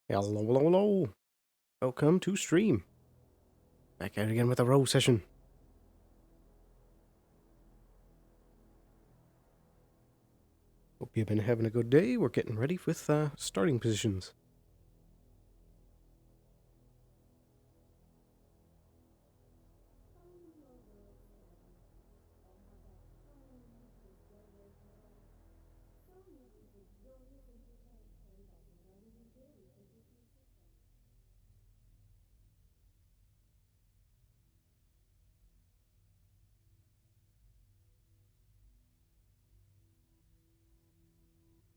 Hello, hello, hello. Welcome to stream. Back out again with a roll session. Hope you've been having a good day. We're getting ready with starting positions.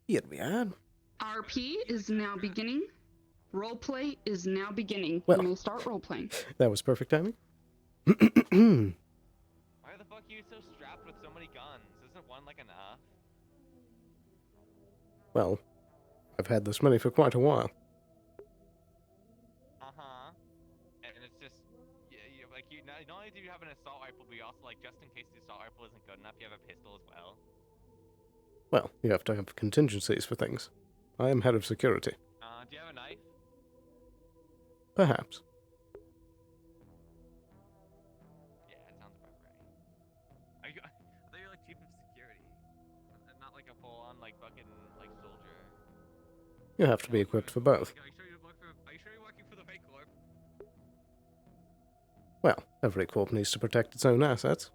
Here we are. RP is now beginning. Roleplay is now beginning. Well. You may start roleplaying. That was perfect timing. Why the fuck are you so strapped with so many guns? Isn't one like enough? Well, I've had this many for quite a while. Uh-huh. And it's just, not only do you have an assault rifle, but you also, like, just in case the assault rifle isn't good enough, you have a pistol as well. Well, you have to have contingencies for things. I am head of security. Do you have a knife? Perhaps. Yeah, it sounds about right. I thought you were, like, chief of security. Not, like, a full-on, like, fucking, like, soldier. You have to be equipped for both. Are you sure you're working for the right corp? Well, every corp needs to protect its own assets.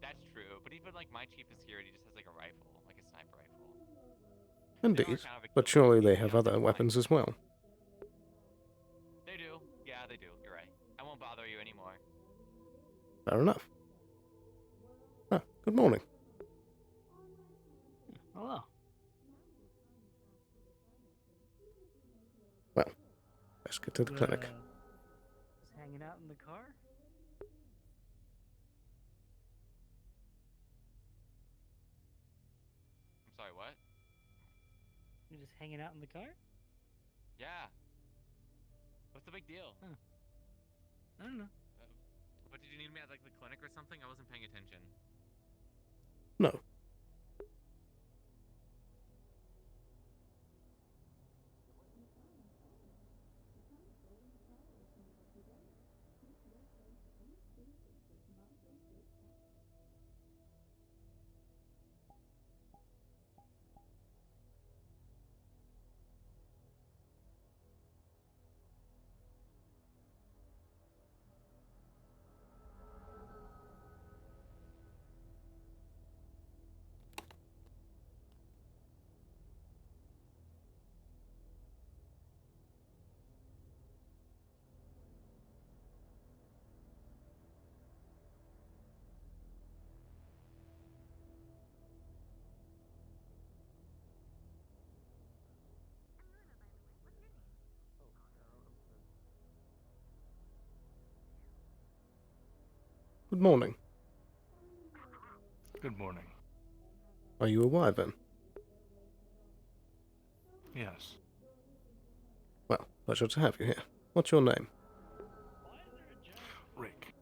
That's true, but even, like, my chief of security just has, like, a rifle, like a sniper rifle. Indeed, but surely they have other weapons as well. They do. Yeah, they do. You're right. I won't bother you anymore. Fair enough. Ah, good morning. Hello. Well, let's get to the clinic. Just hanging out in the car? I'm sorry, what? You're just hanging out in the car? Yeah. What's the big deal? Huh. I don't know. What, did you need me at, like, the clinic or something? I wasn't paying attention. No. Good morning. Good morning. Are you a wyvern? Yes. Well, pleasure to have you here. What's your name? Rick.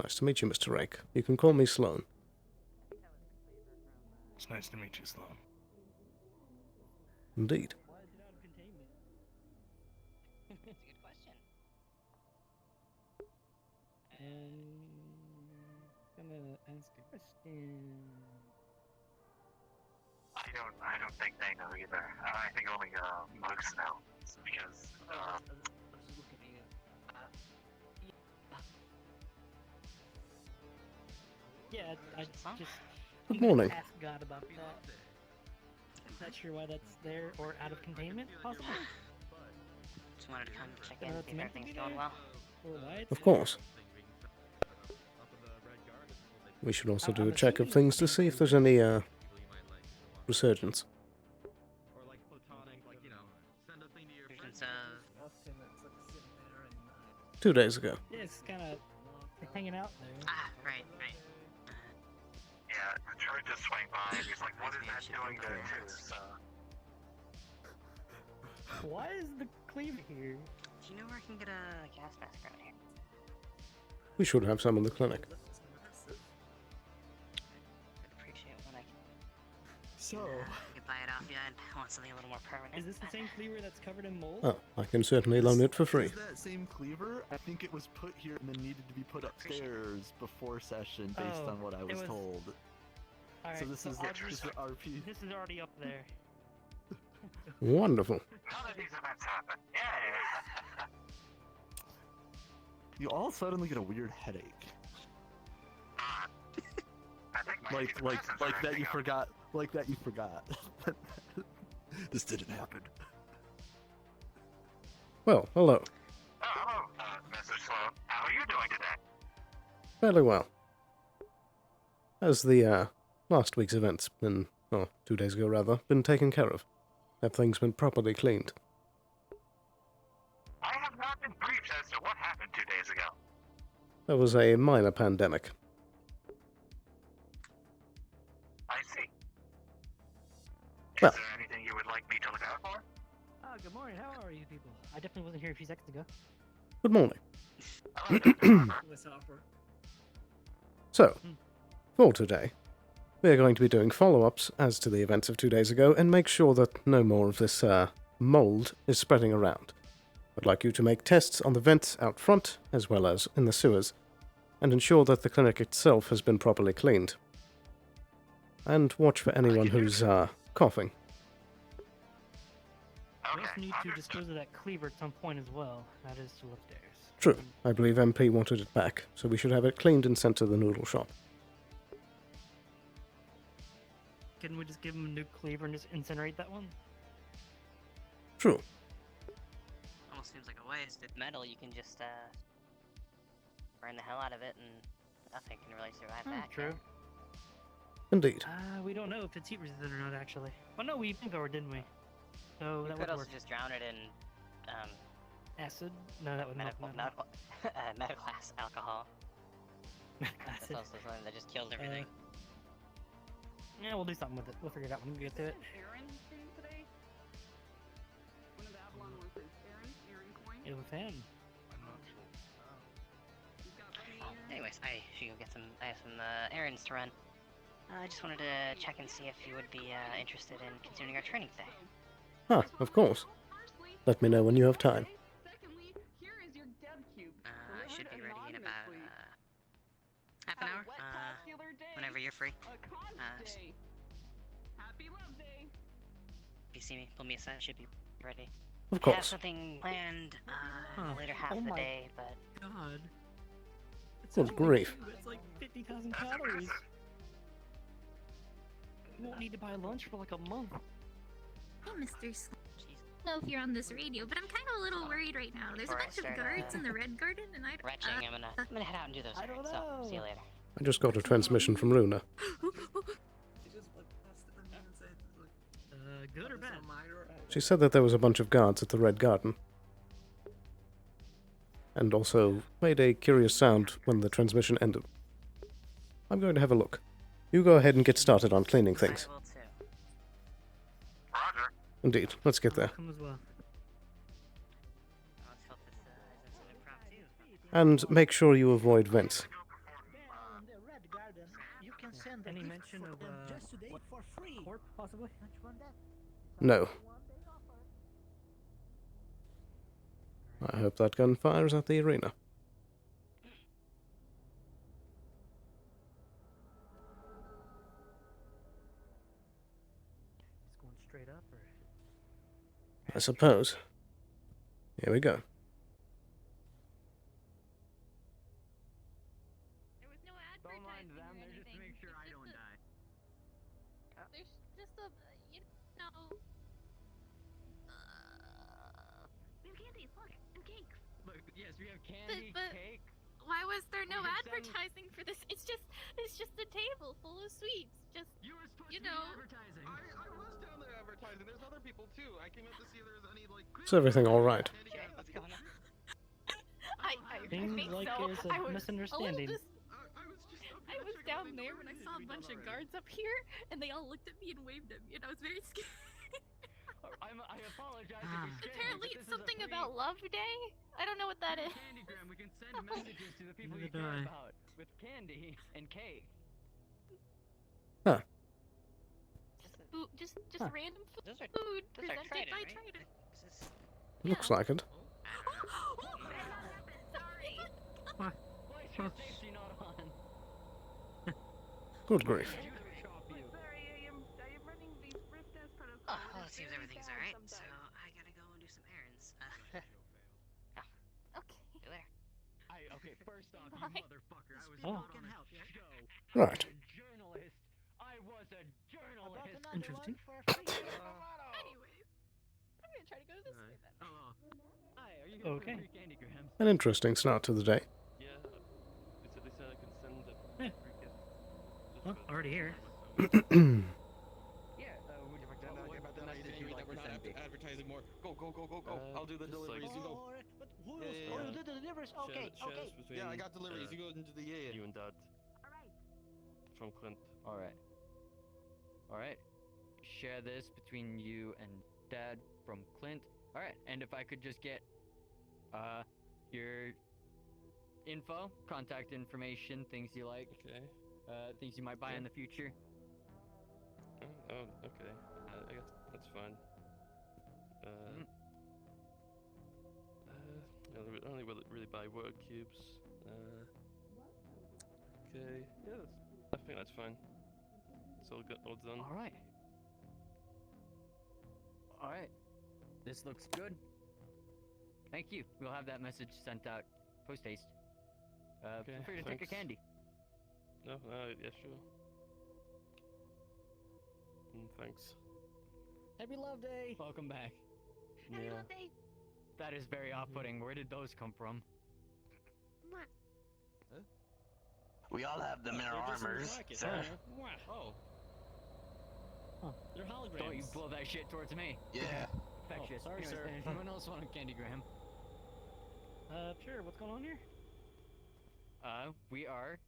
Nice to meet you, Mr. Rake. You can call me Sloan. It's nice to meet you, Sloan. Indeed. Why is it out of containment? That's a good question. I'm gonna ask a question. I don't think they know either. I think only monks know. It's because I was just looking at you. Yeah, I Huh? just Good morning. ask God about that. Not sure why that's there or out of containment, possibly. Just wanted to come check in, It's see if meant to everything's be going there. well. Or why it's Of course. We should also do a check of things to see if there's any resurgence. Versions of 2 days ago. Yeah, it's kind of hanging out there. right. yeah, I tried to swing by and he's like, what is that doing there too? So Why is the cleaver here? Do you know where I can get a gas mask around here? We should have some in the clinic. I'd appreciate when I can So, buy it off you. I want something something a little more permanent. Is this the same cleaver that's covered in mold? Oh, I can certainly loan it for free. Is that same cleaver? I think it was put here and then needed to be put upstairs before session based Oh, on what I it was was- told. Alright, So this is I'll this is just- RP. This is already up there. Wonderful. How did these events happen? Yeah. You all suddenly get a weird headache. I think my Like antidepressants are that you acting up. forgot. Like that you forgot. This didn't happen. Well, hello. Oh, hello, Mr. Sloan. How are you doing today? Fairly well. Has the, last week's events been, 2 days ago rather, been taken care of? Have things been properly cleaned? I have not been briefed as to what happened 2 days ago. There was a minor pandemic. I see. Well. Is there anything you would like me to look out for? Oh, good morning. How are you people? I definitely wasn't here a few seconds ago. Good morning. Hello, Dr. Harper. So, for today, we are going to be doing follow-ups as to the events of 2 days ago and make sure that no more of this, mold is spreading around. I'd like you to make tests on the vents out front, as well as in the sewers, and ensure that the clinic itself has been properly cleaned. And watch for anyone who's, coughing. We also Okay, need to understood. dispose of that cleaver at some point as well. That is still upstairs. True, I believe MP wanted it back, so we should have it cleaned and sent to the noodle shop. Couldn't we just give him a new cleaver and just incinerate that one? True. Almost seems like a waste. With metal, you can just burn the hell out of it, and nothing can really survive that. True. Indeed. We don't know if it's heat resistant or not, actually. Well, no, we think over, didn't we? So You that could would also work. just drown it in Acid? No, that would not. medical class alcohol. That's Acid. also something that just kills everything. Yeah, we'll do something with it. We'll figure it out when we get to it. Aaron thing today? One of the Avalon workers. Aaron Coin. You have a fan. He's got money in. Anyways, I should go get some. I have some errands to run. I just wanted to check and see if you would be interested in continuing our training today. Ah, of course. Let me know when you have time. Secondly, here is your dev cube. I should be ready in about half an hour. Whenever you're free. Happy Love Day. If you see me, pull me aside. Should be ready. Of I have course. something planned later half Oh the my day, but God. Good grief. It's like 50,000 calories. You won't need to buy lunch for like a month. Hey, Mr. Sloan. jeez, I don't know if you're on this radio, but I'm kind of a little worried right now. There's a Before I bunch of start, guards in the Red Garden, and I retching. I'm gonna head out and do those I don't errands. So see you know. later. I just got a transmission from Luna. Good or bad? She said that there was a bunch of guards at the Red Garden. And also made a curious sound when the transmission ended. I'm going to have a look. You go ahead and get started on cleaning things. I will too. Roger. Indeed, let's get there. Come as well. Let's hope this isn't an impromptu. And make sure you avoid vents. In the Red Garden, you can send a Any gift mention for of them just today for free. corp, possibly? Don't you want that? No. One day offer. I hope that gun fires at the arena. Just going straight up, or? I suppose. Here we go. There was no Don't mind advertising them, or they're just to anything. make sure I It's don't just die. There's just a, you know... We have candies, look, and cakes. Look, yes, we have candy, but- cake. Why was there no We can send- advertising for this? It's just a table full of sweets. Just, You were supposed you to be know... advertising. I was down there advertising. There's other people too. I came out to see if there's any like. Is everything alright? Jay, what's going on? I Seems think like so. there's a I was misunderstanding. I I was checking down out the there when I saw a bunch of guards up here, and they all looked at me and waved at me, and I was very scared. I apologize if Ah. we scared you, Apparently, but it's this is a something free- about Love Day. I don't know what that is. Candygram. We can send messages to the people you Neither do care I. about with candy and cake. Just food, just Huh. random Those are food those are presented Trident, by right? Trident. Is this... Looks like it. What? Why is your safety not on? Good grief. You chop you. Sorry, I am running these rift test protocols. Oh, well, It's it seems very everything's bad alright, so sometimes. I gotta go and do some errands. Okay. See you later. Okay, first off, you Bye. motherfucker, I was Oh. not on a show. Right. I was a journalist. I was a journalist. About another Interesting. one for free. Anyways, I'm gonna try to go this way then. Hi, are you here Okay. for free candy grams? An interesting start to the day. Yeah, they said I can send a Yeah. free gift. Just Well, for- already here. Yeah, would you the message you that we're not advertising more. Go, go, go, go, go. I'll do the just deliveries. like- You go. Alright, but who Yeah, else? yeah, Oh, yeah. you did the deliveries? Okay, okay. Between, Yeah, I got deliveries. You go into the you and Dad Alright. from Clint. Alright. Alright. Share this between you and Dad from Clint. Alright, and if I could just get your info, contact information, things you like, Okay. things you might buy in the future. Oh, okay. I guess that's fine. Mhm. I only really buy word cubes. Okay. Yeah, I think that's fine. It's all good, all done. Alright. Alright. This looks good. Thank you. We'll have that message sent out post haste. Okay, Feel free to take a thanks. candy. No, yeah, sure. Thanks. Happy Love Day. Welcome back. Happy Yeah. Love Day. That is very off-putting. Where did those come from? Mwah. We all have them in our armors, sir. Oh. They're holograms. Don't you blow that shit towards me. Yeah. Infectious. sorry, Anyways, sir. Anyone else want a candy gram? Sure. What's going on here? We are.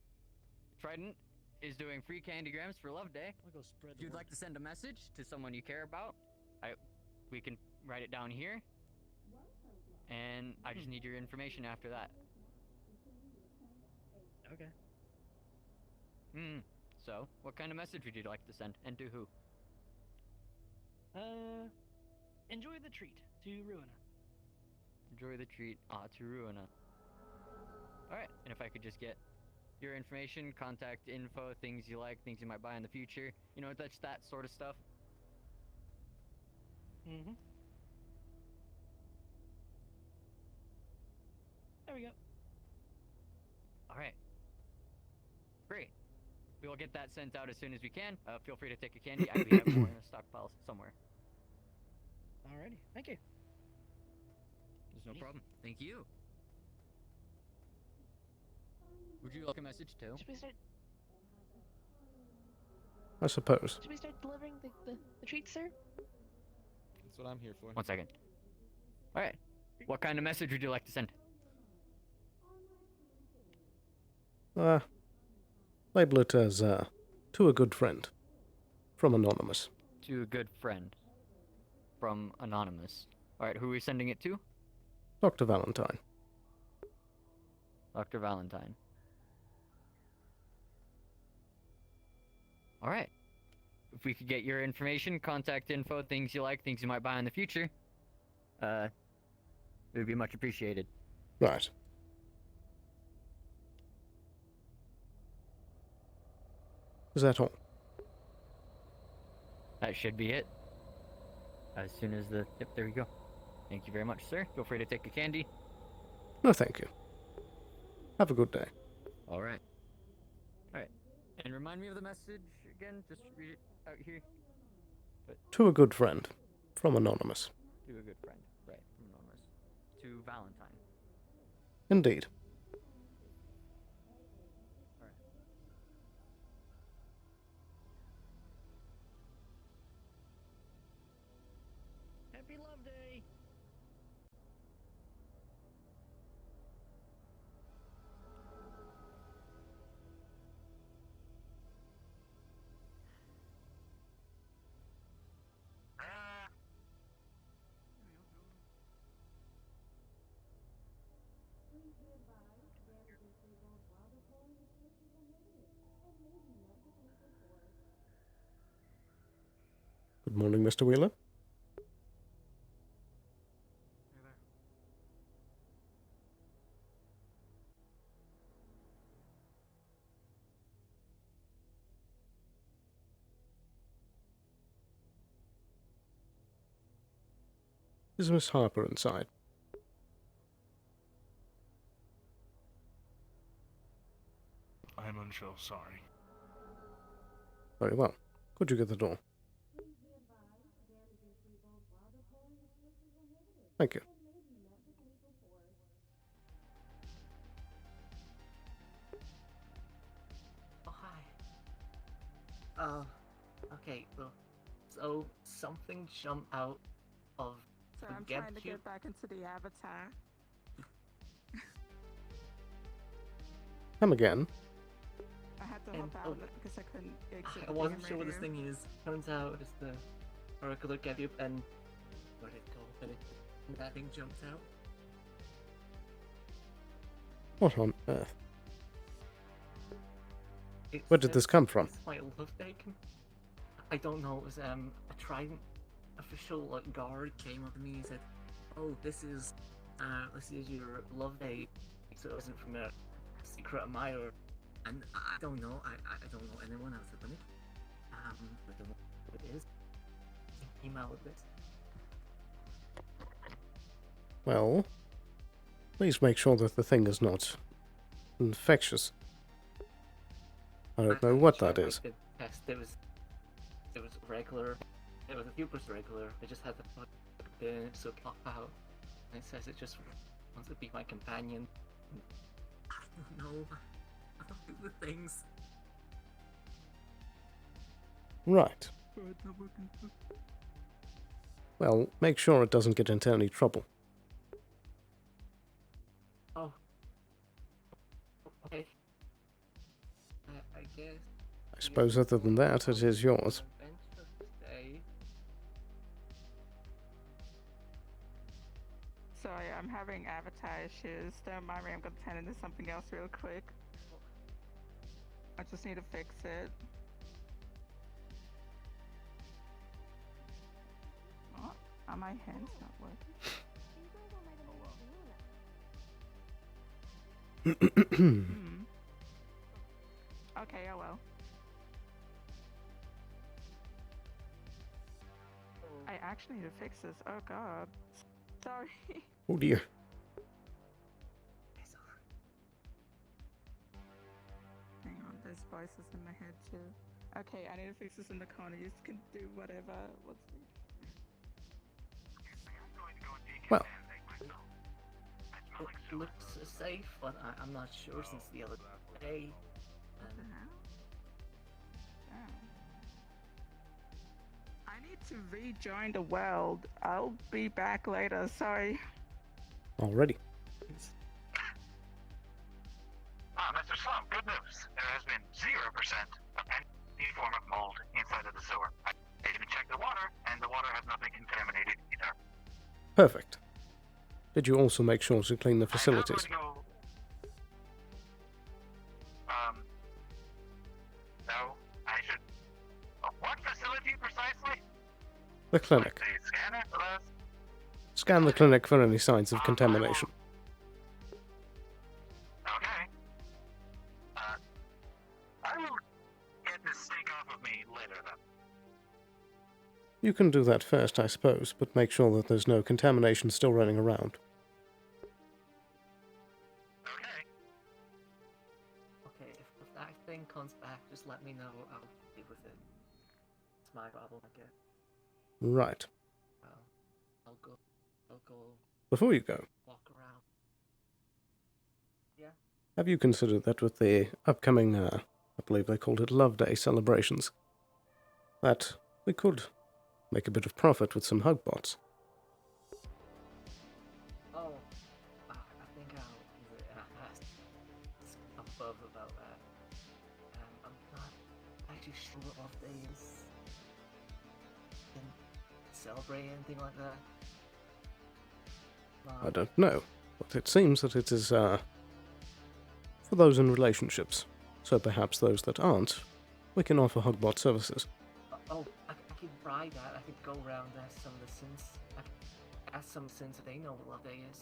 Trident is doing free candy grams for Love Day. I'll go spread If the you'd word. like to send a message to someone you care about, we can write it down here. And I just need your information after that. Okay. So, what kind of message would you like to send, and to who? Enjoy the treat to Ruina. Enjoy the treat. To Ruina. Alright, and if I could just get your information, contact info, things you like, things you might buy in the future. You know, that's that sort of stuff. Mm-hmm. There we go. Alright. Great. We will get that sent out as soon as we can. Feel free to take a candy. I we have more in a stockpile somewhere. Alrighty. Thank you. There's no problem. Thank you. Would you like a message too? I suppose. Should we start delivering the treats, sir? That's what I'm here for. 1 second. Alright. What kind of message would you like to send? Label it as, to a good friend. From Anonymous. To a good friend. From Anonymous. Alright, who are we sending it to? Dr. Valentine. Dr. Valentine. Alright. If we could get your information, contact info, things you like, things you might buy in the future, it would be much appreciated. Right. Is that all? That should be it. As soon as the... Yep, there we go. Thank you very much, sir. Feel free to take a candy. No, thank you. Have a good day. Alright. Alright. And remind me of the message again. Just read it out here. To a good friend. From Anonymous. To a good friend. Right, from Anonymous. To Valentine. Indeed. Alright. Happy Love Day. morning, Mr. Wheeler. Is Miss Harper inside? I'm unsure, sorry. Very well. Could you get the door? Thank you. Oh, hi. Okay, so something jumped out of So the I'm gap trying to cube. get back into the avatar. Come again. I had to And, hop out because I couldn't exit I the wasn't game sure what this radio. thing is. Turns out it's the oracular gap cube, and what did it go? And that thing jumped out. What on earth? It Where did said this come from? It's my love bacon. I don't know. It was a Trident official guard came up to me and said, "Oh, this is your love day." So it wasn't from a secret admirer, and I don't know. I don't know anyone else at the minute. I don't know what it is. He came out with this. Well, please make sure that the thing is not infectious. I don't know what that is. I did test. It was regular. It was a few percent regular. I just had to put it in it so it pop out. And it says it just wants to be my companion. I don't know. I don't do the things. Right. Well, make sure it doesn't get into any trouble. Oh. Okay. I guess. I suppose other than that, it is yours. Sorry, I'm having avatar issues. Don't mind me, I'm gonna turn into something else real quick. I just need to fix it. Oh, are my hands not working? Okay, oh well. I actually need to fix this. Oh god. Sorry. Oh dear. Hang on, there's voices in my head too. Okay, I need to fix this in the corner. You can do whatever. What's the... Well. It looks safe, but I'm not sure since the other day. I need to rejoin the world. I'll be back later. Sorry. Already. Mr. Sloan, good news. There has been 0% of any form of mold inside of the sewer. I even checked the water, and the water has not been contaminated either. Perfect. Did you also make sure to clean the facilities? No, I should... what facility precisely? The clinic. The scanner? Scan the clinic for any signs of contamination. Okay. I will get this stink off of me later then. You can do that first, I suppose, but make sure that there's no contamination still running around. Okay, if that thing comes back, just let me know. I'll deal with it. It's my problem, I guess. Right. I'll go. Before you go, Walk around. Yeah. have you considered that with the upcoming, I believe they called it Love Day celebrations, that we could make a bit of profit with some hugbots? Oh, I think I'll ask above about that. I'm not actually sure if they can celebrate anything like that. I don't know, but it seems that it is, for those in relationships. So perhaps those that aren't, we can offer hugbot services. Oh, I keep buy that, I could go around and ask some of the synths. I could ask some synths if they know what Love Day is.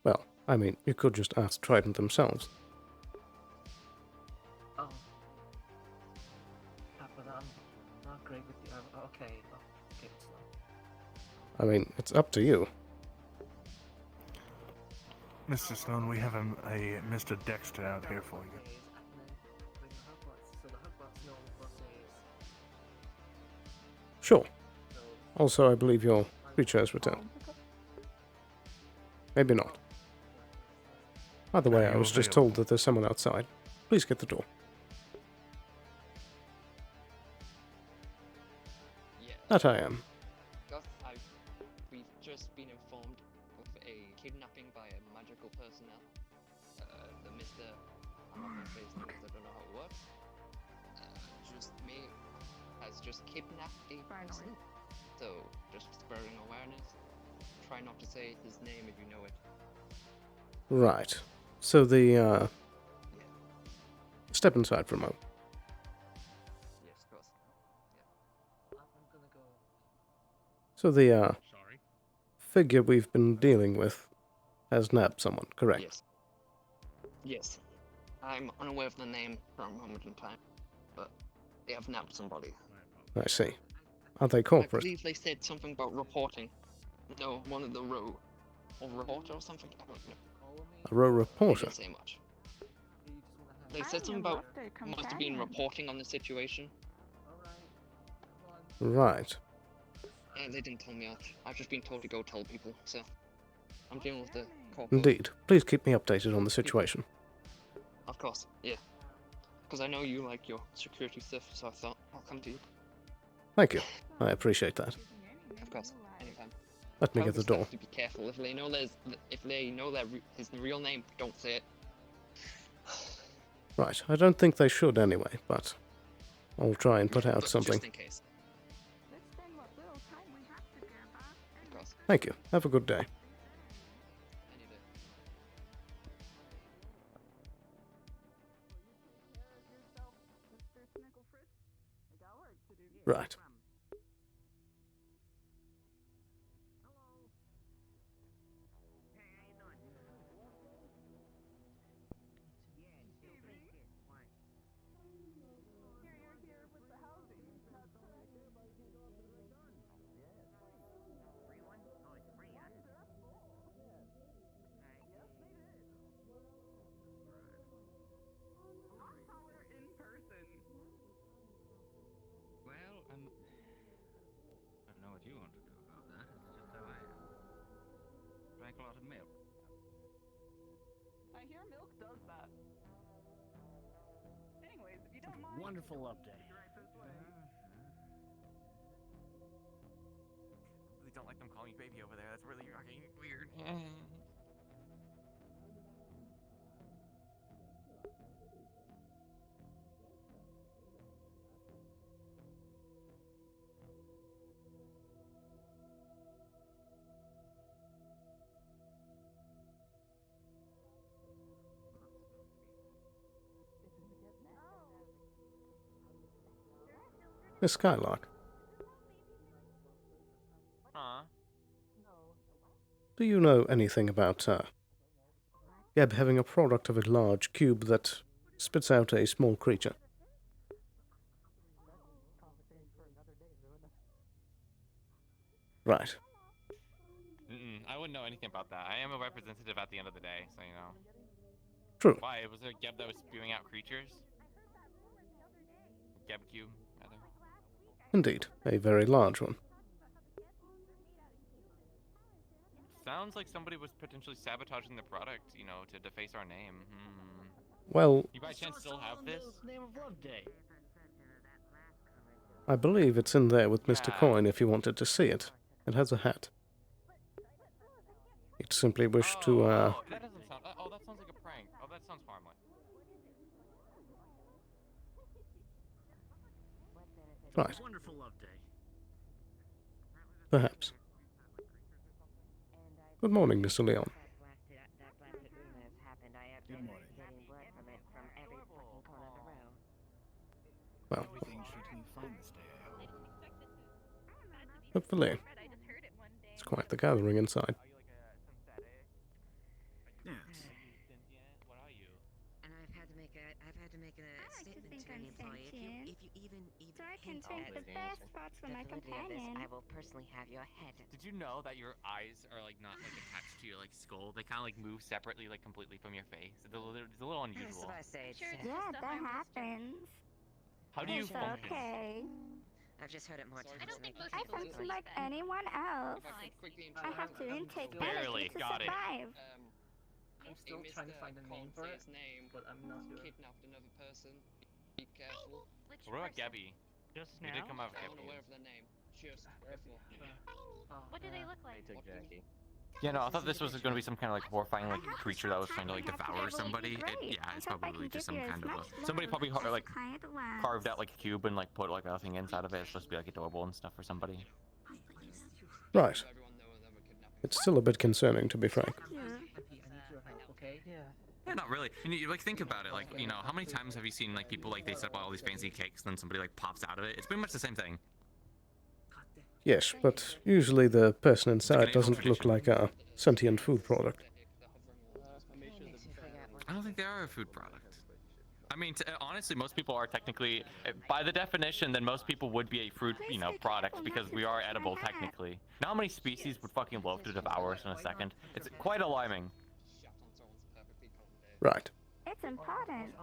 Well, I mean, you could just ask Trident themselves. Oh. But I'm not great with the... okay, okay, slow. I mean, it's up to you. Mr. Sloan, we have a Mr. Dexter out here for you. Sure. Also, I believe your creature has returned. Maybe not. By the way, I was just told that there's someone outside. Please get the door. Yeah. That I am. Gus, we've just been informed of a kidnapping by a magical personnel. The Mr. I'm not gonna say his name because I don't know how it works. Has just kidnapped a person. So, just spreading awareness. Try not to say his name if you know it. Right. So the, Step inside for a moment. Yes, of course. I'm gonna go... So the, figure we've been dealing with has nabbed someone, correct? Yes. Yes. I'm unaware of the name for a moment in time, but they have nabbed somebody. I see. Are they I corporate? believe they said something about reporting. No, one of the row. Or reporter or something? I don't know. A row They reporter? didn't say much. They said something about must have been reporting on the situation. Right. And they didn't tell me out. I've just been told to go tell people, so I'm dealing with the corporate. Indeed. Please keep me updated on the situation. Of course, yeah. Because I know you like your security stuff, so I thought I'll come to you. Thank you. I appreciate that. Of course, anytime. Let me Tell get the staff door. to be careful. If they know his real name, don't say it. Right. I don't think they should anyway, but I'll try and put out But something. just in case. Of course. Thank you. Have a good day. Any day. Right. Well, I don't know what you want to do about that. It's just how I am. Drank a lot of milk. I hear milk does that. Anyways, if you don't mind. Wonderful update. Really don't like them calling you baby over there. That's really fucking weird. Miss Skylark, Huh? do you know anything about, Geb having a product of a large cube that spits out a small creature? Right. I wouldn't know anything about that. I am a representative at the end of the day, so you know. True. Why? Was there a Geb that was spewing out creatures? Geb cube, rather. Indeed. A very large one. Sounds like somebody was potentially sabotaging the product, you know, to deface our name. Well, You by chance still have this? Name of Love Day. I believe it's in there with Mr. Yeah. Coin if you wanted to see it. It has a hat. You'd simply wish to, Oh, that doesn't sound. Oh, that sounds like a prank. Oh, that sounds harmless. Right. Wonderful Love Day. Perhaps. Good morning, Mr. Leon. Good morning. Well, Everything should be fine this day, I hope. Hopefully. It's quite the gathering inside. Yes. What are you? And I've had to make a statement to an employee. If you even So I can hint take at the best spots for the my validity of this, companion. I will personally have your head. Did you know that your eyes are like not like attached to your like skull? They kind of like move separately, like completely from your face. It's a little unusual. That's what I say. Yeah, that happens. How do you It's function? okay. I've just heard it more times. I don't think most I people function like anyone else. I have to intake Barely, energy to got it. survive. I'm still trying to find a name for it, but I'm not sure. Kidnapped another person. Be careful. What about Gabby? Just We did come out with I'm Gabby. unaware of their name. Just before. What do they look like? They took Jackie. Yeah, no, I thought this was going to be some kind of like horrifying like creature that was trying to like devour somebody. It's probably just some kind of a somebody probably like carved out like a cube and like put like a thing inside of it. It's supposed to be like adorable and stuff for somebody. Right. It's still a bit concerning, to be frank. Yeah, not really. You like think about it, like you know, how many times have you seen like people like they set up all these fancy cakes, and then somebody like pops out of it? It's pretty much the same thing. Yes, but usually the person inside doesn't look like a sentient food product. I don't think they are a food product. I mean, honestly, most people are technically, by the definition, then most people would be a fruit, you know, product because we are edible technically. Now, how many species would fucking love to devour us in a second? It's quite alarming. Right. It's important.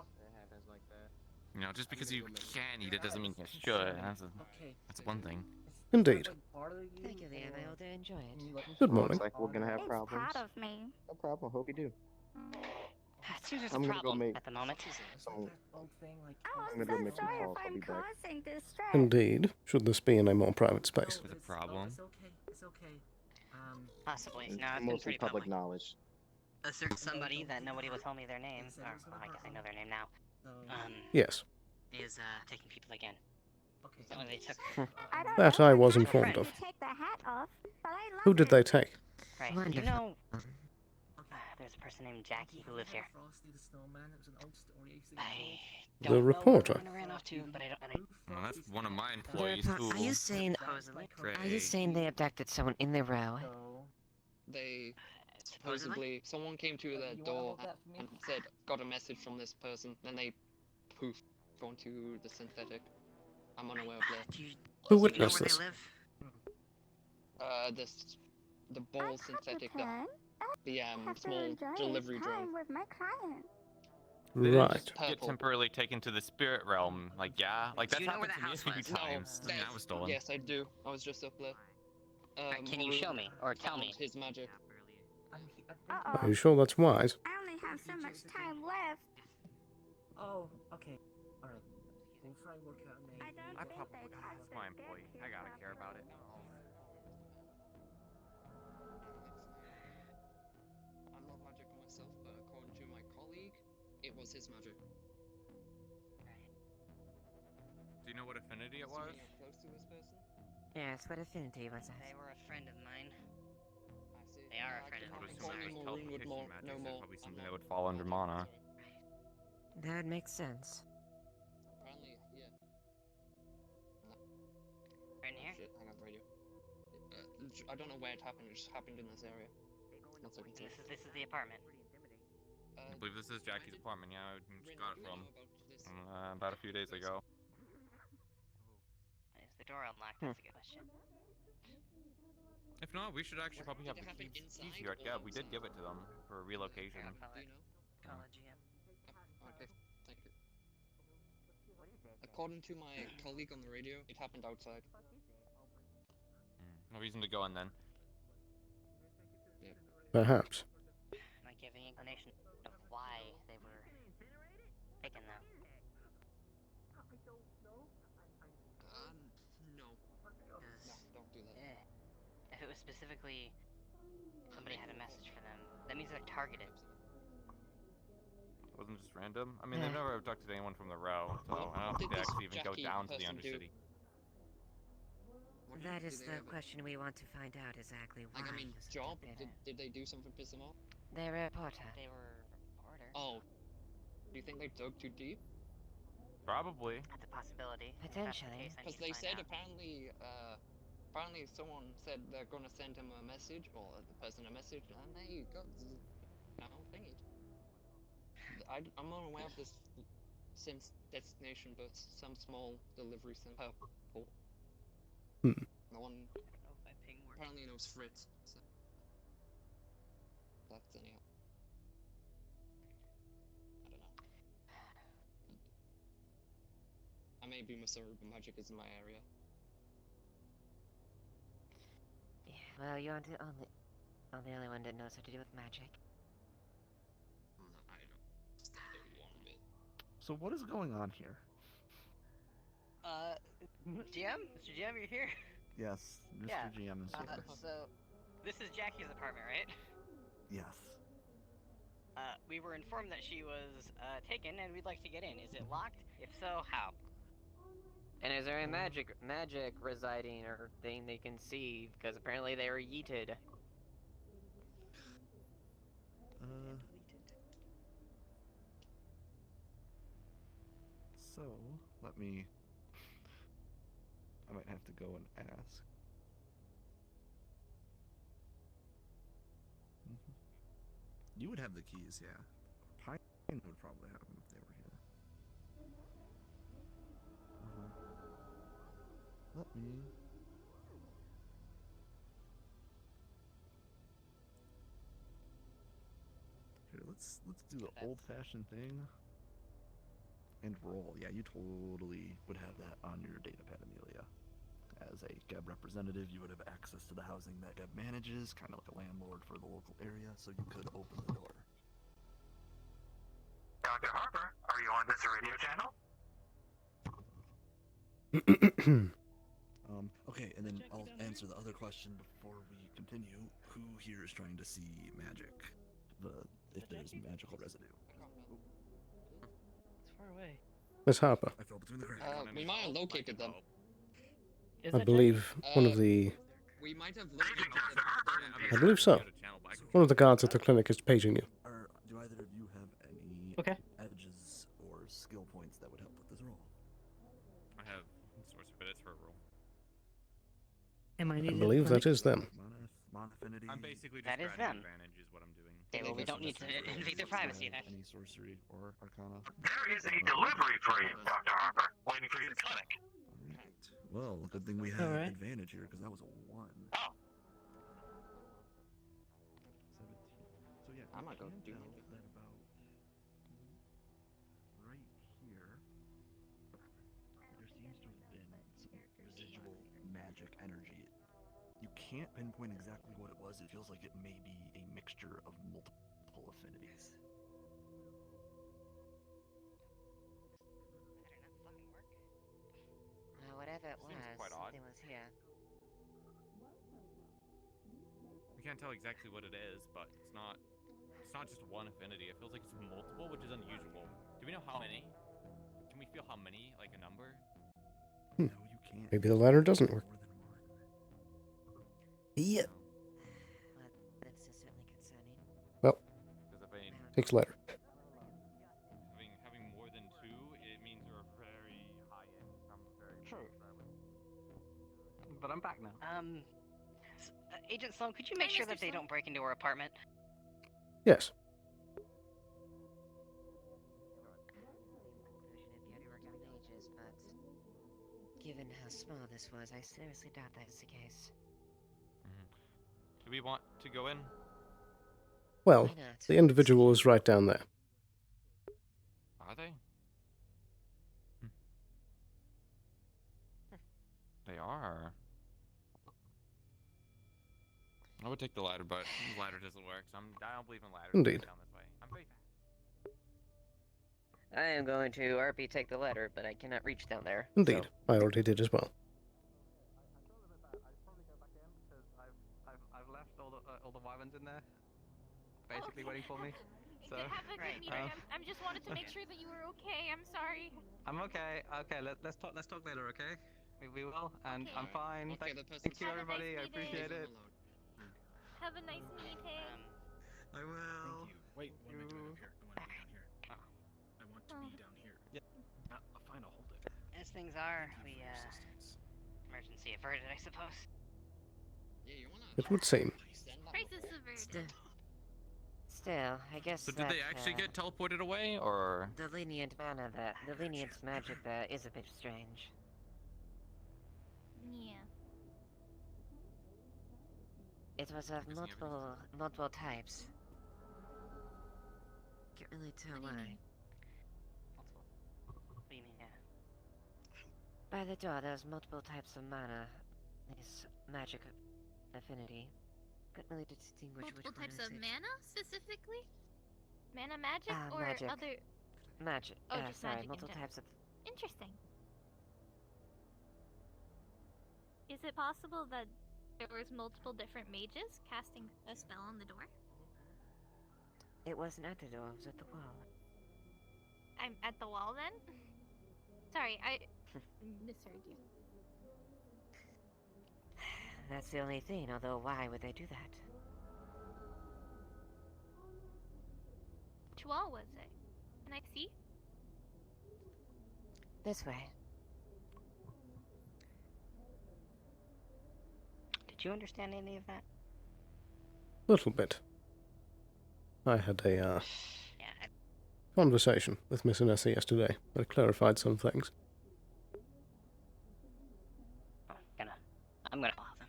You know, just because you can eat it doesn't mean you should. That's one thing. Indeed. Thank you, Liam. I will enjoy it. Good morning. Looks like we're gonna have It's problems. part of me. No problem. Hope you do. There's I'm a gonna go problem make at the moment. some. Oh, I'm I'm gonna go so make some sorry if calls. I'll I'm be back. causing distress. Indeed. Should this be in a more private space? There's a problem. It's okay. It's okay. Possibly. It's No, it's been mostly pretty public public. knowledge. A certain somebody that nobody will tell me their name, or well, I guess I know their name now. Yes. Is taking people again. So they took. I don't That know I what was kind informed friend of. to take the hat off, but I love Who did it. they take? Right. You know, there's a person named Jackie who lives here. I The don't know reporter. where I ran off to, but I don't. Well, that's one of my employees who. Are you saying? Are you saying they abducted someone in the row? They supposedly someone came to their door and said got a message from this person. Then they poof gone to the synthetic. I'm unaware of that. Who witnessed this? The ball synthetic, the Have to small enjoy delivery his drone. time with my client. They didn't Right. just get temporarily taken to the spirit realm. Like, yeah, like that's Do you know where happened the to me a house few was? times. I mean, I was stolen. Yes, I do. I was just up there. Can you show me or tell me? His magic. Are you sure that's wise? I only have so much time left. Oh, okay. Alright. We'll try and work out a name. I don't think they touched That's my employee. I gotta care about it. I'm not magical myself, but according to my colleague, it was his magic. Do you know what affinity it was? Assuming you're close to this person? Yes, what affinity was that? They were a friend of mine. I see. They are a friend of I would mine. assume that was Maureen would teleportation more, magic, no so more. probably something that would fall under mana. That makes sense. Apparently, yeah. Right in here? Shit, hang on, radio. I don't know where it happened. It just happened in this area. One second. This is the apartment. I believe this is Jackie's apartment. Yeah, I just got it from about a few days ago. Is the door unlocked? That's a good question. If not, we should actually probably have the keys here. Yeah, we did give it to them for relocation. Do you know? Okay, thank you. According to my colleague on the radio, it happened outside. No reason to go in then. Yeah. Perhaps. Might give an inclination of why they were taken though. No. No, don't do that. If it was specifically somebody had a message for them, that means they're targeted. It wasn't just random. I mean, they've never abducted anyone from the row, so I don't think they actually even go down to the Undercity. That is the question we want to find out exactly why. Like, I mean, he was job? abducted. Did they do something to piss them off? They're a reporter. They were reporters. Oh. Do you think they dug too deep? Probably. That's a possibility. Potentially. Because they said apparently, apparently someone said they're gonna send him a message, or the person a message, and there you go. Now, thingy. I'm unaware of this since destination, but some small delivery center. Hmm. No one. Apparently knows Fritz. So. That's anyhow. I don't know. I may be missouri, but magic is in my area. Yeah, well, you're the only one that knows how to do with magic. I don't one bit. So what is going on here? GM? Mr. GM, you're here? Yes, Mr. Yeah. GM is here. So, this is Jackie's apartment, right? Yes. We were informed that she was, taken, and we'd like to get in. Is it locked? If so, how? And is there any magic residing or thing they can see? Because apparently they were yeeted. So, let me... I might have to go and ask. You would have the keys, yeah. Pine would probably have them if they were here. Let me... Here, let's do the old-fashioned thing. And roll. Yeah, you totally would have that on your data pad, Amelia. As a GEB representative, you would have access to the housing that GEB manages, kind of like a landlord for the local area, so you could open the door. Dr. Harper, are you on this radio channel? Okay, and then I'll answer the other question before we continue. Who here is trying to see magic? If there's magical residue. It's far away. Miss Harper. I fell between the cracks. We might have located them. I believe one of the... We might have located them. I believe so. One of the guards at the clinic is paging you. Do either of you have any edges or skill points that would help with this roll? I have source credits for a roll. Am I I believe that is them. Affinity. I'm basically just That is granting them. advantage is what I'm doing. Okay, well, we don't need to invade their privacy then. Any sorcery or arcana? There is a delivery for you, Dr. Harper, waiting for you at the clinic. Well, good thing we have advantage here, because that was a 1. Oh. 17. So yeah, I'm not going to do that about right here. There seems to have been some residual magic energy. You can't pinpoint exactly what it was. It feels like it may be a mixture of multiple affinities. Whatever it Seems was, quite odd. it was here. We can't tell exactly what it is, but it's not just one affinity. It feels like it's multiple, which is unusual. Do we know how many? Can we feel how many, like a number? No, you can't. Maybe the ladder doesn't work. Yep. Well, that's certainly concerning. Well, Because if I takes ladder. having more than 2, it means you're very high end from very True. But I'm back now. Agent Sloan, could you make sure that they don't break into our apartment? Yes. Ages, but given how small this was, I seriously doubt that is the case. Do we want to go in? Well, the individual is right down there. Are they? They are. I would take the ladder, but the ladder doesn't work, so I don't believe in ladders. Indeed. Down this way. I'm very I am going to RP take the ladder, but I cannot reach down there. Indeed. I already did as well. I've left all the wyverns in there, basically waiting for me. So Have a good meeting. I'm just wanted to make sure that you were okay. I'm sorry. I'm okay. Okay, let's talk later. Okay, we will, and Okay. I'm fine. Okay, Thank you, Have a everybody. nice I appreciate it. Have a nice meeting. I will. Wait, what am I doing up here? I want to be down here. Yeah. Fine, I'll hold it. As things are, we, emergency averted, I suppose. It would seem. Prices averted. Still, I guess So did that, they actually get teleported away, or? the lenient magic that is a bit strange. Yeah. It was of multiple types. Can't really tell why. What do you mean, yeah? By the door, there's multiple types of mana. This magic affinity. Couldn't really distinguish Multiple which one types is of it. mana, specifically? Mana magic or magic. other? Magic. Oh, just sorry, magic in multiple general. types of. Interesting. Is it possible that there was multiple different mages casting a spell on the door? It wasn't at the door, it was at the wall. I'm at the wall then? Sorry, I misheard you. That's the only thing, although why would they do that? Which wall was it? Can I see? This way. Did you understand any of that? Little bit. I had a Yeah, conversation with Miss Anessa yesterday that clarified some things. I'm gonna allow them.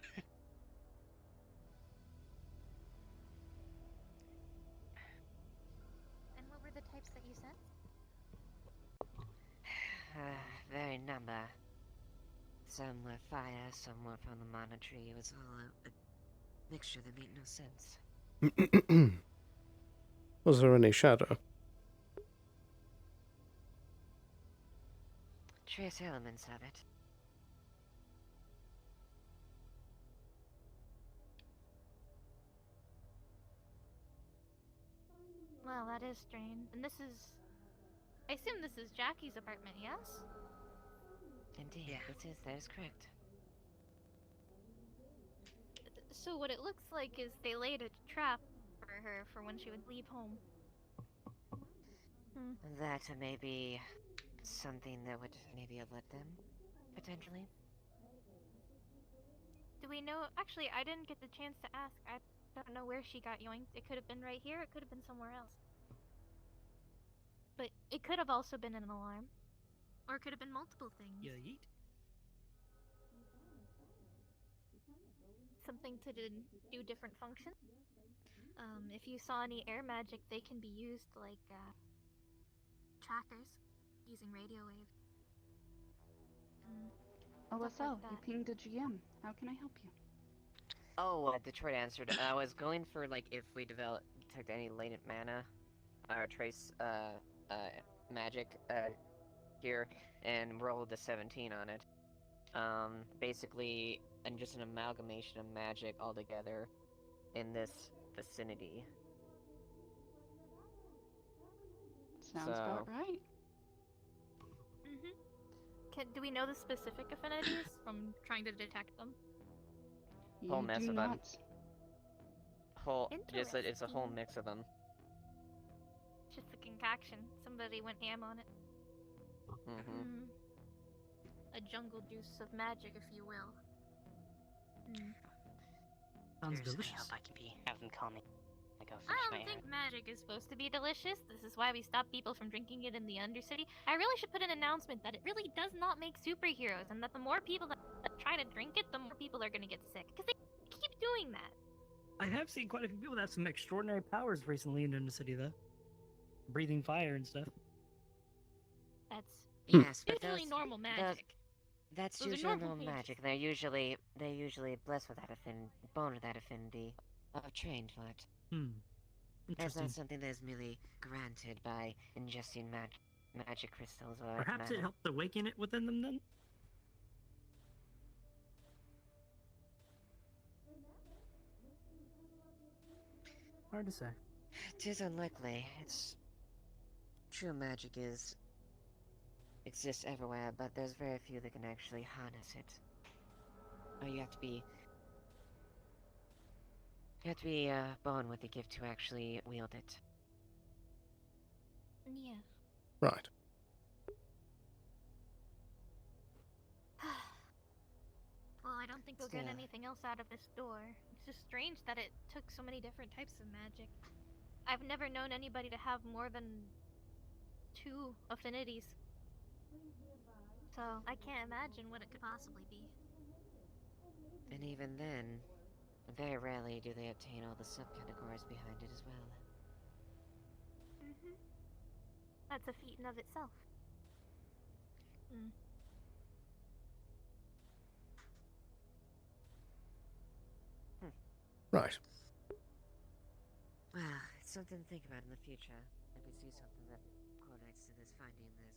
And what were the types that you said? Very number. Some were fire, some were from the mana tree. It was all a mixture that made no sense. Was there any shadow? Trace elements of it. Well, that is strange. And this is... I assume this is Jackie's apartment, yes? Indeed, that is correct. So what it looks like is they laid a trap for her for when she would leave home. That may be something that would maybe alert them, potentially. Do we know... Actually, I didn't get the chance to ask. I don't know where she got yoinked. It could have been right here, it could have been somewhere else. But it could have also been an alarm. Or it could have been multiple things. Yeet. Something to do different functions. If you saw any air magic, they can be used like trackers using radio waves. OSL, you pinged a GM. How can I help you? Oh, Detroit answered. I was going for, like, if we detect any latent mana, or trace, magic, here, and roll the 17 on it. Basically, and just an amalgamation of magic altogether in this vicinity. Sounds about right. Do we know the specific affinities from trying to detect them? Whole mess of them. Interesting. It's a whole mix of them. Just a concoction. Somebody went ham on it. A jungle juice of magic, if you will. Sounds Seriously, delicious. I hope I can have them call me. I go I finish my don't think magic is supposed to be delicious. This is why we stop people from drinking it in the Undercity. I really should put an announcement that it really does not make superheroes, and that the more people that try to drink it, the more people are going to get sick. Because they keep doing that. I have seen quite a few people that have some extraordinary powers recently in the city, though. Breathing fire and stuff. That's Yes, but usually normal magic. That's Those are usually normal normal mages. magic. They usually blessed with that born with that affinity, or trained for it. That's Interesting. not something that is merely granted by ingesting magic crystals or Perhaps it mana. helped awaken it within them then? Hard to say. It is unlikely. True magic exists everywhere, but there's very few that can actually harness it. Or you have to be born with the gift to actually wield it. Yeah. Right. Well, I don't think we'll get anything else out of this door. It's just strange that it took so many different types of magic. I've never known anybody to have more than 2 affinities. So I can't imagine what it could possibly be. And even then, very rarely do they obtain all the subcategories behind it as well. That's a feat in of itself. Right. Well, it's something to think about in the future. If we see something that correlates to this finding this,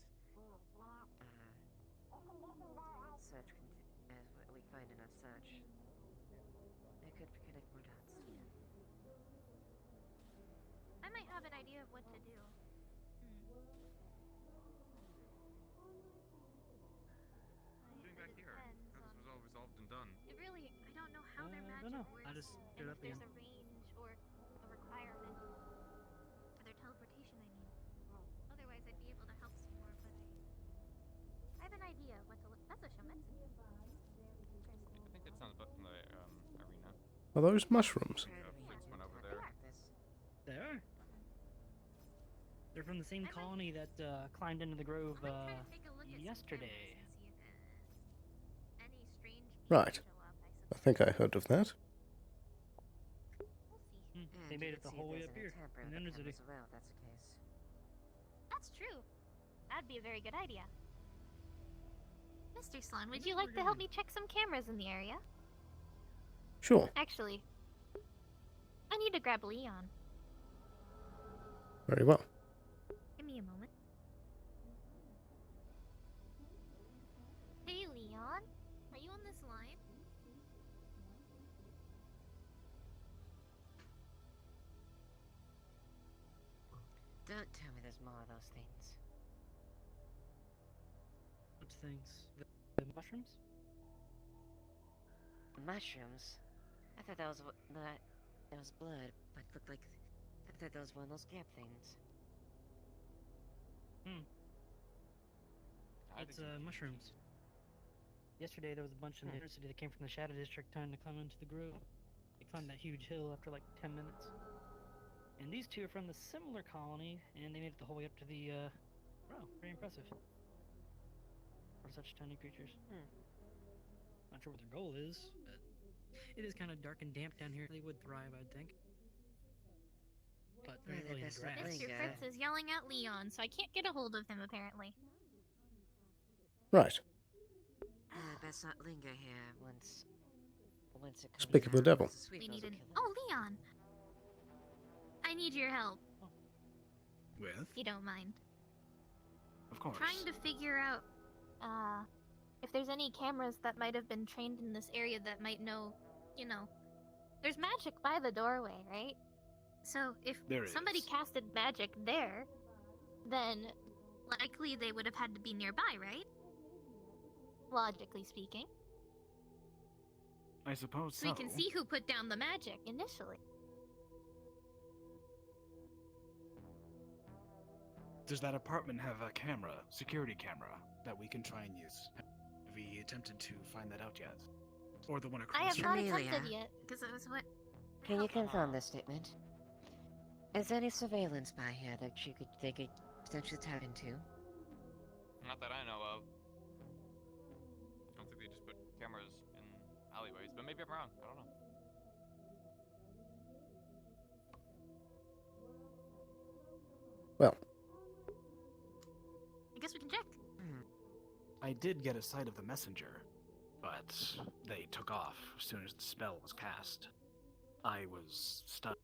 search as we find in our search, it could connect more dots. I might have an idea of what to do. Doing back here? This was all resolved and done. It really, I don't know how their I magic don't know. works, I just and showed if up there's again. a range or a requirement for their teleportation, I mean. Otherwise, I'd be able to help some more, but I have an idea of what to look. That's a Shometsu. Interesting. I think that sounds about from the arena. Are those mushrooms? Flicks went over there. They are. They're from the same colony that climbed into the grove yesterday. Any strange Right. I think I heard of that. They made it the whole way up here in the Undercity. Well, that's the case. That's true. That'd be a very good idea. Mr. Sloan, would you like to help me check some cameras in the area? Sure. Actually, I need to grab Leon. Very well. Give me a moment. Hey, Leon. Are you on this line? Don't tell me there's more of those things. Which things? The mushrooms? Mushrooms? I thought that was that was blood, but looked like I thought that was one of those gap things. It's mushrooms. Yesterday there was a bunch in the Undercity that came from the Shadow District trying to climb into the grove. They climbed that huge hill after like 10 minutes. And these two are from the similar colony, and they made it the whole way up to the, wow, very impressive. For such tiny creatures. Not sure what their goal is, but it is kind of dark and damp down here. They would thrive, I'd think. But they're not really into grass. Mr. Fritz is yelling at Leon, so I can't get a hold of him apparently. Right. Best not linger here once it comes Speak of the out, devil. the sweet We bells need will an. kill Oh, Leon! I need your help, With? if you don't mind. Of course. Trying to figure out, if there's any cameras that might have been trained in this area that might know, you know, there's magic by the doorway, right? So if There somebody is. casted magic there, then likely they would have had to be nearby, right? Logically speaking. I suppose So we can see who put down the magic initially. Does that apartment have a camera, security camera, that we can try and use? Have we attempted to find that out yet? Or the one I across have the not road? attempted yet, because it was what. Can you confirm this statement? Is there any surveillance by here that they could potentially tap into? Not that I know of. I don't think they just put cameras in alleyways, but maybe I'm wrong. I don't know. Well, I guess we can check. I did get a sight of the messenger, but they took off as soon as the spell was cast. I was stunned.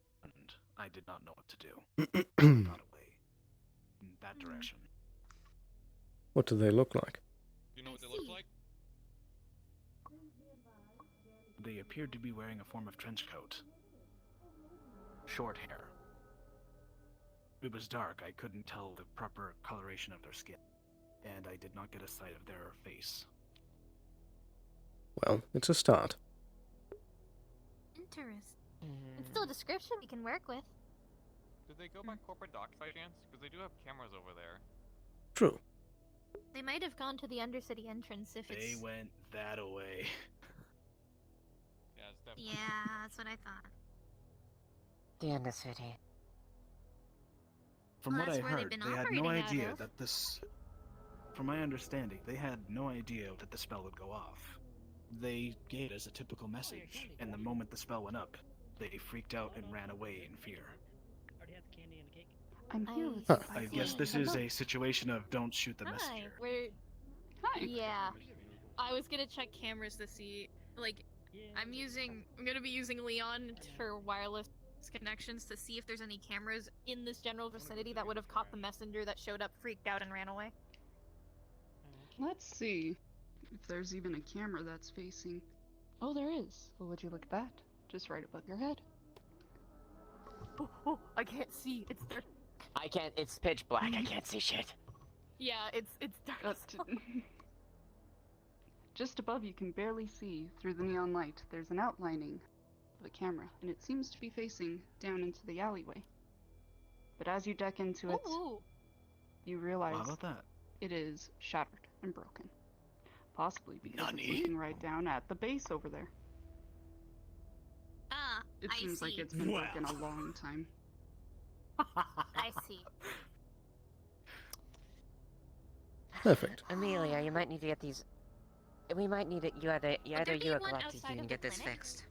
I did not know what to do. Got away in that direction. what do they look like? Do you know what they look like? They appeared to be wearing a form of trench coat. Short hair. It was dark, I couldn't tell the proper coloration of their skin, and I did not get a sight of their face. Well, it's a start. Interesting. It's still a description we can work with. Did they go by corporate docks by chance? Because they do have cameras over there. True. They might have gone to the Undercity entrance if They it's. went that away. Yeah, that's what I thought. The Undercity. From Well, what I that's where they've heard, been they had no operating out idea of. that this. From my understanding, they had no idea that the spell would go off. They gave us a typical message, and the moment the spell went up, they freaked out and ran away in fear. Already had the candy and the cake. I'm here with Huh. I guess this is a situation of don't shoot the messenger. We're Hi. yeah. I was gonna check cameras to see, like, I'm gonna be using Leon for wireless connections to see if there's any cameras in this general vicinity that would have caught the messenger that showed up, freaked out, and ran away. Let's see if there's even a camera that's facing. Oh, there is. Well, would you look at that? Just right above your head. Oh, I can't see. It's dark. I can't. It's pitch black. I can't see shit. Yeah, it's dark. Just above, you can barely see through the neon light. There's an outlining of a camera, and it seems to be facing down into the alleyway. But as you duck into it, you realize How about that? it is shattered and broken. Possibly because Nani? it's looking right down at the base over there. Ah, It I seems like see. it's been broken a long time. I see. Perfect. Amelia, you might need to get these. We might need it. Either there you be or one Galactic outside can of get the this clinic? fixed.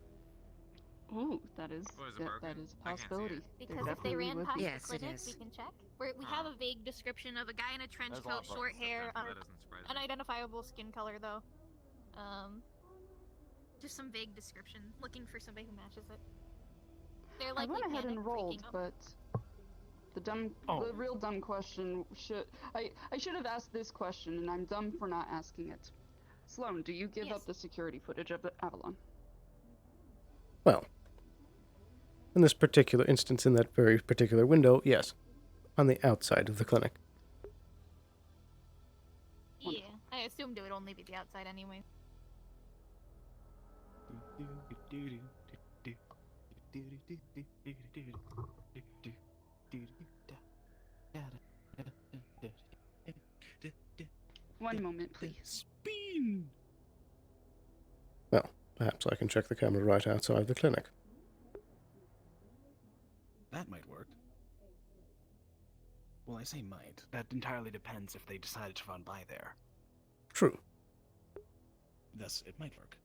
Ooh, that is Oh, is it that broken? is a I can't see possibility. it. There Because if they definitely ran would past be. Yes, the it clinic, is. we can check. We have a vague description of a guy in a trench There's a lot coat, of short buttons hair, up there, but that doesn't surprise me. Unidentifiable skin color, though. Just some vague description, looking for somebody who matches it. They're I like went ahead and rolled, but the real dumb question I should have asked this question, and I'm dumb for not asking it. Sloan, do you give up the security footage of the Avalon? Well, in this particular instance, in that very particular window, yes. On the outside of the clinic. Yeah, I assumed it would only be the outside anyway. One moment, please. Spin! Well, perhaps I can check the camera right outside the clinic. That might work. Well, I say might. That entirely depends if they decided to run by there. True. Thus, it might work.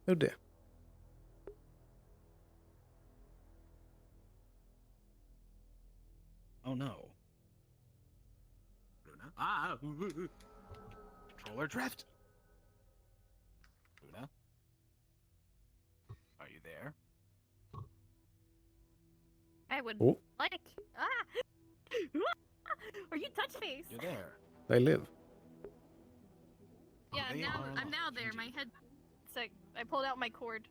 Oh dear. Oh no. Luna? Ah! Controller drift! Luna? Are you there? I would Oh. like. Are you touch face? You're there. They live. Yeah, they are I'm now there. My head. Sec. I pulled out my cord.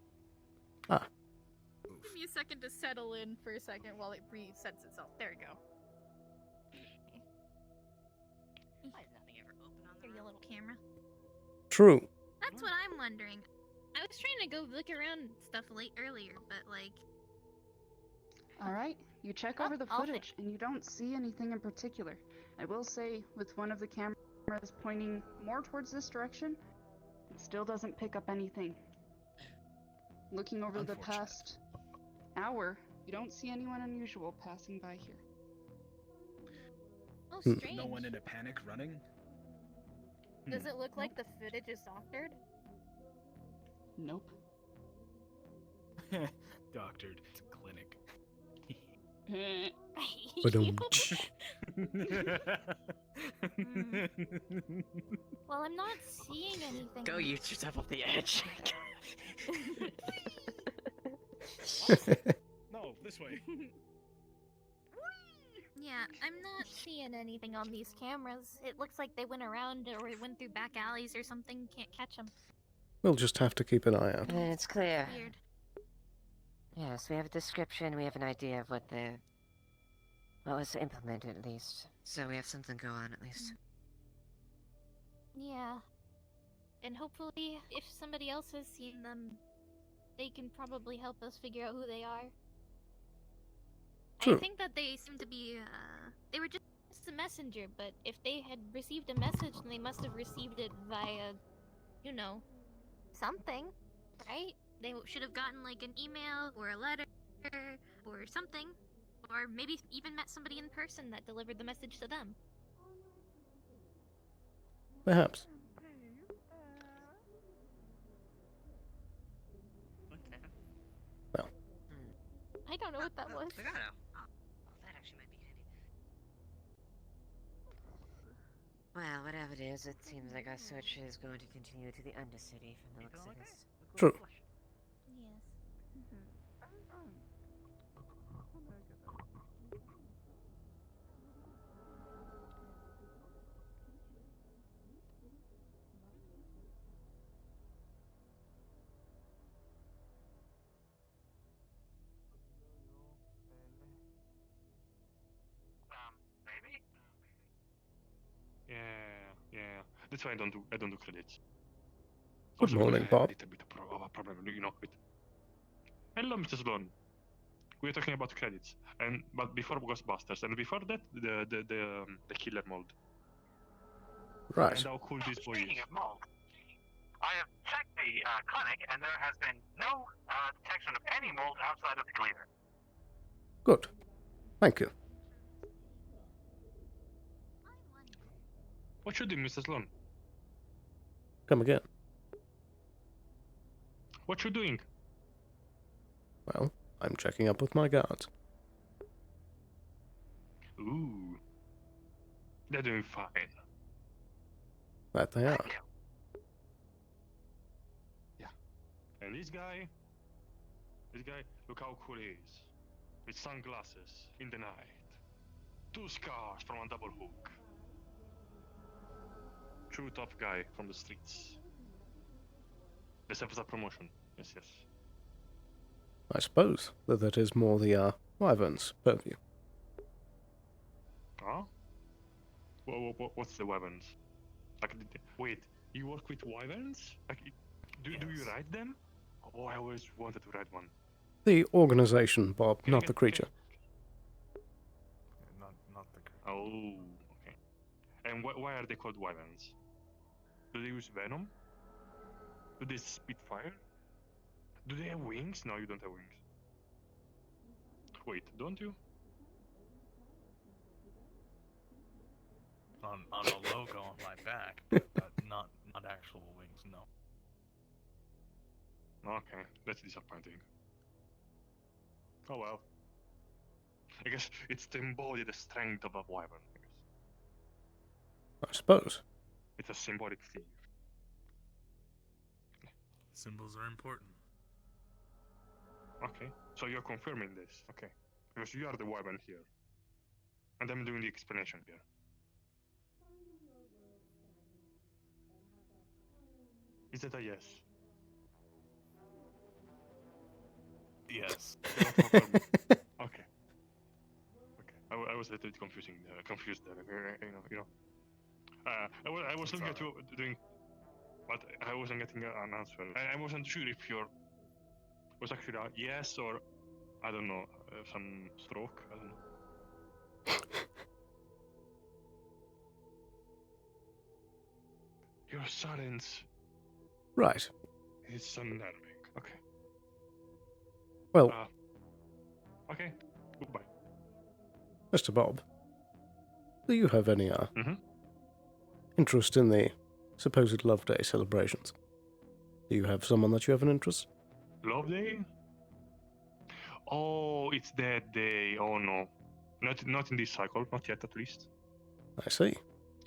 Ah. Give me a second to settle in for a second while it resets itself. There we go. Why is nothing ever open on the Your little camera. True. That's what I'm wondering. I was trying to go look around stuff earlier, but like. Alright, you check over the footage and you don't see anything in particular. I will say, with one of the cameras pointing more towards this direction, it still doesn't pick up anything. Looking over the past hour, you don't see anyone unusual passing by here. Oh, strange. No one in a panic running? Does it look like the footage is doctored? Nope. Doctored clinic. Well, I'm not seeing anything. Go use yourself off the edge. No, this way. Yeah, I'm not seeing anything on these cameras. It looks like they went around or it went through back alleys or something. Can't catch them. We'll just have to keep an eye out. It's clear. Weird. Yes, we have a description. We have an idea of what was implemented at least. So we have something go on at least. Yeah. And hopefully, if somebody else has seen them, they can probably help us figure out who they are. True. I think that they seem to be, they were just a messenger, but if they had received a message, then they must have received it via, something, right? They should have gotten like an email or a letter or something, or maybe even met somebody in person that delivered the message to them. Perhaps. Well. I don't know what that was. I don't know. Oh, that actually might be handy. Well, whatever it is, it seems like our search is going to continue to the Undercity from the looks of this. True. Yes. Maybe? Yeah. That's why I don't do credits. Good Also morning, because I have Bob. a little bit of a problem, with. Hello, Mr. Sloan. We were talking about credits, but before Ghostbusters, and before that, the killer mold. Right. And how cool this boy is. Speaking of mold, I have checked the clinic, and there has been no detection of any mold outside of the cleaner. Good. Thank you. What you doing, Mr. Sloan? Come again. What you doing? Well, I'm checking up with my guards. Ooh. They're doing fine. That they are. Yeah. And this guy, look how cool he is. With sunglasses, in the night. 2 scars from a double hook. True tough guy from the streets. Deserves a promotion. Yes. I suppose that is more the Wyvern's purview. Huh? What's the Wyverns? Like, wait, you work with Wyverns? Like, do you ride them? Oh, I always wanted to ride one. The organization, Bob, not the creature. Not the creature. Oh, okay. And why are they called Wyverns? Do they use venom? Do they spit fire? Do they have wings? No, you don't have wings. Wait, don't you? On the logo on my back, but not actual wings, no. Okay, that's disappointing. Oh well. I guess it's to embody the strength of a wyvern, I guess. I suppose. It's a symbolic thief. Symbols are important. Okay, so you're confirming this, okay. Because you are the wyvern here. And I'm doing the explanation here. Is that a yes? Yes. Okay. I was a little bit confused there. I was looking at you doing, but I wasn't getting an answer. I wasn't sure if your was actually a yes or I don't know, some stroke. I don't know. Your silence. Right. It's unnerving. Okay. Well, okay. Goodbye. Mr. Bob, do you have any interest in the supposed Love Day celebrations? Do you have someone that you have an interest? Love Day? Oh, it's that day. Oh no, not in this cycle. Not yet, at least. I see.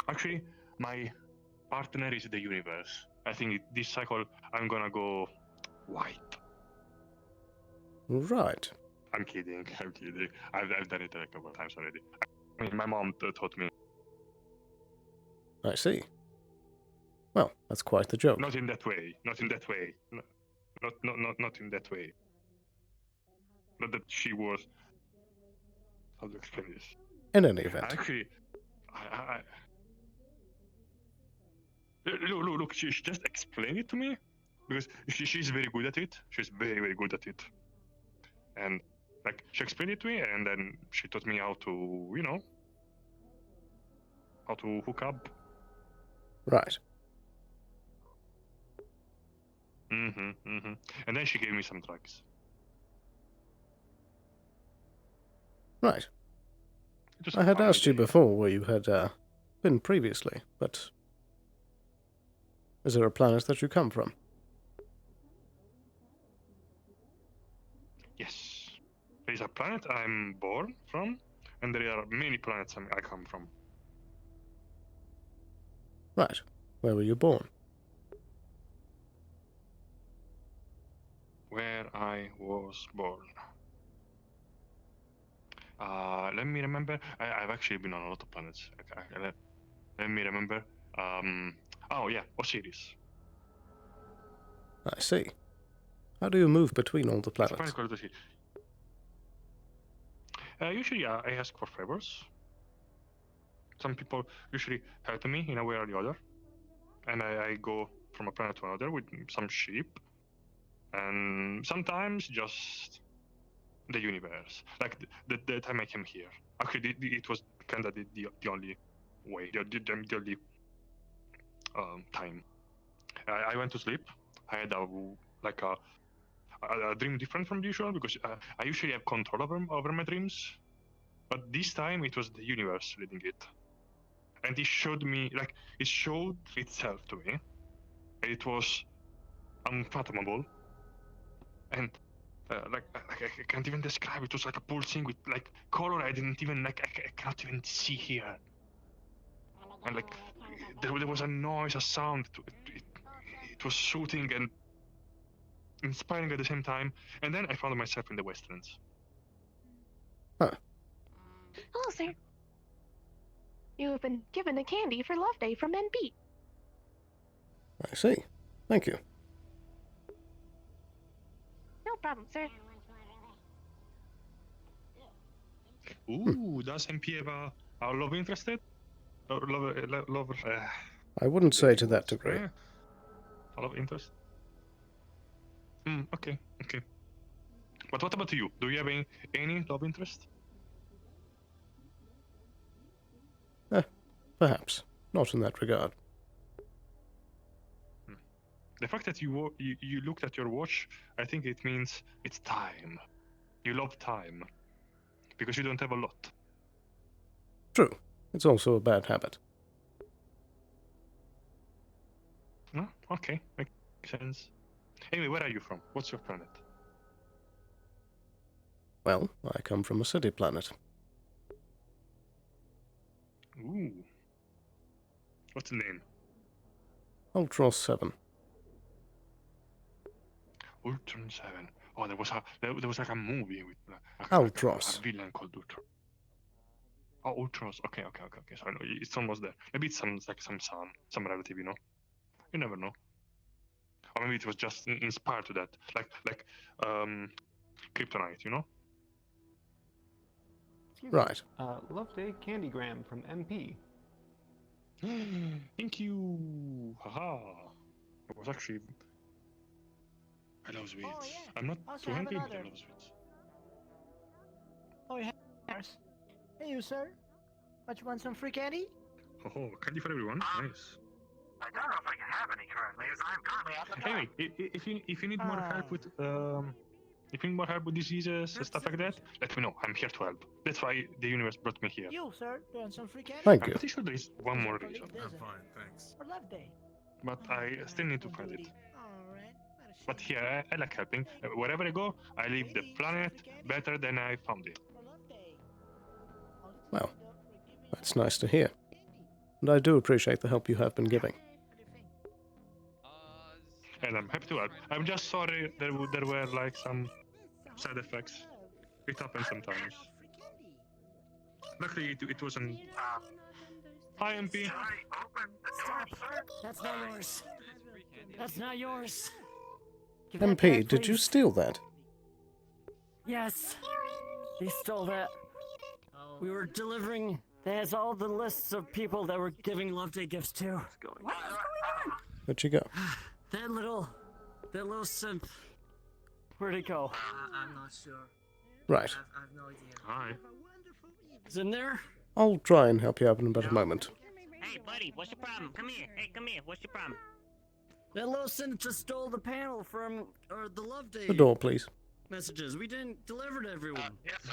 Actually, my partner is the universe. I think this cycle I'm gonna go white. Right. I'm kidding. I've done it a couple of times already. I mean, my mom taught me. I see. Well, that's quite the joke. Not in that way. Not in that way. Not in that way. Not that she was. How to explain this? In any event. Actually, Look, she just explained it to me because she's very good at it. She's very, very good at it. And like she explained it to me, and then she taught me how to, how to hook up. Right. And then she gave me some drugs. Right. Just I had fine asked you day. before where you had been previously, but is there a planet that you come from? Yes. There is a planet I'm born from, and there are many planets I come from. Right. Where were you born? Where I was born. Let me remember. I've actually been on a lot of planets. Let me remember. Oh yeah, Osiris. I see. How do you move between all the It's a planet planets? called Osiris. Usually I ask for favors. Some people usually help me in a way or the other, and I go from a planet to another with some sheep, and sometimes just the universe. Like the time I came here. Actually, it was kind of the only way, the only time. I went to sleep. I had a dream different from the usual because I usually have control over my dreams, but this time it was the universe leading it, and it showed itself to me. It was unfathomable, and I can't even describe. It was like a pulsing with like color I didn't even I cannot even see here, and like there was a noise, a sound. It was soothing and inspiring at the same time. And then I found myself in the Westlands. Hello, sir. You have been given a candy for Love Day from NB. I see. Thank you. No problem, sir. Ooh, does MP have a love interested? I wouldn't say to that degree. A love interest? Okay. But what about you? Do you have any love interest? Perhaps. Not in that regard. The fact that you looked at your watch, I think it means it's time. You love time. Because you don't have a lot. True. It's also a bad habit. No? Okay, makes sense. Anyway, where are you from? What's your planet? Well, I come from a city planet. Ooh. What's the name? Ultros 7. Ultron 7. Oh, there was like a movie with Ultros. a villain called Ultron. Oh, Ultros. Okay. So I know it's almost there. Maybe it's some son, some relative, you know. You never know. Or maybe it was just inspired to that, like Kryptonite, you know. Right. Love Day Candygram from MP. Thank you. Haha. It was actually. I love sweets. Oh, yeah. I'm not Also too have hungry, but I another. love sweets. Oh, yeah. Hey, you, sir. What, you want some free candy? Oh, candy for everyone. Nice. I don't know if I can have any currently, as I'm currently at the Anyway, if you need more help with diseases and stuff like that, let me know. I'm here to help. That's why the universe brought me here. You, sir. You want some free candy? Thank I'm you. pretty sure there is one more reason, I'm fine, thanks. For Love Day. but I still need to find it. Alright. But here, I like helping. Wherever I go, I leave the planet better than I found it. Well, that's nice to hear. And I do appreciate the help you have been giving. And I'm happy to help. I'm just sorry there were like some side effects. It happens sometimes. Luckily, it wasn't. Hi, MP. That's not yours. That's not yours. MP, did you steal that? Yes. He stole that. We were delivering. There's all the lists of people that we're giving Love Day gifts to. Where'd you go? That little simp. Where'd it go? I'm not sure. Right. I have no idea. Hi. Is in there? I'll try and help you out in about a moment. Hey, buddy, what's your problem? Come here. Hey, come here. What's your problem? That little senator stole the panel from the Love Day The door, please. messages. We didn't deliver to everyone. Yes, sir.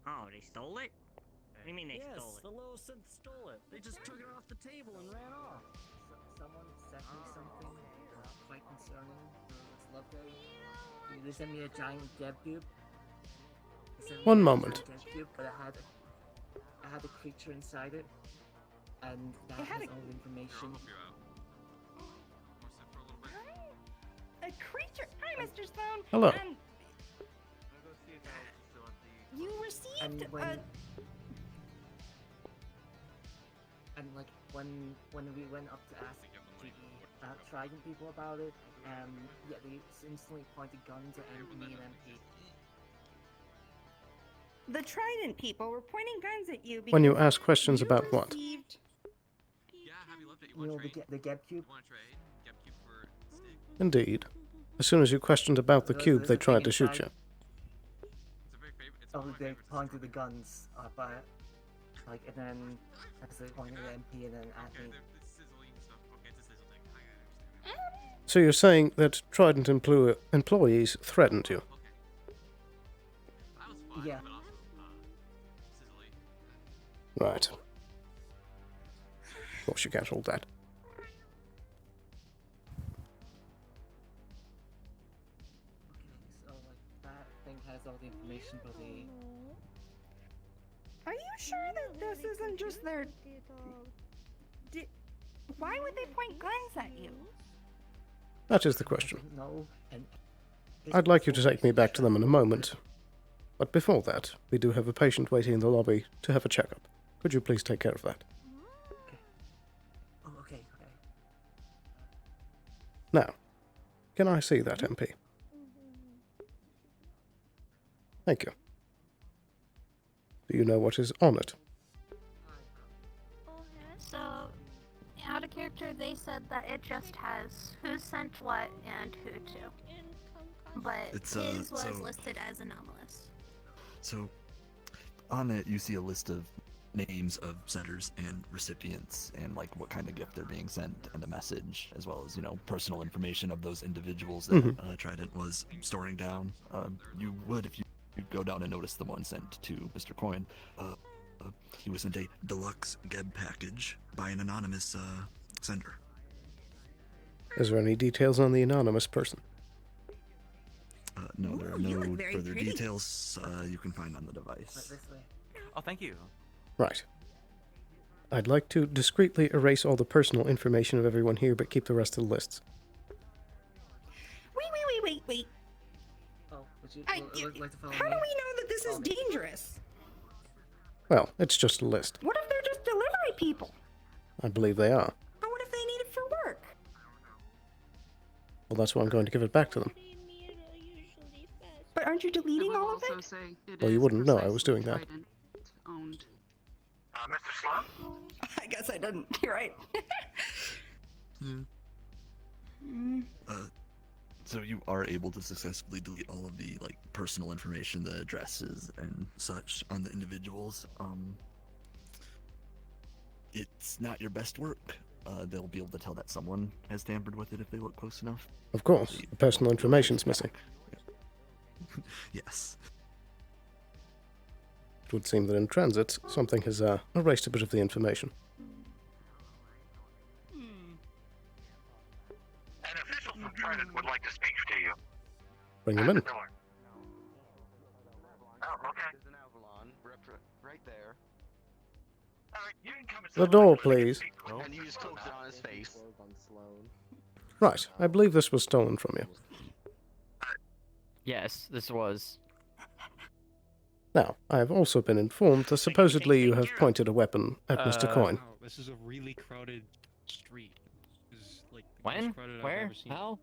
Oh, they stole it? What do you mean they Yes, stole it? the little synth stole it. They just took it off the table and ran off. Someone sent me something quite concerning for this Love Day. They sent me a giant Geb cube. They sent me One a moment. giant Geb cube, but I had a creature inside it, and that has all the information. A creature. Hi, Mr. Sloan. Hello. You received And like when we went up to ask the Trident people about it, yeah, they instantly pointed guns at me and MP. The Trident people were pointing guns at you because When you ask questions about what? received... You know, the Geb cube? Indeed. As soon as you questioned about the cube, they tried to shoot you. Oh, they pointed the guns up at, like, and then as they pointed at MP and then at me. So you're saying that Trident employees threatened you? Yeah. Right. Of course you can't hold that. So, like, that thing has all the information, but they... Are you sure that this isn't just their... Why would they point guns at you? That is the question. No, and... I'd like you to take me back to them in a moment. But before that, we do have a patient waiting in the lobby to have a checkup. Could you please take care of that? Oh, okay. Now, can I see that MP? Thank you. Do you know what is on it? So, out of character, they said that it just has who sent what and who to. But It's, his was so- listed as anomalous. So, on it, you see a list of names of senders and recipients and like what kind of gift they're being sent and a message, as well as, you know, personal information of those individuals that Trident was storing down. You would, if you go down and notice the one sent to Mr. Coin, he was sent a deluxe Geb package by an anonymous sender. Is there any details on the anonymous person? No, there are you look no very further pretty. details you can find on the device. Oh, thank you. Right. I'd like to discreetly erase all the personal information of everyone here, but keep the rest of the lists. Wait. Oh, would you like to follow How me? do we know that this is dangerous? Well, it's just a list. What if they're just delivery people? I believe they are. But what if they need it for work? Well, that's why I'm going to give it back to them. But aren't you deleting all of it? Well, you wouldn't know I was doing that. Owned. Mr. Sloan? I guess I didn't. You're right. So you are able to successfully delete all of the like personal information, the addresses and such on the individuals. It's not your best work. They'll be able to tell that someone has tampered with it if they look close enough. Of course, the personal information's missing. Yes. It would seem that in transit, something has erased a bit of the information. An official from Trident would like to speak to you. Bring them in. Door. Oh, okay. There's an Avalon right there. Alright, you can come The door, please. And you just closed it on his face. Right, I believe this was stolen from you. Yes, this was. Now, I have also been informed that supposedly you have pointed a weapon at Mr. Coin. Oh, this is a really crowded street. This is like the When? most crowded I've Where? ever seen. How?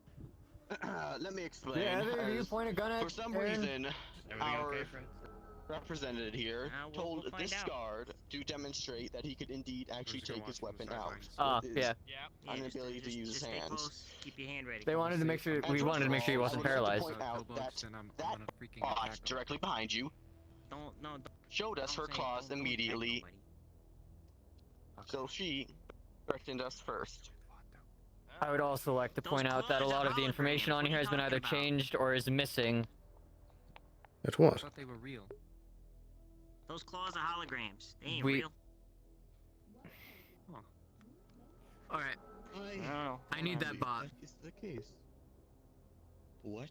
Let me explain. Did either of you As point a gun at For some Aaron? reason, Everything our okay, friend? representative here we'll told find this out. guard to demonstrate that he could indeed actually take his weapon out. with his Yeah. Inability to use his stay hands. close, keep your hand ready. They wanted to make sure. And We first wanted to of make sure he all, wasn't I would like to paralyzed. point out that bot directly behind you Don't showed us her say it, claws don't attack immediately. So she threatened us first. I would also like to point out that a lot of the information on here has been either changed or is missing. At what? I thought they were real. Those claws are holograms. They ain't We- real. Alright. I don't know. I need that bot. Is the case? What?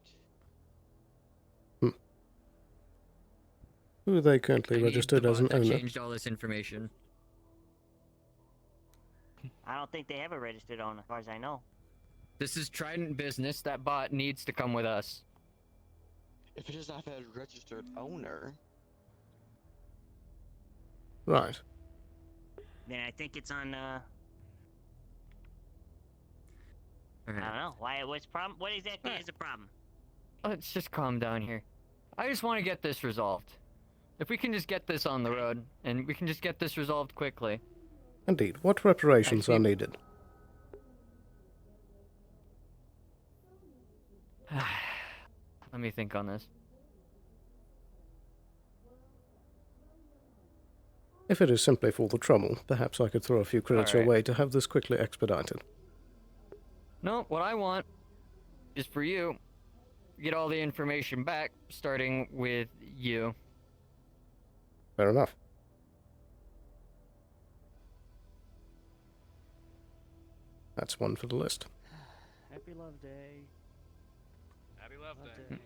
Who are they currently I need registered the as an bot that owner? changed all this information. I don't think they have a registered owner, as far as I know. This is Trident business. That bot needs to come with us. If it does not have a registered owner. Right. Then I think it's on, I Alright. don't know. Why, what's the problem? What exactly is the problem? Let's just calm down here. I just want to get this resolved. If we can just get this on the road, and we can just get this resolved quickly. Indeed. What reparations are needed? Let me think on this. If it is simply for the trouble, perhaps I could throw a few credits your Alright. way to have this quickly expedited. No, what I want is for you to get all the information back, starting with you. Fair enough. That's one for the list. Happy Love Day. Happy Love Day.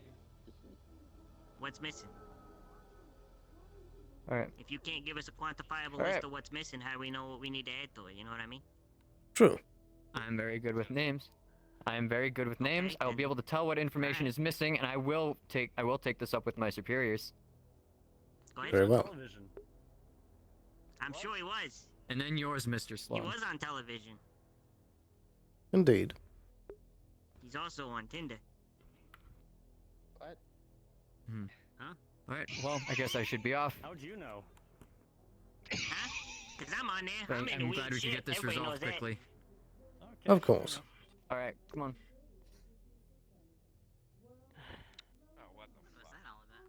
What's missing? Alright. If you can't give us a quantifiable Alright. list of what's missing, how do we know what we need to add to it? You know what I mean? True. I'm very good with names. I am very good with names. I will be able to tell what information is missing, and I will take this up with my superiors. Go ahead. Very well. Television. I'm sure he was. And then yours, Mr. Sloan. He was on television. Indeed. He's also on Tinder. What? Huh? Alright, well, I guess I should be off. How'd you know? Huh? Cause I'm on there. I'm into I'm weird glad we could shit. get this Everybody resolved knows that. quickly. Of course. Alright, come on. Oh, what the fuck? What's that all about?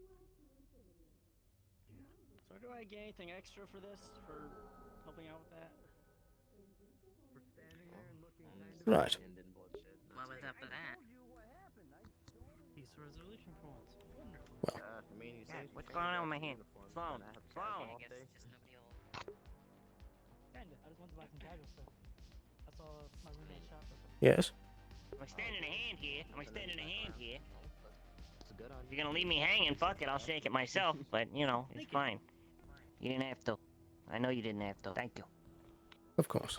So do I get anything extra for this? For helping out with that? For standing there and looking Right. What was up with that? Peace resolution points. Wonderful. Well. God, what's going on with my hand? Sloan. Sloan. I guess just nobody will. Kinda. I just want to buy some casual stuff. I saw my roommate shop. Yes. I'm extending a hand here. I'm extending a hand here. If you're gonna leave me hanging, fuck it, I'll shake it myself. But, you know, it's fine. You didn't have to. I know you didn't have to. Thank you. Of course.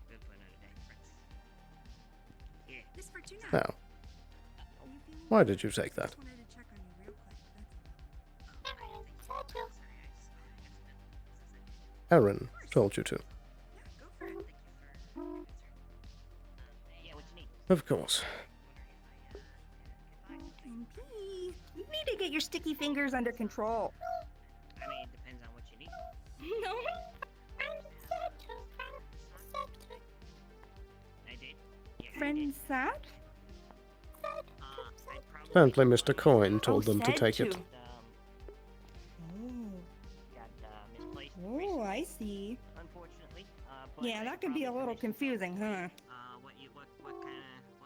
Good for another day, Prince. Here. This for tonight. Now, why did you take that? Wanted to check on you real quick. Aaron told you to. Yeah, what you need? Of course. MP, you need to get your sticky fingers under control. I mean, it depends on what you need. No. I did. Yeah, I Friend did. sad? Apparently Mr. Coin told them to said take to. it. Misplaced. Oh, I see. Unfortunately. But Yeah, I that could be a little confusing, huh? What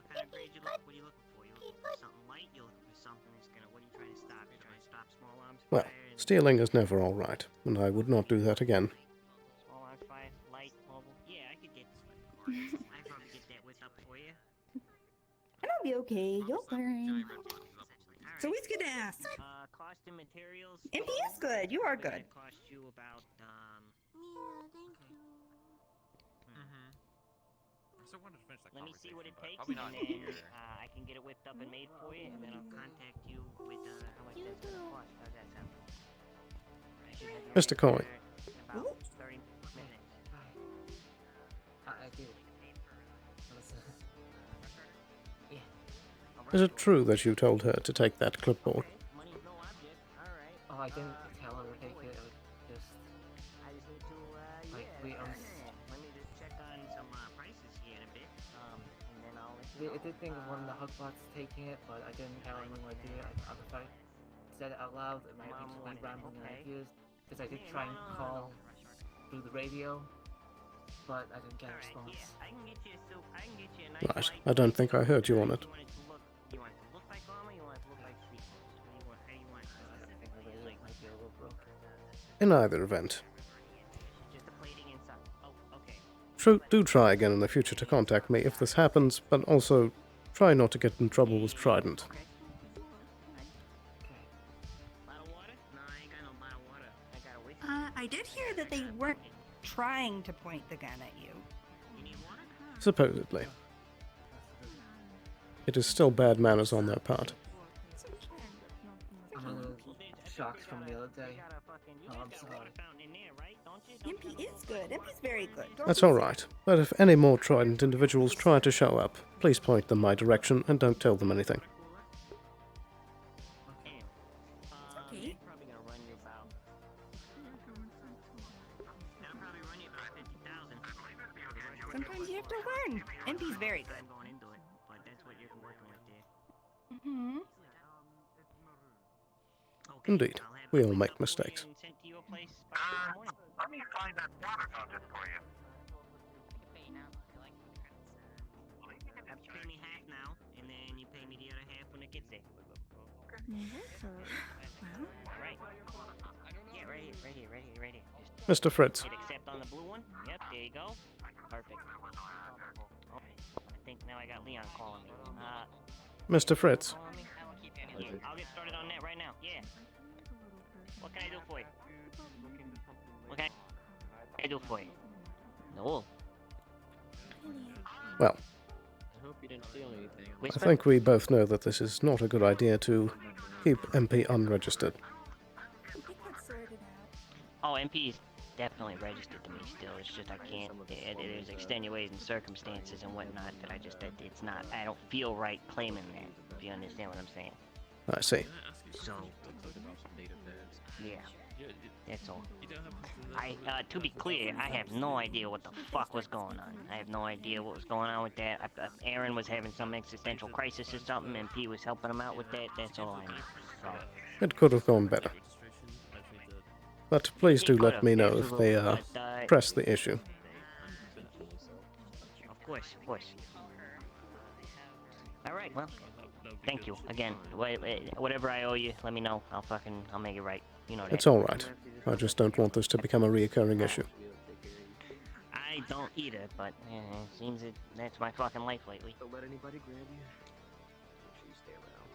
kind of grade you look? What are you looking for? You looking for something light? You looking for something that's gonna? What are you trying to stop? You trying to stop small arms Well, fire and stealing is never all right, and I would not do that again. small arms fire, light, mobile? Yeah, I could get. I could probably get that whipped up for you. It'll be okay. You'll learn. So he's gonna ask. Cost and materials. MP is good. You are good. That cost you about I still wanted to finish that Let me see what it takes, Probably and not then here. I can get it whipped up and made for you, and then I'll contact you with how much that's gonna cost. How's that sound? I should have your Mr. Coin. answer in about 30 minutes. I do. Is it true that you told her to take that clipboard? Money's no object. All right. Oh, I didn't tell her to take it. I I was just just need to like yeah. Let me just check on some prices here in a bit. And then I'll let you I know. did think of one of the Hugbots taking it, but I didn't have anyone to do it. If I said it out loud, it might be rambling ideas. Because I did try and call through the radio, but I didn't get a response. I can get you a soup. I can get you a nice Right, light I don't think I heard you on it. You want it to look like armor, you want it to look like sleep? How do you want it? Might be a little broken. In either event, Just the plating inside. Oh, okay. do try again in the future to contact me if this happens, but also try not to get in trouble with Trident. I did hear that they weren't trying to point the gun at you. Supposedly. It is still bad manners on their part. I'm a little shocked from the other day. Oh, I'm sorry. MP is good. MP's very good. That's alright, but if any more Trident individuals try to show up, please point them my direction and don't tell them anything. Okay. Sometimes you have to learn. MP's very good. Mm-hmm. Indeed, we all make mistakes. Let me find that water fountain for you. You pay me half now, and then you pay me the other half when it gets there. Right. Yeah, right here. Just Mr. Fritz. hit accept on the blue one. Yep, there you go. Perfect. Oh, I think now I got Leon calling me. Mr. Fritz. Yeah, I'll get started on that right now. Yeah. What can I do for you? What can I do for you? No. Well, I hope you didn't steal anything. I think we both know that this is not a good idea to keep MP unregistered. Oh, MP is definitely registered to me still. It's just I can't. There's extenuating circumstances and whatnot that it's not. I don't feel right claiming that. If you understand what I'm saying. I see. So. Yeah. That's all. To be clear, I have no idea what the fuck was going on. I have no idea what was going on with that. Aaron was having some existential crisis or something, and P was helping him out with that. That's all I know. So. It could have gone better. But please do let me know if they press the issue. Of course. All right. Well, thank you again. Whatever I owe you, let me know. I'll make it right. You know that. It's alright. I just don't want this to become a reoccurring issue. I don't either, but it seems that's my fucking life lately. Don't let anybody grab you. Make sure you stay around.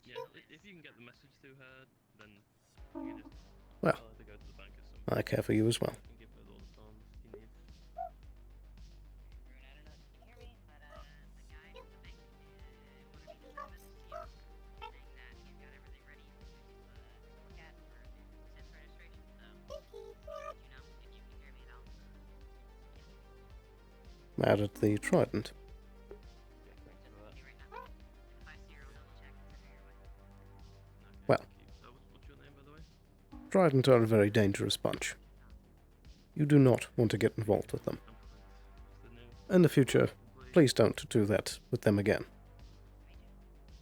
Yeah, if you can get the message to her, then you can just Well, tell her to go to the bank or something. I care for you as well. You can give her all the funds you need. Mad at the Trident. Well, What's your name, by the way? Trident are a very dangerous bunch. You do not want to get involved with them. In the future, please don't do that with them again.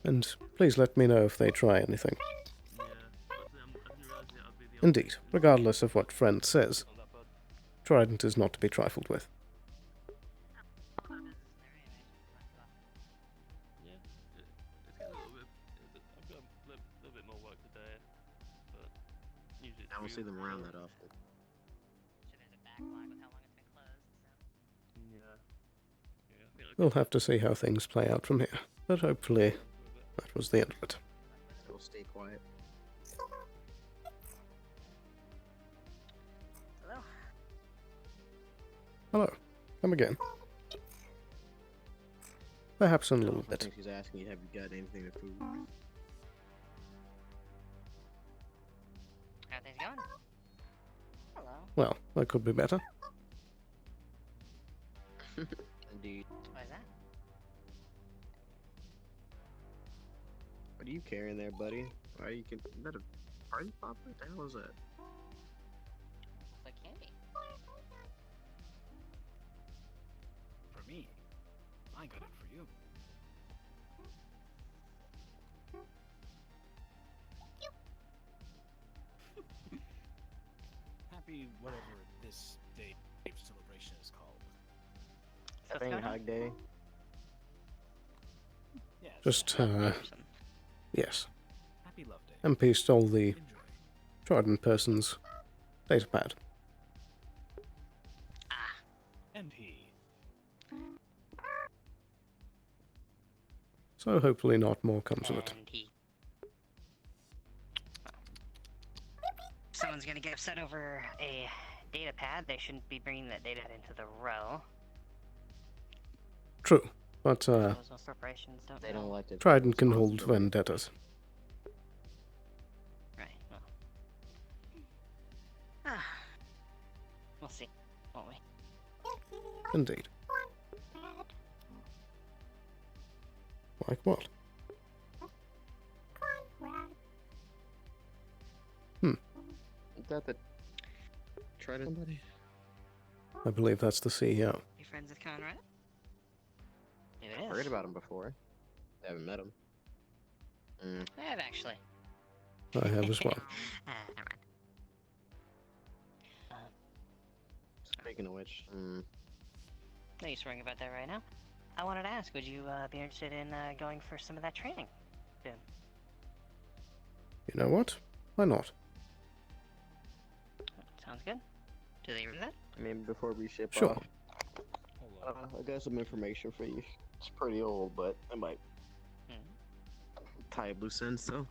And please let me know if they try anything. Indeed, regardless of what friend says, Trident is not to be trifled with. I don't see them around that often. We'll have to see how things play out from here, but hopefully that was the end of it. So stay quiet. Hello? Hello. Come again. Perhaps in a little I bit. think she's asking you, have you got anything to food? How things going? Hello. Well, that could be better. Indeed. What is that? What are you carrying there, buddy? Why are you? Is that a party popper? What the hell is that? Looks like candy. For me, my I got it for you. Happy whatever this day of celebration is called. I think Hug Day. Yes. Just, yes. Happy Love Day. MP stole the Trident person's datapad. MP. So hopefully not more comes of it. Someone's gonna get upset over a data pad. They shouldn't be bringing that data into the row. True, but Those corporations They don't like to. Trident can hold vendettas. Right. Well. We'll see, won't we? Indeed. Like what? Is that the Trident somebody? I believe that's the CEO. You friends with Conrad? It I've is. heard about him before. I haven't met him. I have actually. I have as well. Never mind. Speaking of which, No use worrying about that right now. I wanted to ask, would you be interested in going for some of that training soon? You know what? Why not? Sounds good. Do they read that? I mean, before we ship Sure. off, I got some information for you. It's pretty old, but I might tie up loose ends, so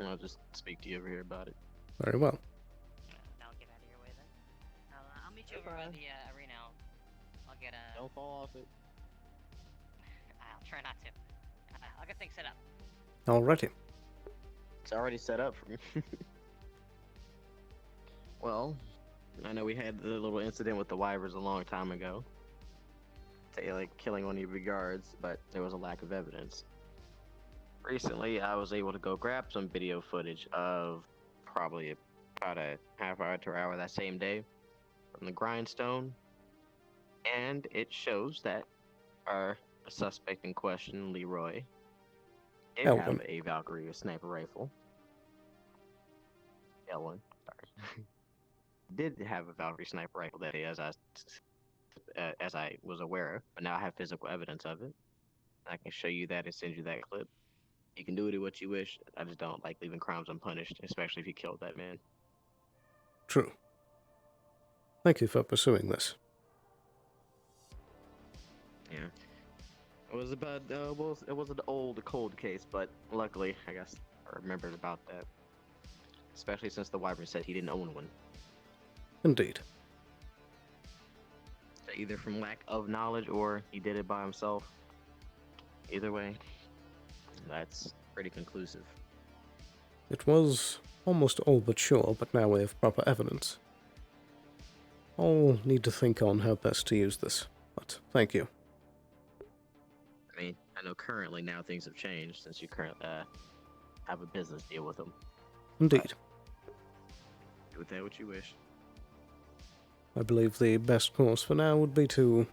I'll just speak to you over here about it. Very well. I'll get out of your way then. I'll meet you over by the arena. I'll get a... Don't fall off it. I'll try not to. I'll get things set up. Alrighty. It's already set up for me. Well, I know we had the little incident with the Wyvers a long time ago. Like killing one of your guards, but there was a lack of evidence. Recently, I was able to go grab some video footage of probably about a half hour to an hour that same day from the grindstone, and it shows that our suspect in question, Leroy, did have a Valkyrie with sniper rifle. L1, sorry. Did have a Valkyrie sniper rifle that day, as I was aware of, but now I have physical evidence of it. I can show you that and send you that clip. You can do with it what you wish. I just don't like leaving crimes unpunished, especially if you killed that man. True. Thank you for pursuing this. Yeah. It was about, it was an old, cold case, but luckily, I guess, I remembered about that. Especially since the Wyvern said he didn't own one. Indeed. Either from lack of knowledge or he did it by himself. Either way, that's pretty conclusive. It was almost all but sure, but now we have proper evidence. I'll need to think on how best to use this, but thank you. I mean, I know currently now things have changed since you currently have a business deal with him. Indeed. Do with that what you wish. I believe the best course for now would be to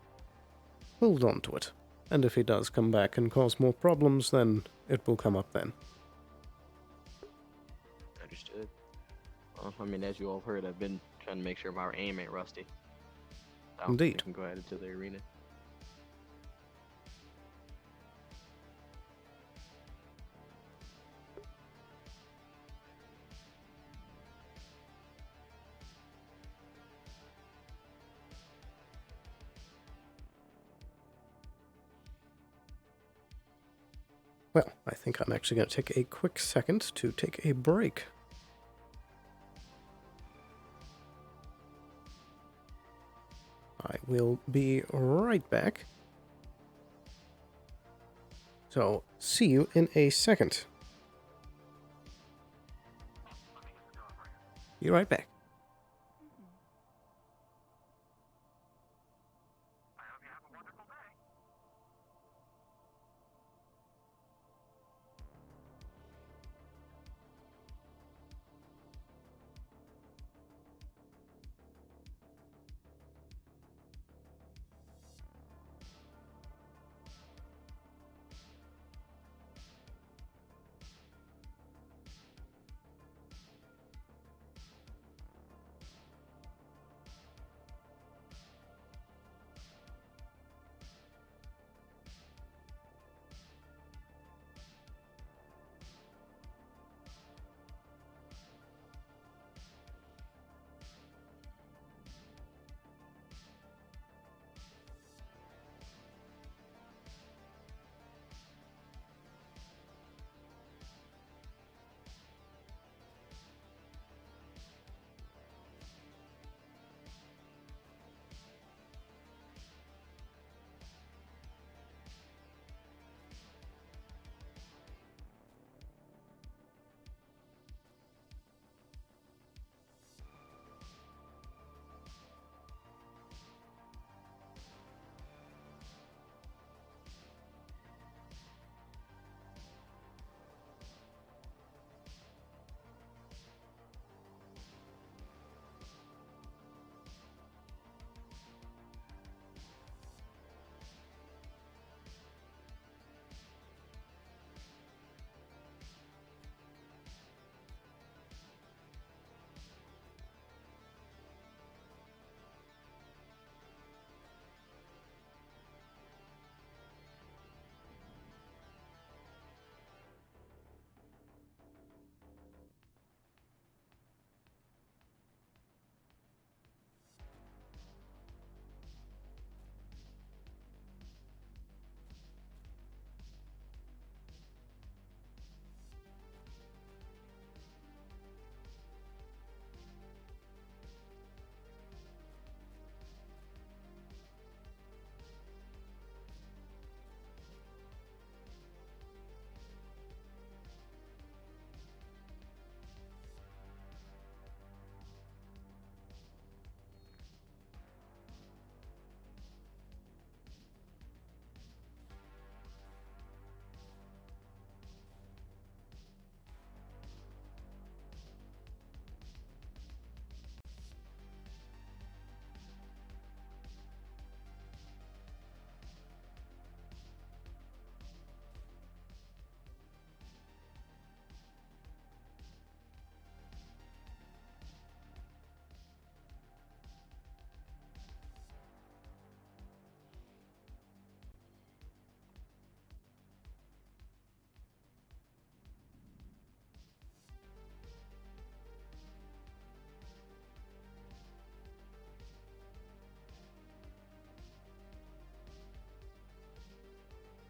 hold on to it, and if he does come back and cause more problems, then it will come up then. Understood. Well, I mean, as you all have heard, I've been trying to make sure my aim ain't rusty. So Indeed. We can go ahead into the arena. Well, I think I'm actually going to take a quick second to take a break. I will be right back. So, see you in a second. Be right back.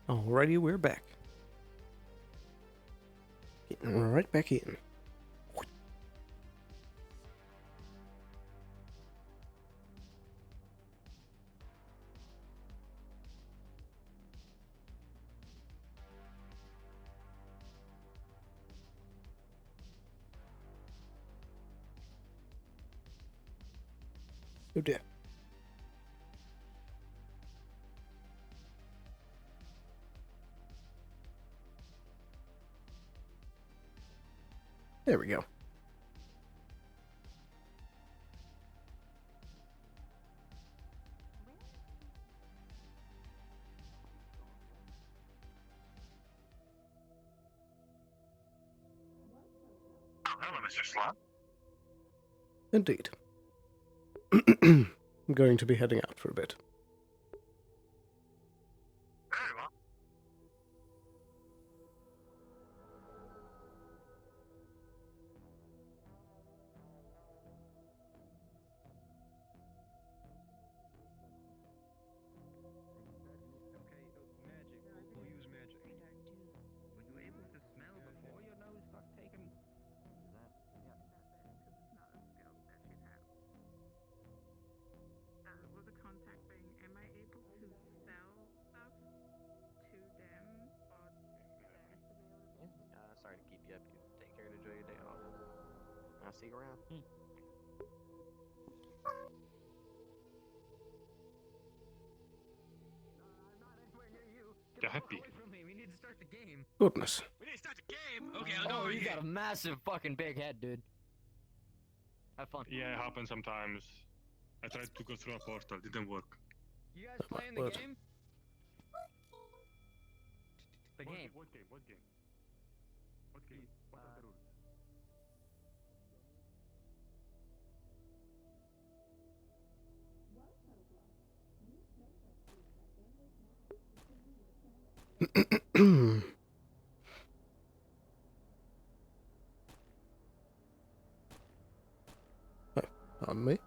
Alrighty, we're back. Getting right back in. Oh dear. There we go. Hello, Mr. Sloan. Indeed. I'm going to be heading out for a bit. Very well. Sorry to keep you up. You take care and enjoy your day off. I'll see you around. They're happy. We need to start the game. Goodness. We need to start the game. Okay, I'll Oh, go over you here. got a massive fucking big head, dude. Have fun. Yeah, it happens sometimes. I tried to go through a portal, didn't work. You guys playing the word. game? The game. What game? What game? What game? What are the rules? Oh, pardon me.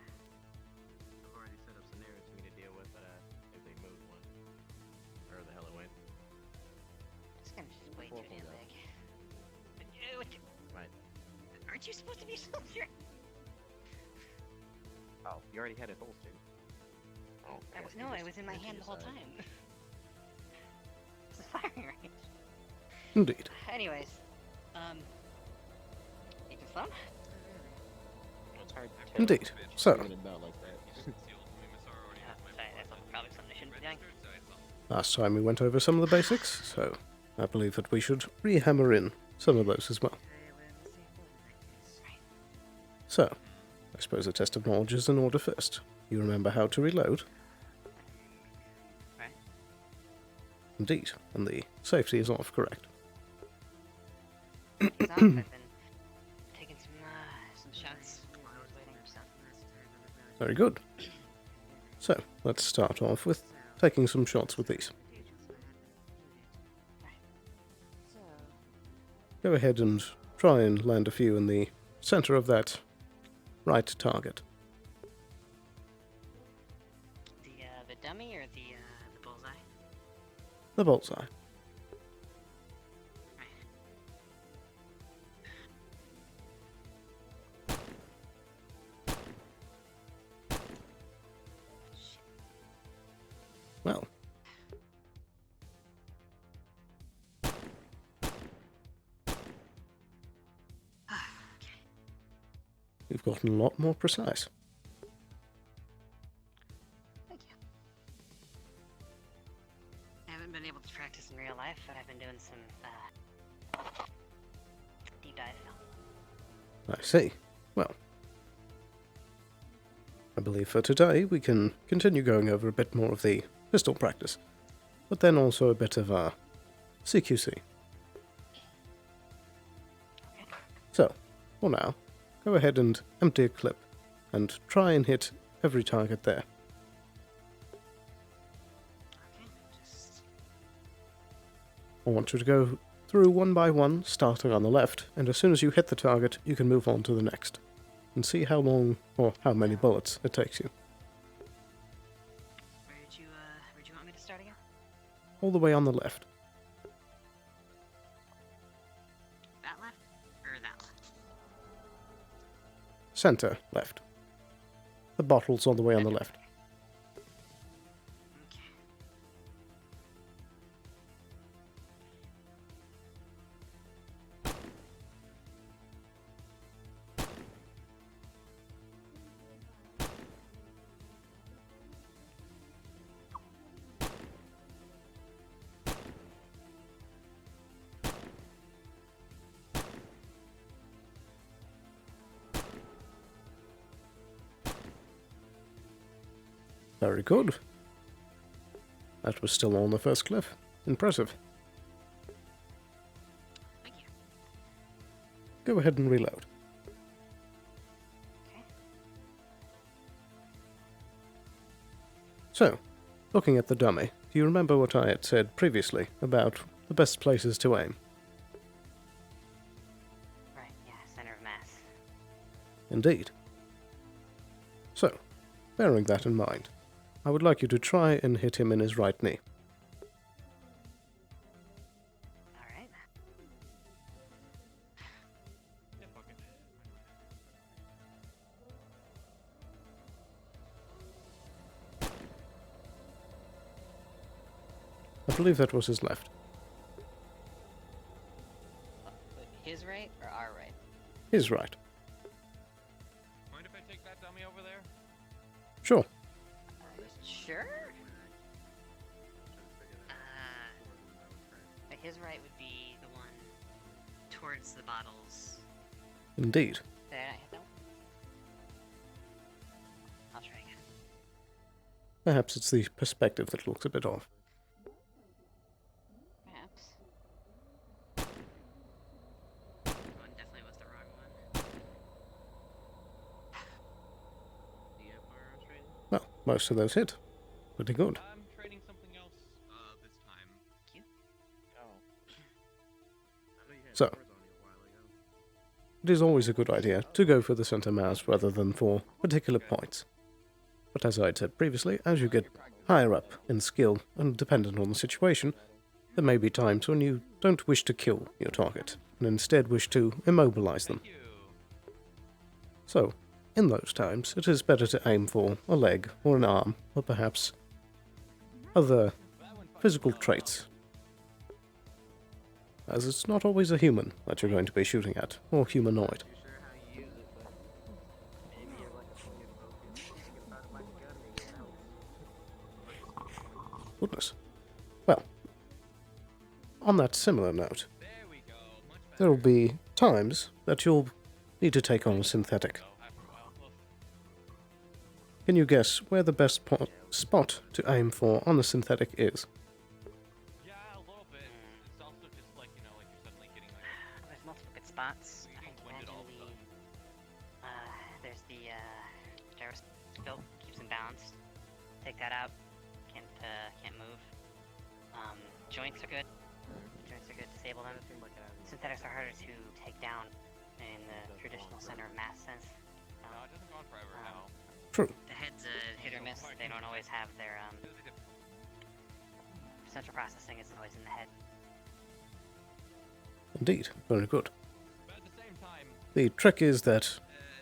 I've already set up scenarios for me to deal with, but if they move one, where the hell it went. This game's just way too damn big. Right. Aren't you supposed to be a soldier? Oh, you already had it holstered. Oh, No, it was in my hand the whole time. It's a firing range. Indeed. Anyways, Agent Sloan? It's hard to tell Indeed. if it's So. moving about like that. Sorry, that's probably something I shouldn't be doing. Last time we went over some of the basics, so I believe that we should re-hammer in some of those as well. So, I suppose a test of knowledge is in order first. You remember how to reload? Right. Indeed, and the safety is off, correct? It's off. I've been taking some shots while I was waiting or something. Very good. So, let's start off with taking some shots with these. Go ahead and try and land a few in the center of that right target. The dummy or the bullseye? The bullseye. Well. You've gotten a lot more precise. Thank you. I haven't been able to practice in real life, but I've been doing some deep dive. I see. Well, I believe for today we can continue going over a bit more of the pistol practice, but then also a bit of CQC. So, for now, go ahead and empty a clip and try and hit every target there. I want you to go through one by one, starting on the left, and as soon as you hit the target, you can move on to the next, and see how long or how many bullets it takes you. Where'd you want me to start again? All the way on the left. That left? Or that left? Center left. The bottle's all the way on the left. Very good. That was still on the first cliff. Impressive. Thank you. Go ahead and reload. Okay. So, looking at the dummy, do you remember what I had said previously about the best places to aim? Right, yeah, center of mass. Indeed. So, bearing that in mind, I would like you to try and hit him in his right knee. Alright. I believe that was his left. His right or our right? His right. Mind if I take that dummy over there? Sure. Sure. His right would be the one towards the bottles. Indeed. Did I not hit that one? I'll try again. Perhaps it's the perspective that looks a bit off. Perhaps. That one definitely was the wrong one. Do you have firearms training? Well, most of those hit. Pretty good. I'm training something else this time. Thank you. Oh. I know you had So, doors on you a while ago. it is always a good idea to go for the center mass rather than for particular points. But as I had said previously, as you get higher up in skill and dependent on the situation, there may be times when you don't wish to kill your target, and instead wish to immobilize them. So, in those times, it is better to aim for a leg or an arm, or perhaps other physical traits, as it's not always a human that you're going to be shooting at, or humanoid. Goodness. Well, on that similar note, there will be times that you'll need to take on a synthetic. Can you guess where the best spot to aim for on the synthetic is? Yeah, a little bit. It's also just like, you know, like you're suddenly getting like There's multiple good spots. I can imagine there's the gyroscope, keeps him balanced. Take that out. Can't move. Joints are good. Disable them. Synthetics are harder to take down in the traditional center of mass sense. no, it doesn't go on forever now. True. The head's a hit or miss. They don't always have their central processing isn't always in the head. Indeed, very good. But at the same time, The trick is that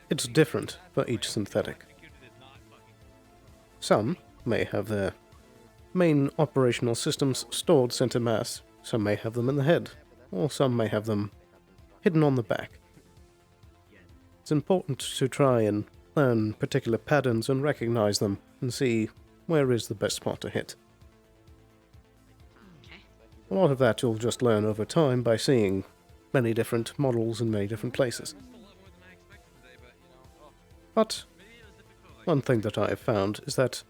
it's different for each synthetic. Some may have their main operational systems stored center mass, some may have them in the head, or some may have them hidden on the back. It's important to try and learn particular patterns and recognize them and see where is the best spot to hit. A lot of that you'll just learn over time by seeing many different models in many different places. But one thing that I have found is that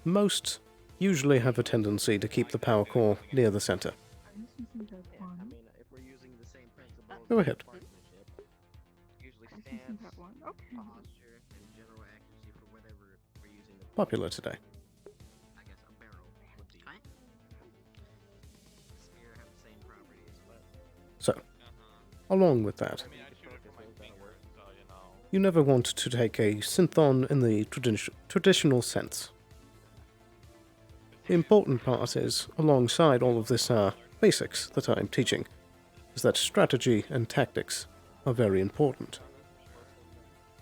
most usually have a tendency to keep the power core near the center. Go ahead. Popular today. I guess a barrel would be. Spear have the same properties, but along with that, you never want to take a synth on in the traditional sense. The important part is, alongside all of this basics that I'm teaching, is that strategy and tactics are very important.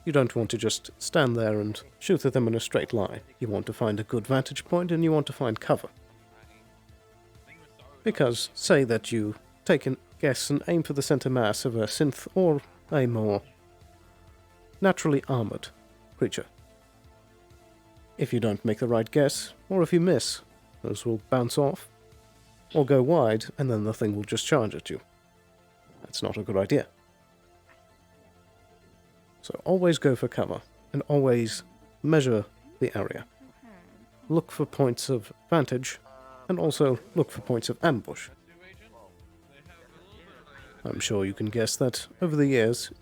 You don't want to just stand there and shoot at them in a straight line. You want to find a good vantage point and you want to find cover. Because, say that you take a guess and aim for the center mass of a synth or a more naturally armored creature. If you don't make the right guess, or if you miss, those will bounce off, or go wide, and then the thing will just charge at you. That's not a good idea. So always go for cover, and always measure the area. Look for points of vantage, and also look for points of ambush. I'm sure you can guess that, over the years,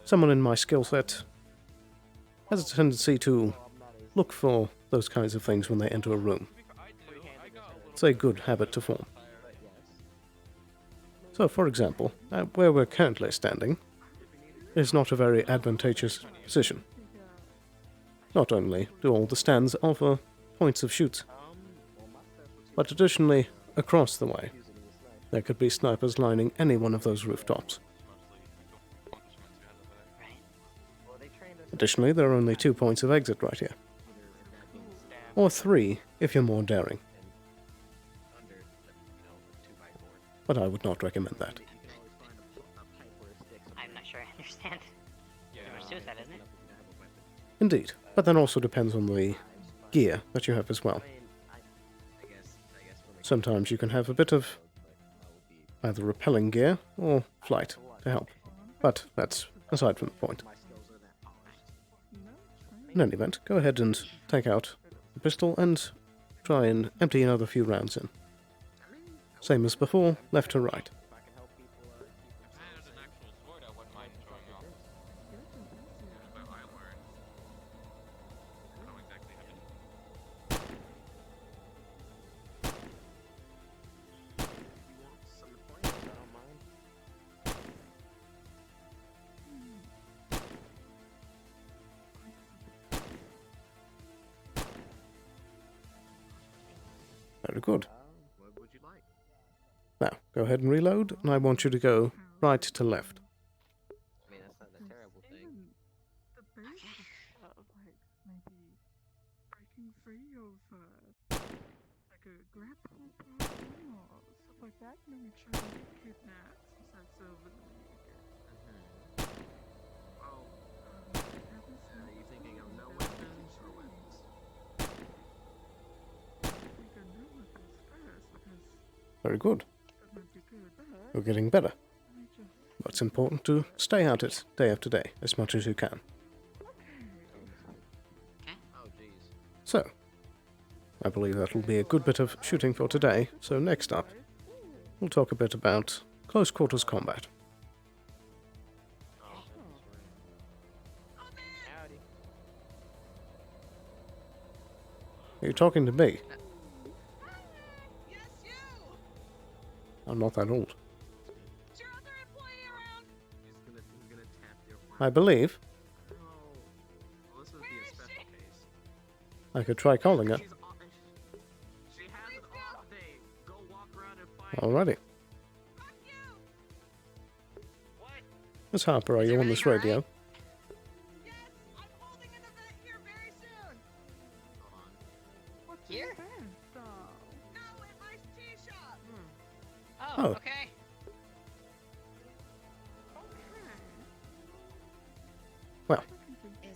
someone in my skill set has a tendency to look for those kinds of things when they enter a room. It's a good habit to form. So, for example, where we're currently standing is not a very advantageous position. Not only do all the stands offer points of shoot, but additionally, across the way, there could be snipers lining any one of those rooftops. Additionally, there are only 2 points of exit right here. Or 3, if you're more daring. But I would not recommend that. I'm not sure I understand. It's suicide, isn't it? Indeed, but that also depends on the gear that you have as well. Sometimes you can have a bit of either repelling gear or flight to help, but that's aside from the point. In any event, go ahead and take out the pistol and try and empty another few rounds in. Same as before, left to right. Very good. Now, go ahead and reload, and I want you to go right to left. I mean, that's not a terrible thing. The basics of like maybe breaking free of like a grapple problem or stuff like that. You know, make sure you don't get kidnapped since that's over the weekend. Oh, are you thinking of no weapons or weapons? I think a new weapons first because Very good. that might be good. You're getting better. But it's important to stay at it day after day, as much as you can. So, I believe that'll be a good bit of shooting for today, so next up, we'll talk a bit about close quarters combat. Are you talking to me? I'm not that old. I believe. I could try calling her. Alrighty. Miss Harper, are you on this radio? Here? Oh. Okay. Well, I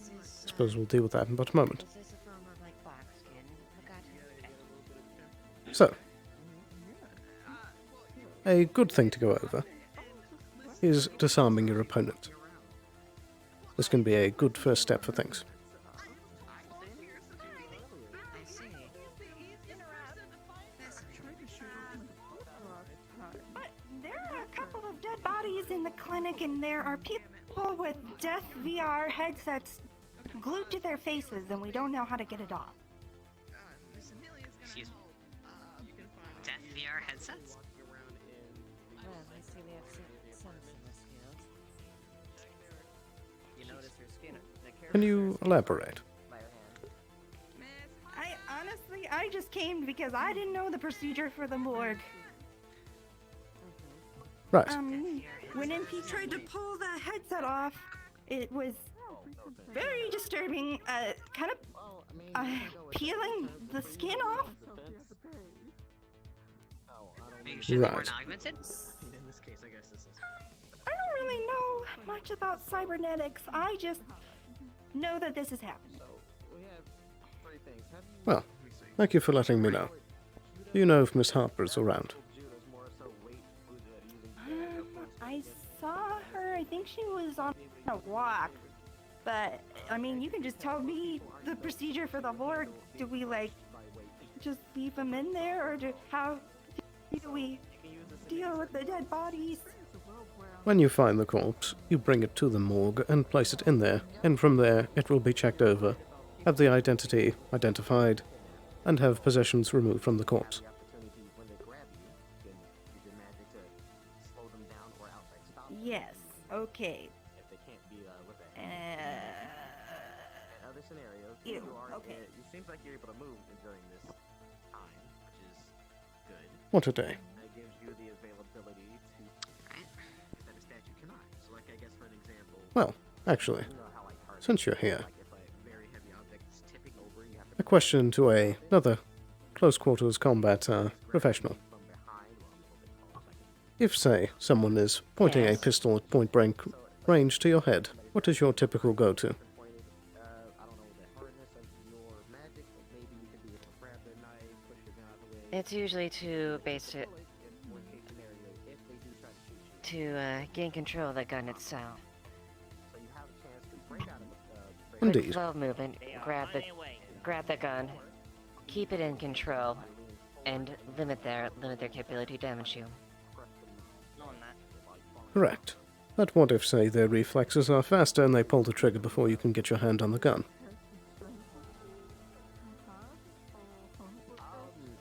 suppose we'll deal with that in but a moment. So, a good thing to go over is disarming your opponent. This can be a good first step for things. But there are a couple of dead bodies in the clinic, and there are people with death VR headsets glued to their faces, and we don't know how to get it off. Excuse me. Death VR headsets? Can you elaborate? I just came because I didn't know the procedure for the morgue. Right. When MP tried to pull the headset off, it was very disturbing. Kind of peeling the skin off. Are you sure they Right. weren't augmented? In this case, I guess this is. I don't really know much about cybernetics. I just know that this has happened. We have three things. Have you Well, thank you for letting me know. Do you know if Miss Harper is around? I saw her. I think she was on a walk. But, I mean, you can just tell me the procedure for the morgue. Do we, like, just leave them in there? Or how do we deal with the dead bodies? When you find the corpse, you bring it to the morgue and place it in there, and from there it will be checked over, have the identity identified, and have possessions removed from the corpse. Yes, okay. If they can't be with that. In other scenarios, Ew, you are. okay. It seems like you're able to move during this time, which is good. What a day. That gives you the availability to. That a statue cannot. So, like, I guess for an example. Well, actually, you know how, like, hard since you're here, like if a very heavy object is tipping over, you have to a question to another close quarters combat professional. If, say, someone is pointing a pistol at point blank range to your head, what is your typical go-to? It's usually to gain control of the gun itself. Quick Indeed. flow movement, grab the gun, keep it in control, and limit their capability to damage you. Correct. But what if, say, their reflexes are faster and they pull the trigger before you can get your hand on the gun?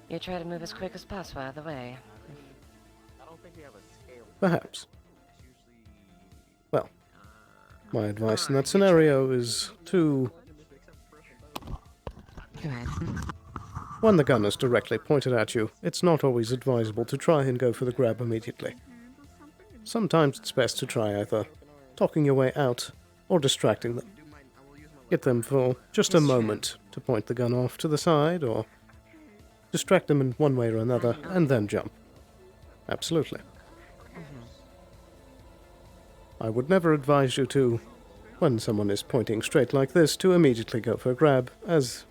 You try to move as quick as possible out of the way. Perhaps. Well, my advice in that scenario is to... When the gun is directly pointed at you, it's not always advisable to try and go for the grab immediately. Sometimes it's best to try either talking your way out or distracting them. Get them for just a moment to point the gun off to the side or distract them in one way or another and then jump. Absolutely. I would never advise you to, when someone is pointing straight like this, to immediately go for a grab, as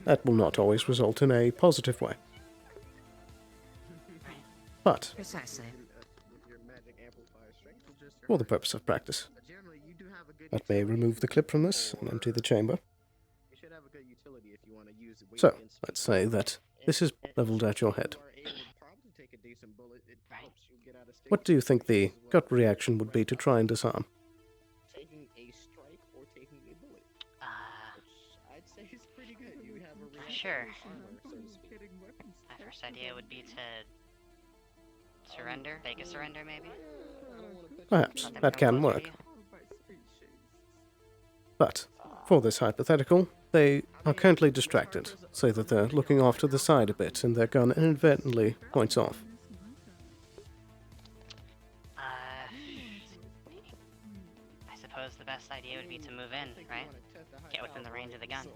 that will not always result in a positive way. But, Precisely. for the purpose of practice, let me remove the clip from this and empty the chamber. So, let's say that this is leveled at your head. What do you think the gut reaction would be to try and disarm? taking a strike or taking a bullet. Which I'd say is pretty good. You have a Sure. so to speak. My first idea would be to surrender. Fake a surrender, maybe? Perhaps Let them that come can closer work. to you. But, for this hypothetical, they are currently distracted, say that they're looking off to the side a bit and their gun inadvertently points off. I suppose the best idea would be to move in, right? Get within the range of the gun.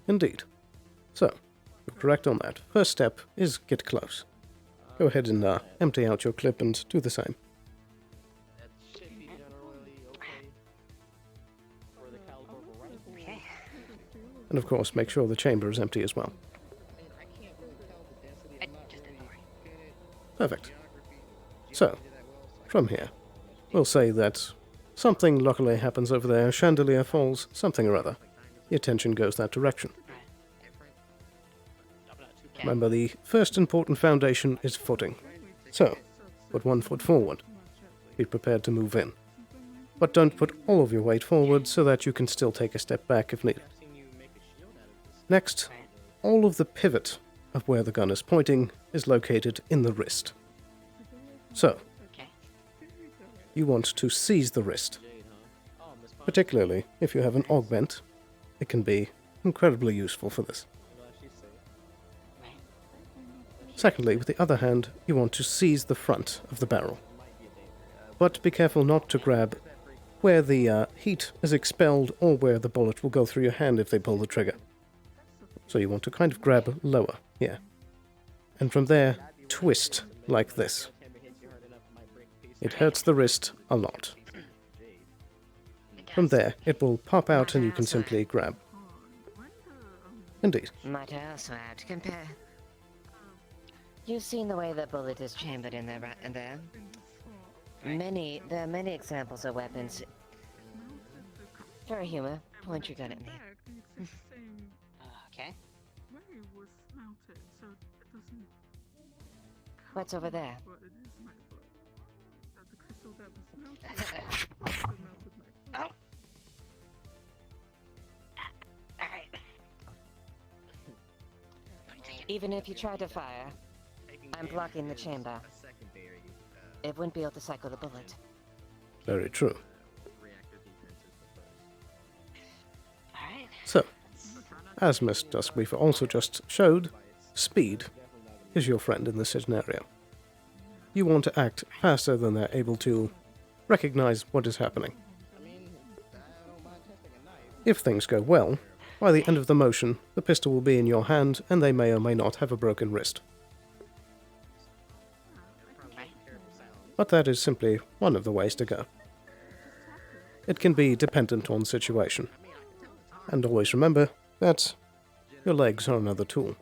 Indeed. So, you're correct on that. First step is get close. Go ahead and empty out your clip and do the same. Okay. And of course, make sure the chamber is empty as well. Perfect. So, from here, we'll say that something luckily happens over there, chandelier falls, something or other. The attention goes that direction. Remember, the first important foundation is footing. So, put 1 foot forward. Be prepared to move in. But don't put all of your weight forward so that you can still take a step back if needed. Next, all of the pivot of where the gun is pointing is located in the wrist. So, you want to seize the wrist. particularly if you have an augment, it can be incredibly useful for this. Secondly, with the other hand, you want to seize the front of the barrel. But be careful not to grab where the heat is expelled or where the bullet will go through your hand if they pull the trigger. So you want to kind of grab lower, here. And from there, twist like this. It hurts the wrist a lot. From there, it will pop out and you can simply grab. Indeed. Might I also add, compare. You've seen the way the bullet is chambered in there, there. There are many examples of weapons. For humor, point your gun at me. Okay. What's over there? Oh. Alright. Even if you try to fire, I'm blocking the chamber. It wouldn't be able to cycle the bullet. Very true. Alright. So, as Miss Duskweaver also just showed, speed is your friend in this scenario. You want to act faster than they're able to recognize what is happening. If things go well, by the end of the motion, the pistol will be in your hand and they may or may not have a broken wrist. But that is simply one of the ways to go. It can be dependent on situation. And always remember that your legs are another tool.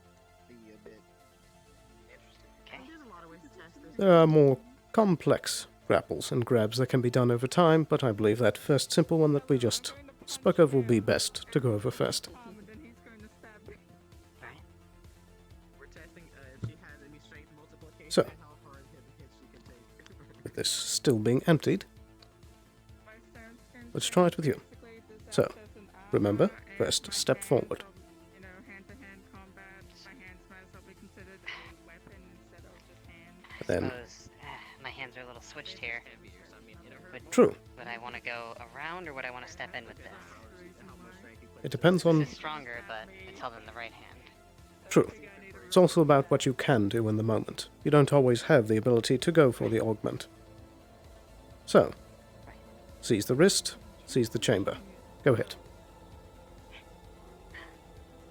There are more complex grapples and grabs that can be done over time, but I believe that first simple one that we just spoke of will be best to go over first. So, with this still being emptied, let's try it with you. So, remember, first step forward. Then, my hands are a little switched here. True. Would I want to go around or would I want to step in with this? It depends on... This is stronger, but it's held in the right hand. True. It's also about what you can do in the moment. You don't always have the ability to go for the augment. So, seize the wrist, seize the chamber. Go ahead.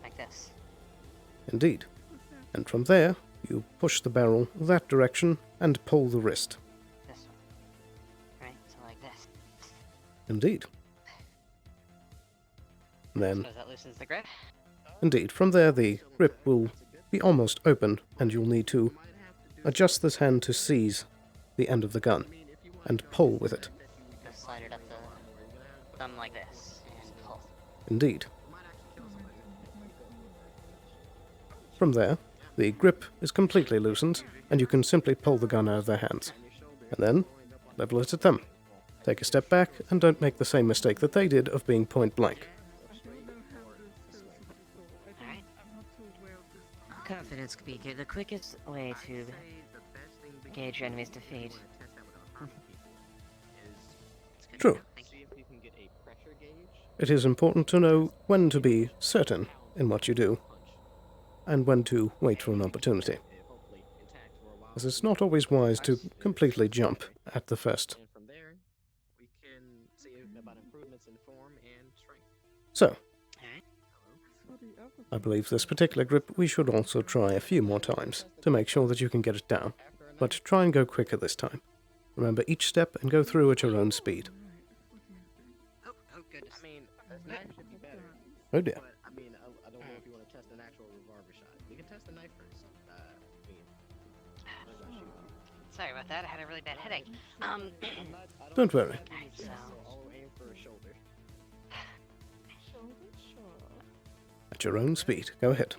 Like this. Indeed. And from there, you push the barrel that direction and pull the wrist. This one. Right, so like this. Indeed. Then, So that loosens the grip? indeed, from there the grip will be almost open and you'll need to adjust this hand to seize the end of the gun and pull with it. Just slide it up the thumb like this and pull. Indeed. From there, the grip is completely loosened and you can simply pull the gun out of their hands. And then, level it at them. Take a step back and don't make the same mistake that they did of being point blank. Confidence speaker, the quickest way to gauge your enemy's defeat. True. It is important to know when to be certain in what you do, and when to wait for an opportunity. As it's not always wise to completely jump at the first. So, I believe this particular grip we should also try a few more times to make sure that you can get it down, but try and go quicker this time. Remember each step and go through at your own speed. Oh goodness. I mean, a knife should be better. Oh dear. But, I mean, I don't know if you want to test an actual revolver shot. We can test the knife first. Sorry about that, I had a really bad headache. Don't worry. Alright, so... I'll aim for a shoulder. At your own speed. Go ahead.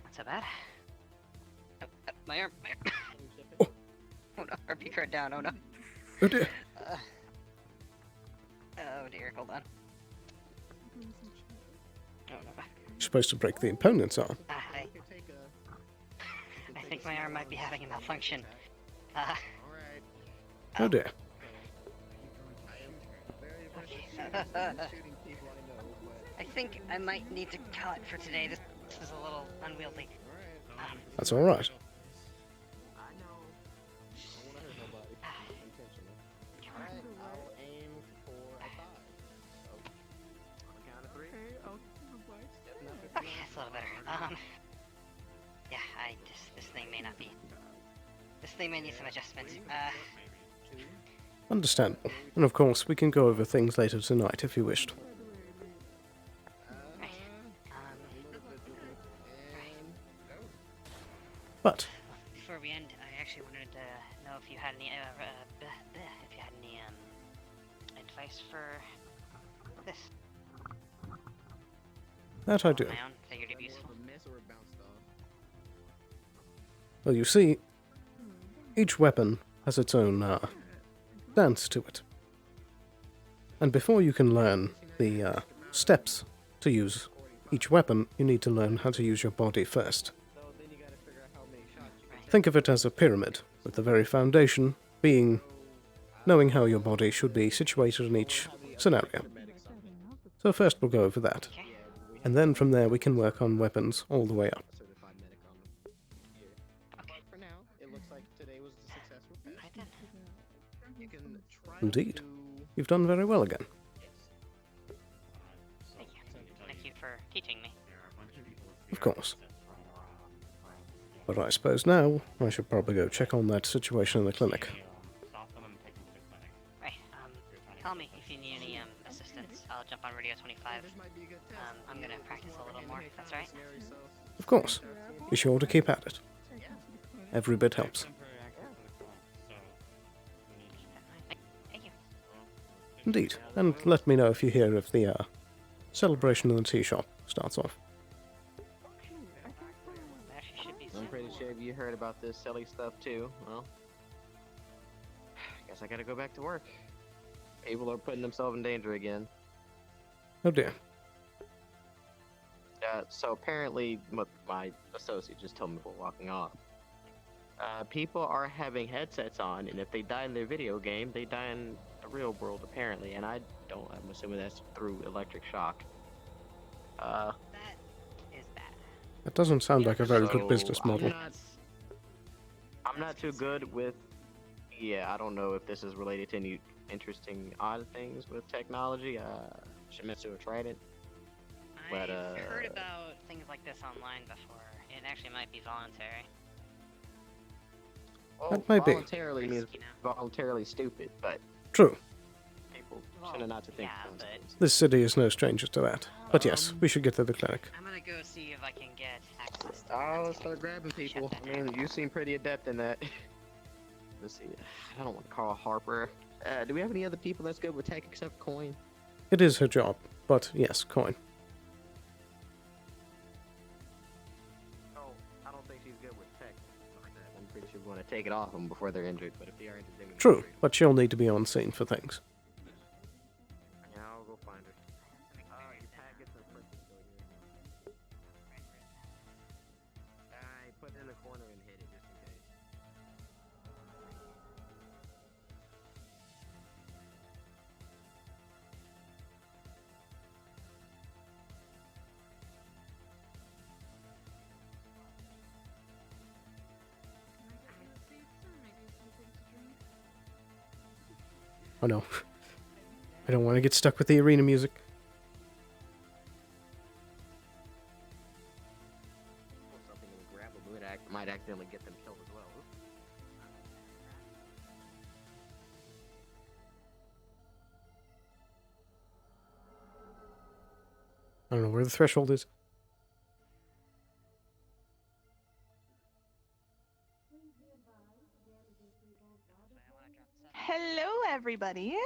Not so bad. Oh, my arm, Oh. Oh no, RP card down, oh no. Oh dear. Oh dear, hold on. Oh no. You're supposed to break the opponent's arm. I think my arm might be having a malfunction. Oh dear. I think I might need to call it for today. This is a little unwieldy. That's alright. Okay, that's a little better. Yeah, this thing may not be. This thing may need some adjustments. Understandable. And of course, we can go over things later tonight if you wished. But Before we end, I actually wanted to know if you had any, advice for this. that I do. My own, figured it'd be useful. Well, you see, each weapon has its own dance to it. And before you can learn the steps to use each weapon, you need to learn how to use your body first. Think of it as a pyramid, with the very foundation being knowing how your body should be situated in each scenario. So first we'll go over that. And then from there we can work on weapons all the way up. Indeed. You've done very well again. Thank you. Thank you for teaching me. Of course. But I suppose now I should probably go check on that situation in the clinic. Right, tell me if you need any, assistance. I'll jump on Radio 25. I'm gonna practice a little more, if that's right. Of course. Be sure to keep at it. Every bit helps. Thank you. Indeed. And let me know if you hear if the celebration in the tea shop starts off. I'm pretty sure you heard about this silly stuff too. Well, guess I gotta go back to work. People are putting themselves in danger again. Oh dear. So apparently, what my associate just told me before walking off. People are having headsets on, and if they die in their video game, they die in the real world apparently. And I'm assuming that's through electric shock. That is bad. That doesn't sound like a very good business model. I'm not too good with. Yeah, I don't know if this is related to any interesting odd things with technology. Shimizu tried it. But I've heard about things like this online before. It actually might be voluntary. Well, That might be. voluntarily means voluntarily stupid, but True. people tend not to think. This city is no stranger to that. But yes, we should get to the clinic. I'm gonna go see if I can get access to Oh, let's start grabbing people. I mean, you seem pretty adept in that. Let's see. I don't want to call Harper. Do we have any other people that's good with tech except Coin? It is her job, but yes, coin. Oh, I don't think she's good with tech. I'm pretty sure we want to take it off them before they're injured. But if they are injured, then we True, but she'll need to be on scene for things. Yeah, I'll go find her. You pack it to the person still here. I put it in the corner and hit it just in case. Oh no. I don't want to get stuck with the arena music. Something will grab them, might accidentally get them killed as well. I don't know where the threshold is. Hello, everybody.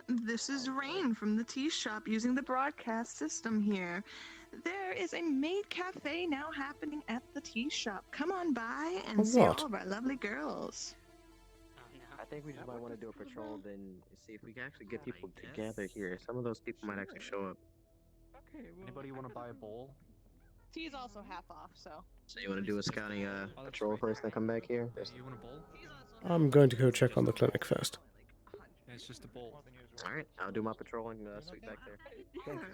This is Rain from the tea shop using the broadcast system here. There is a maid cafe now happening at the tea shop. Come on by and see what? all of our lovely girls. I think we just might want to do a patrol, then see if we can actually get people together here. Some of those people might actually show up. Okay, Anybody want to buy a bowl? Tea's also half off, so. So you want to do a scouting patrol first, then come back here? You want a bowl? I'm going to go check on the clinic first. It's just a bolt. Alright, I'll do my patrolling sweep back there. Yeah. Alright.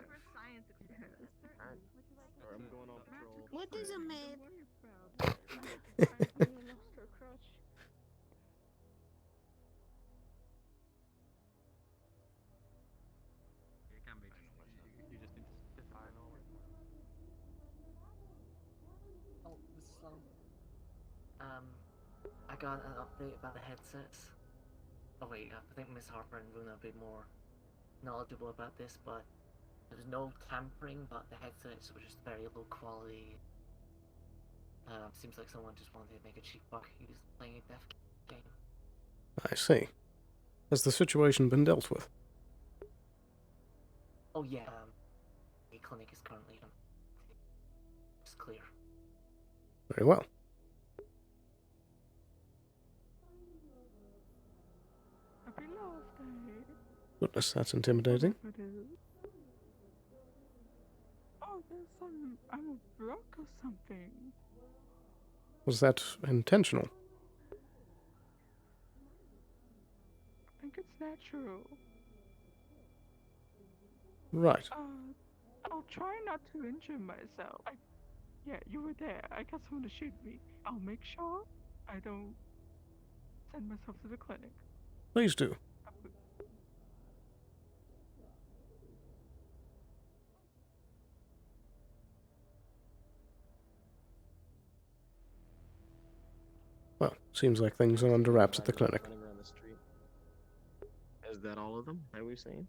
Or I'm going on patrol. What is a maid? It can be. You just need to define all of it. Oh, Mrs. Sloan. I got an update about the headsets. Oh wait, I think Miss Harper and Luna are a bit more knowledgeable about this, but there's no tampering, but the headsets were just very low quality. Seems like someone just wanted to make a cheap buck using playing a deaf game. I see. Has the situation been dealt with? Oh yeah, the clinic is currently it's clear. Very well. Happy Love Day. Goodness, that's intimidating. Oh, I'm a rock or something. Was that intentional? I think it's natural. Right. I'll try not to injure myself. Yeah, you were there. I got someone to shoot me. I'll make sure I don't send myself to the clinic. Please do. Well, seems like things are under wraps at the clinic. Running around the street. Is that all of them that we've seen?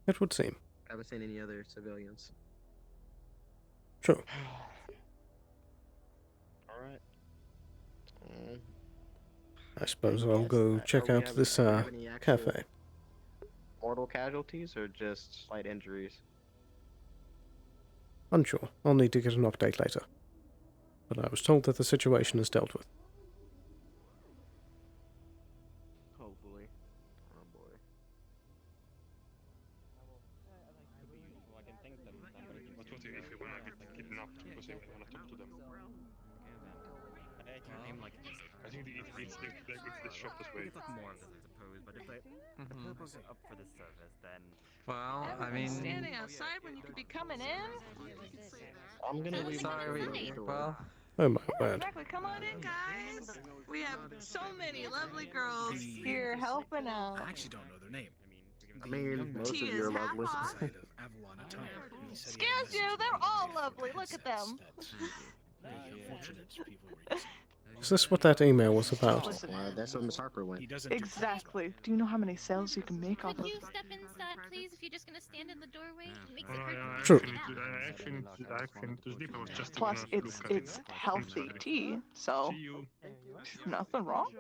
It would seem. I haven't seen any other civilians. True. Alright. I suppose I'll go check out this cafe. Mortal casualties or just slight injuries? Unsure. I'll need to get an update later. But I was told that the situation is dealt with. Hopefully. Oh boy. What if you wanna get kidnapped because you wanna talk to them? I think it's the shortest way. More of this, I suppose, but if the purpose is up for this service, then... Well, I Everyone's mean... standing outside when you could be coming in. I'm gonna leave Sorry, well... Oh my word. Exactly. Come on in, guys. We have so many lovely girls here helping out. I actually don't know their name. I mean, most of you are lovely. Excuse you, they're all lovely. Look at them. Is this what that email was about? That's what Miss Harper went. Exactly. Do you know how many sales you can make off of? Could you step inside, please, if you're just gonna stand in the doorway? It makes it hard True. I actually need to sleep. I was just Plus, gonna it's look at it's healthy tea, so nothing wrong.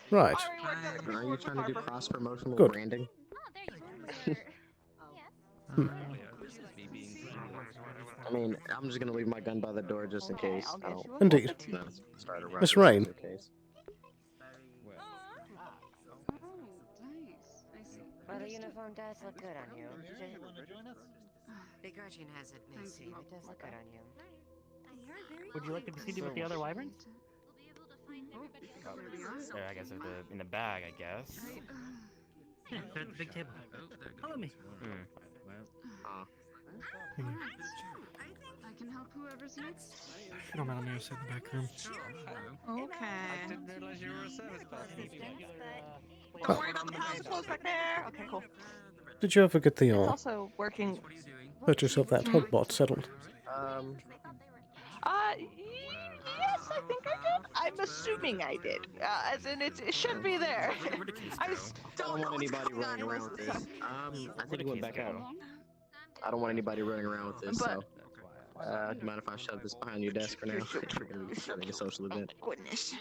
Right. Are you trying to do cross-promotional Good. branding? I mean, I'm just gonna leave my gun by the door just in case. I don't Indeed. start a Miss ruckus Rain. in case. Well, the uniform does look good on you. Begrudging as it may seem, it does look good on you. Would you like to be seated with the other wyverns? There, I guess, in the bag, I guess. Yeah, they're at the big table. Follow me. I can help whoever's next. I don't know, I'm sit in the back room. Okay. I didn't realize you were a service person. Don't worry about the house close back there. Okay, cool. Did you ever get the Also working. purchase of that hogbot settled? Yes, I think I did. I'm assuming I did. As in, it should be there. I just I don't want anybody running around with this. I think it went back out. I don't want anybody running around with this, so... do you mind if I shove this behind your desk for now? If we're gonna be having a social event. Goodness.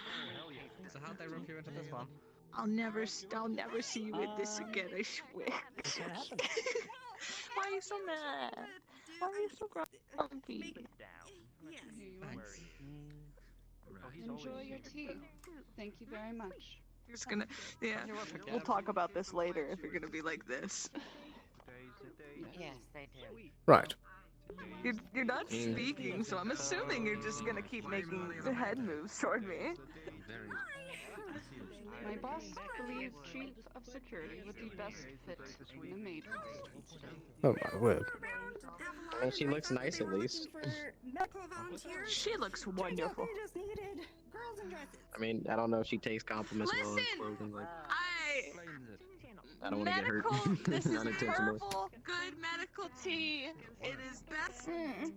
So how'd they rope you into this one? I'll never see you in this again, I swear. Why are you so mad? Why are you so grumpy? Enjoy your tea. Thank you very much. Just gonna, yeah. We'll talk about this later if you're gonna be like this. Yes, they do. Right. You're not speaking, so I'm assuming you're just gonna keep making head moves toward me. My boss believes Chief of Security would be best fit in the maid role. Oh my word. I mean, she looks nice at least. She looks wonderful. I mean, I don't know if she takes compliments well or things like I don't want to get hurt. This is Unintentionally. purple, good medical tea. It is best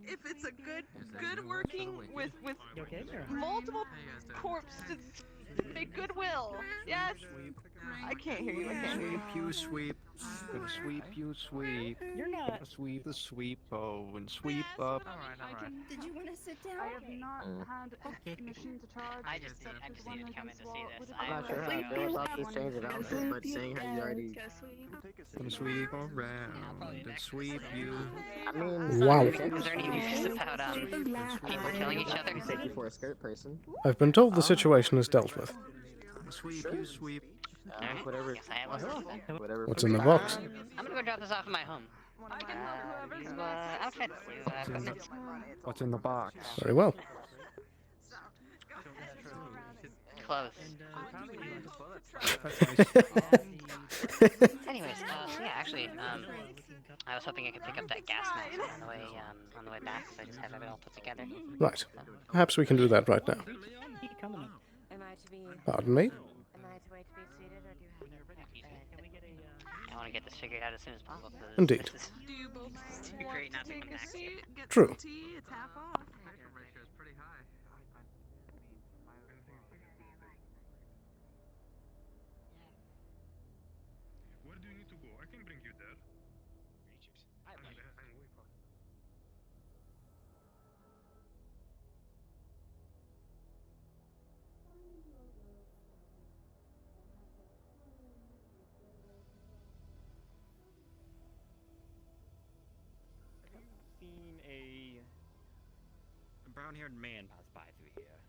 if it's a good working with multiple corpses. Make goodwill. Yes. I can't hear you. I can't hear you. You sweep. Gonna sweep, you sweep. You're not. Gonna sweep the sweep, and sweep up. Did you want to sit down? I have not had permission to charge. I just needed to come in to see this. I'm not sure how I feel about this change of outfit, but saying how you already. Gonna sweep around and sweep you. I mean, Wow. Is there any news about people killing each other? Take you for a skirt person. I've been told the situation is dealt with. Sweep, you sweep. Whatever. Whatever. What's in the box? I'm gonna go drop this off at my home. These outfits. What's in the box? Very well. Clothes. Anyways, yeah, actually, I was hoping I could pick up that gas mask on the way back, so I just have it all put together. Right. Perhaps we can do that right now. Am I to be... Pardon me? Am I to wait to be seated, or do you have... I want to get this figured out as soon as possible. Indeed. This is too great not to come back to. True. It's half off. Where do you need to go? I can bring you there. I'm way far. Seen a brown-haired man pass by through here.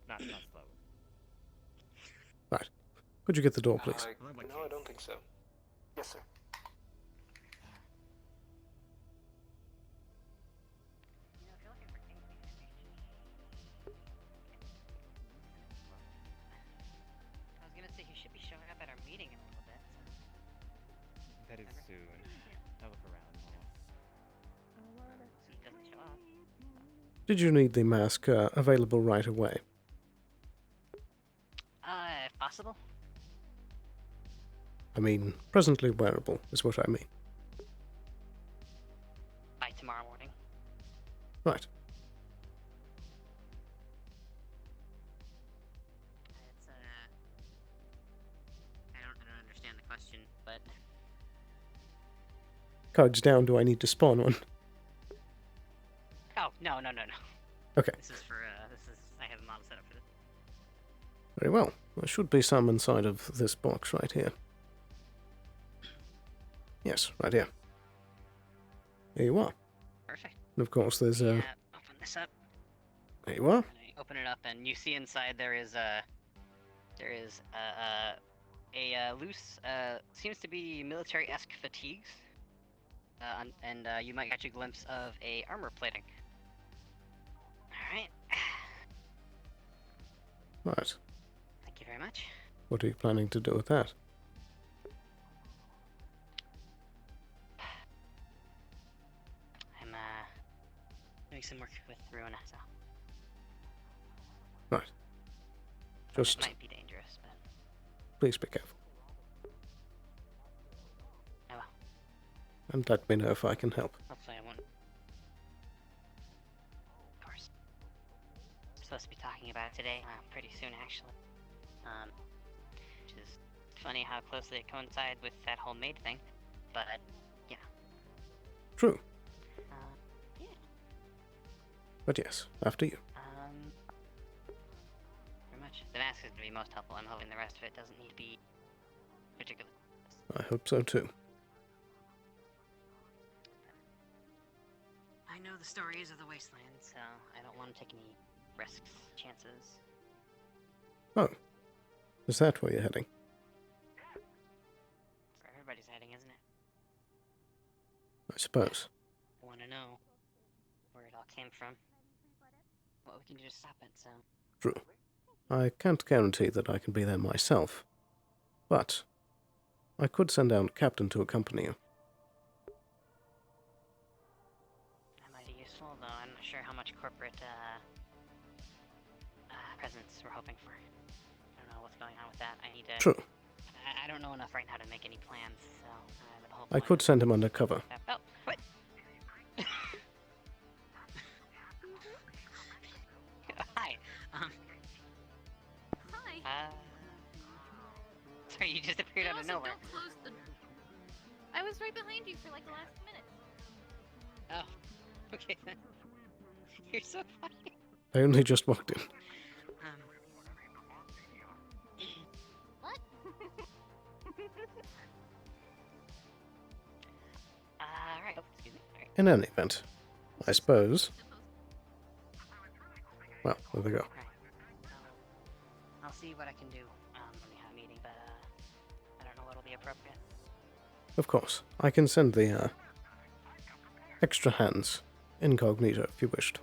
Not Sloan. Right. Could you get the door, please? No, I don't think so. Yes, sir. I was gonna say he should be showing up at our meeting in a little bit. That is soon. I'll look around more. So he doesn't show up. Did you need the mask available right away? If possible. I mean, presently wearable is what I mean. By tomorrow morning. Right. It's I don't understand the question, but Cards down, do I need to spawn one? oh no. Okay. This is I have a model set up for this. Very well. There should be some inside of this box right here. Yes, right here. Here you are. Perfect. And of course there's Open this up. There you are. Open it up, and you see inside there is a loose seems to be military-esque fatigues, and you might catch a glimpse of a armor plating. All right. Right. Thank you very much. What are you planning to do with that? I'm doing some work with Ruina, so Right. it Just might be dangerous, but please be careful. I will. And let me know if I can help. Hopefully I won't. Of course. I'm supposed to be talking about it today, pretty soon actually. Which is funny how closely it coincides with that whole maid thing, but yeah. True. Yeah. But yes, after you. Very much. The mask is going to be most helpful. I'm hoping the rest of it doesn't need to be particularly. I hope so too. I know the stories of the wasteland, so I don't want to take any risks, chances. Oh. Is that where you're heading? It's where everybody's heading, isn't it? I suppose. I want to know where it all came from. Well, we can just stop it, so. True. I can't guarantee that I can be there myself, but I could send out a captain to accompany you. That might be useful, though I'm not sure how much corporate presence we're hoping for. I don't know what's going on with that. I need to. True. I don't know enough right now to make any plans, so the whole I point could send him undercover. Oh, what? Hi. Hi. Sorry, you just appeared out of Also, nowhere. don't close the. I was right behind you for like the last minute. Oh, okay then. You're so funny. I only just walked in. What? Right. Oh, excuse me. Right. In any event, I suppose. Well, there we go. I'll see what I can do when we have a meeting, but I don't know what'll be appropriate. Of course, I can send the extra hands incognito if you wished.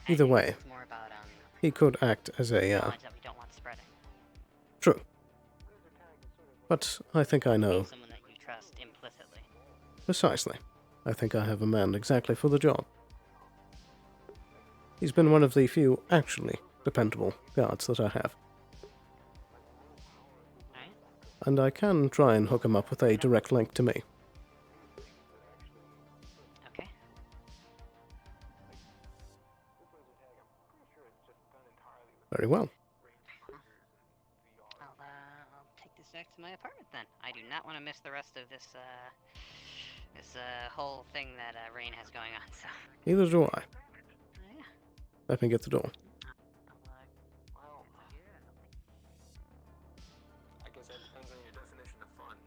Either way, more about, he could act as a knowledge that we don't want spreading. True. But I think I know. Someone that you trust implicitly. Precisely. I think I have a man exactly for the job. He's been one of the few actually dependable guards that I have. And I can try and hook him up with a direct link to me. Okay. Very well. I'll take this back to my apartment then. I do not want to miss the rest of this whole thing that Rain has going on. So. Neither do I. Yeah. Let me get the door. I guess that depends on your definition of fun.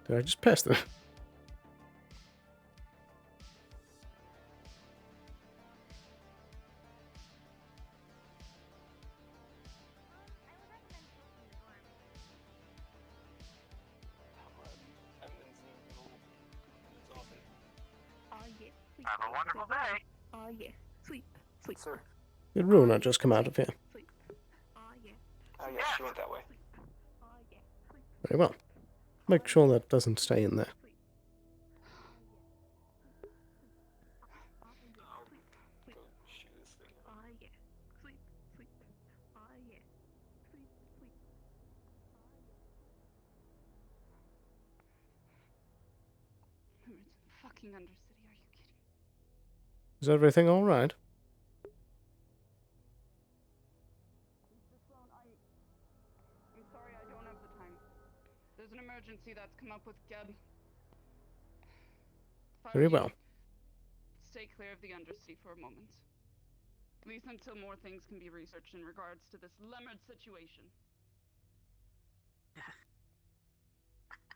Did I just pass them? Have a wonderful day. Oh yeah, sleep, sleep. Sir. Did Runa just come out of here? Oh yeah, she went that way. Very well. Make sure that doesn't stay in there. Fucking Undercity, are you kidding? Is everything alright? I'm sorry, I don't have the time. There's an emergency that's come up with Geb. Very well. Stay clear of the Undercity for a moment. At least until more things can be researched in regards to this Leonard situation.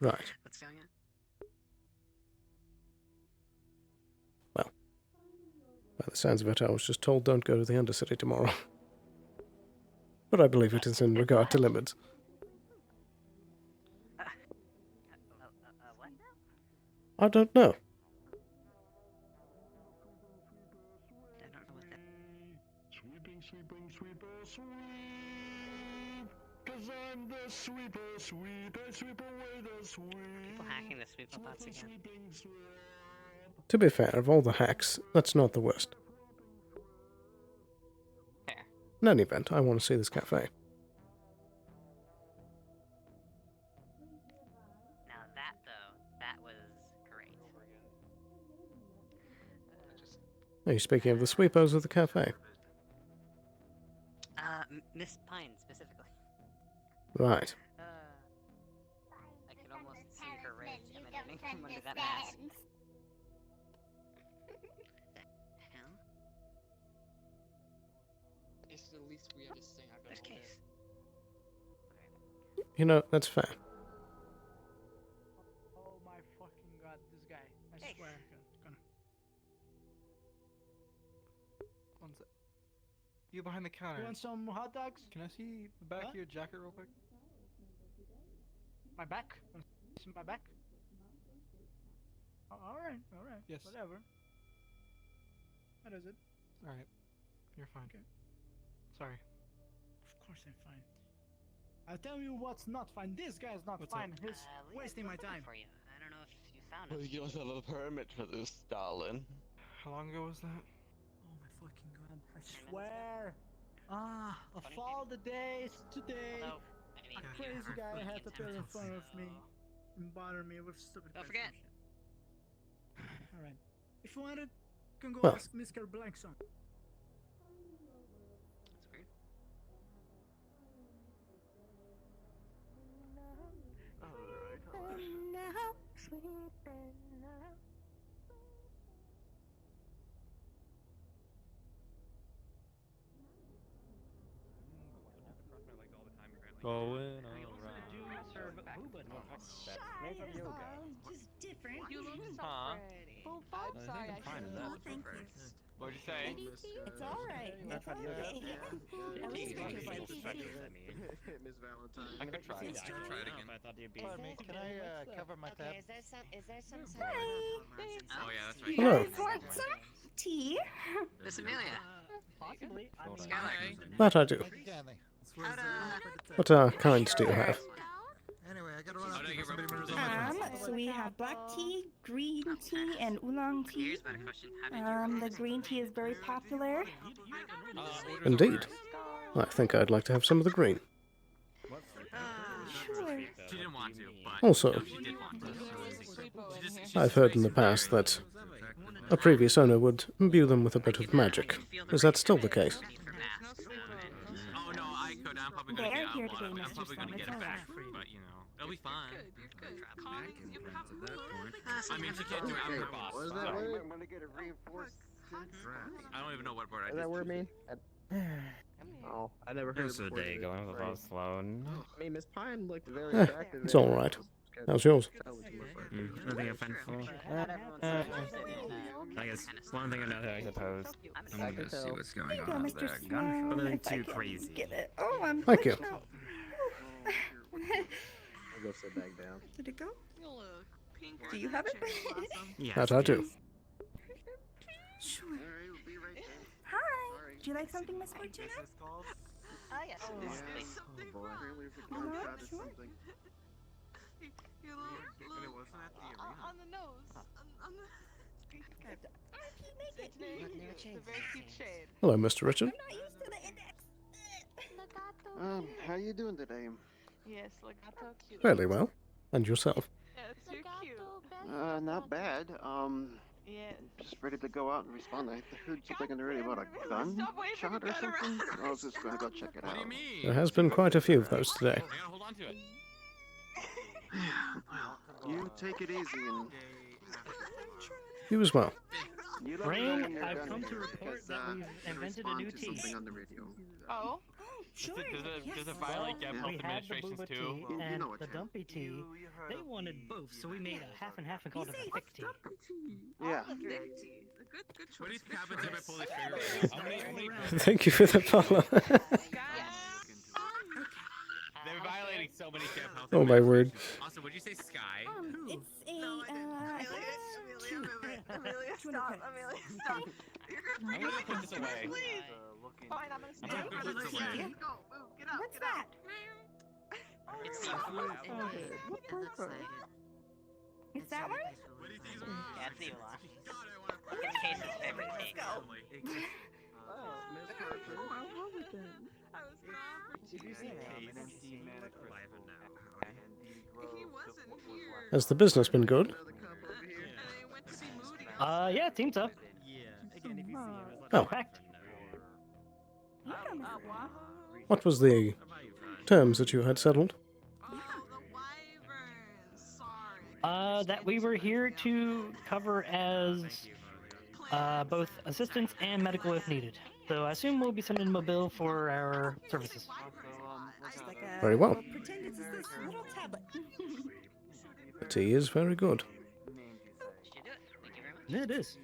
Right. What's going on? Well, by the sounds of it, I was just told don't go to the Undercity tomorrow. But I believe it is in regard to limits. What now? I don't know. I don't know what that. Sweeping, sweeping, sweeper, sweep. 'Cause I'm the sweeper, sweep. I sweep away the sweep. People hacking the sweep bots again. To be fair, of all the hacks, that's not the worst. Fair. In any event, I want to see this cafe. Now that though, that was great. Are you speaking of the sweepers of the cafe? Miss Pine specifically. Right. I could almost see her rage emanating from under that mask. Is the least weirdest thing I've done all day. You know, that's fair. Oh my fucking god, this guy. I swear. Gonna... One sec. You behind the counter. You want some hot dogs? Can I see the back of your jacket real quick? My back? See my back? Alright. Yes. Whatever. What is it? Alright. You're fine. Okay. Sorry. Of course I'm fine. I'll tell you what's not fine. This guy's not What's fine. up? He's wasting my time. For you. I don't know if you found Well, him. you don't have a permit for this, Stalin. How long ago was that? Oh my fucking god. I swear. Of all the days, today, a crazy guy had to appear in front of me and bother me with stupid Don't questions. forget. Alright. If you want it, you can go Well. ask Mr. Blankson. That's weird. Going Just different. You look so Huh? pretty. Oh, I'm sorry. I fine should in that have. thank What'd you say? It's alright. It's okay. At least we're just like Miss Valentine. I could try it. I could try it again. I thought you'd be. Pardon me, Can I cover my tab? Okay, is there some Oh yeah, that's right. You Hello. guys want some tea? Miss Amelia. Possibly. I mean, Skylar. That I do. What kinds do you have? Anyway, I gotta run How out. do I get represented? So we have black tea, green tea, and oolong tea. Here's my question. How did you The green tea is very popular. Indeed. I think I'd like to have some of the green. Sure. She didn't want to, but Also, no, she did want to. She I've heard in the past that a previous owner would imbue them with a bit of magic. Is that still the case? Oh no, I could. I'm probably gonna They're get here a lot today, of. I'm Mr. probably gonna Sloan, get it's it back, alright. but you know, it'll be fine. Good. I mean, she can't do it. I'm her boss. What is so- that word? I'm gonna get a reinforced. I don't even know what word I What does that word mean? Oh, I never heard How's it the before. day going with us, Sloan? I mean, Miss Pine looked very Eh, attractive. it's there. alright. How's yours? Nothing offensive. I guess one thing or another, I suppose. I'm gonna see what's going There you go, on Mr. there. Sloan. Nothing If I too can crazy. Get it. Oh, I'm Thank you. glitching out. I'll go sit back down. Did it go? You look pink. Do you have it? Yes, That I do. Sure. Hi. Do you like something, Miss Fortuna? Yes. Something boy. wrong. Sure. You look on the nose. On the... It's a very cute shade. Hello, Mr. Richard. I'm not used to the index. How you doing today? Yes, legato cute. Fairly well. And yourself? Yes, you're cute. Not bad. Yes. Just ready to go out and respond. I heard something on the radio about a gun shot or something. I was just gonna go check it out. What do you mean? There has been quite a few of those today. I gotta hold on to it. Well, you take it easy and You as well. you let me know Rain, when you're I've done come to here, report because, that we've I invented a respond new to tea. something on the radio. Oh? Sure. Does it violate Gap Health We had the Administrations booba too? tea and know it, the Tim. dumpy tea. They wanted both, so we made a half and half and called it a thick tea. Yeah. Good choice. What do you happen if I pull this trigger right now? How many Thank you for the follow. They're violating so many Gap Health Oh my word. Administrations. Also, would you say Sky? It's a Amelia, stop. Amelia, stop. You're I'm gonna put this away. Please. Fine, I'm gonna stay. I'm gonna put this away. Go, move, get out, What's get out. that? It's Is that one? Yeah, it's the Oolong. It's Casey's favorite tea. Has the business been good? Yeah, it seems so. Oh. Correct. What was the terms that you had settled? That we were here to cover as both assistance and medical if needed. So I assume we'll be sending them a bill for our services. Very well. Pretend it's this little tablet. The tea is very good. Yeah, it is.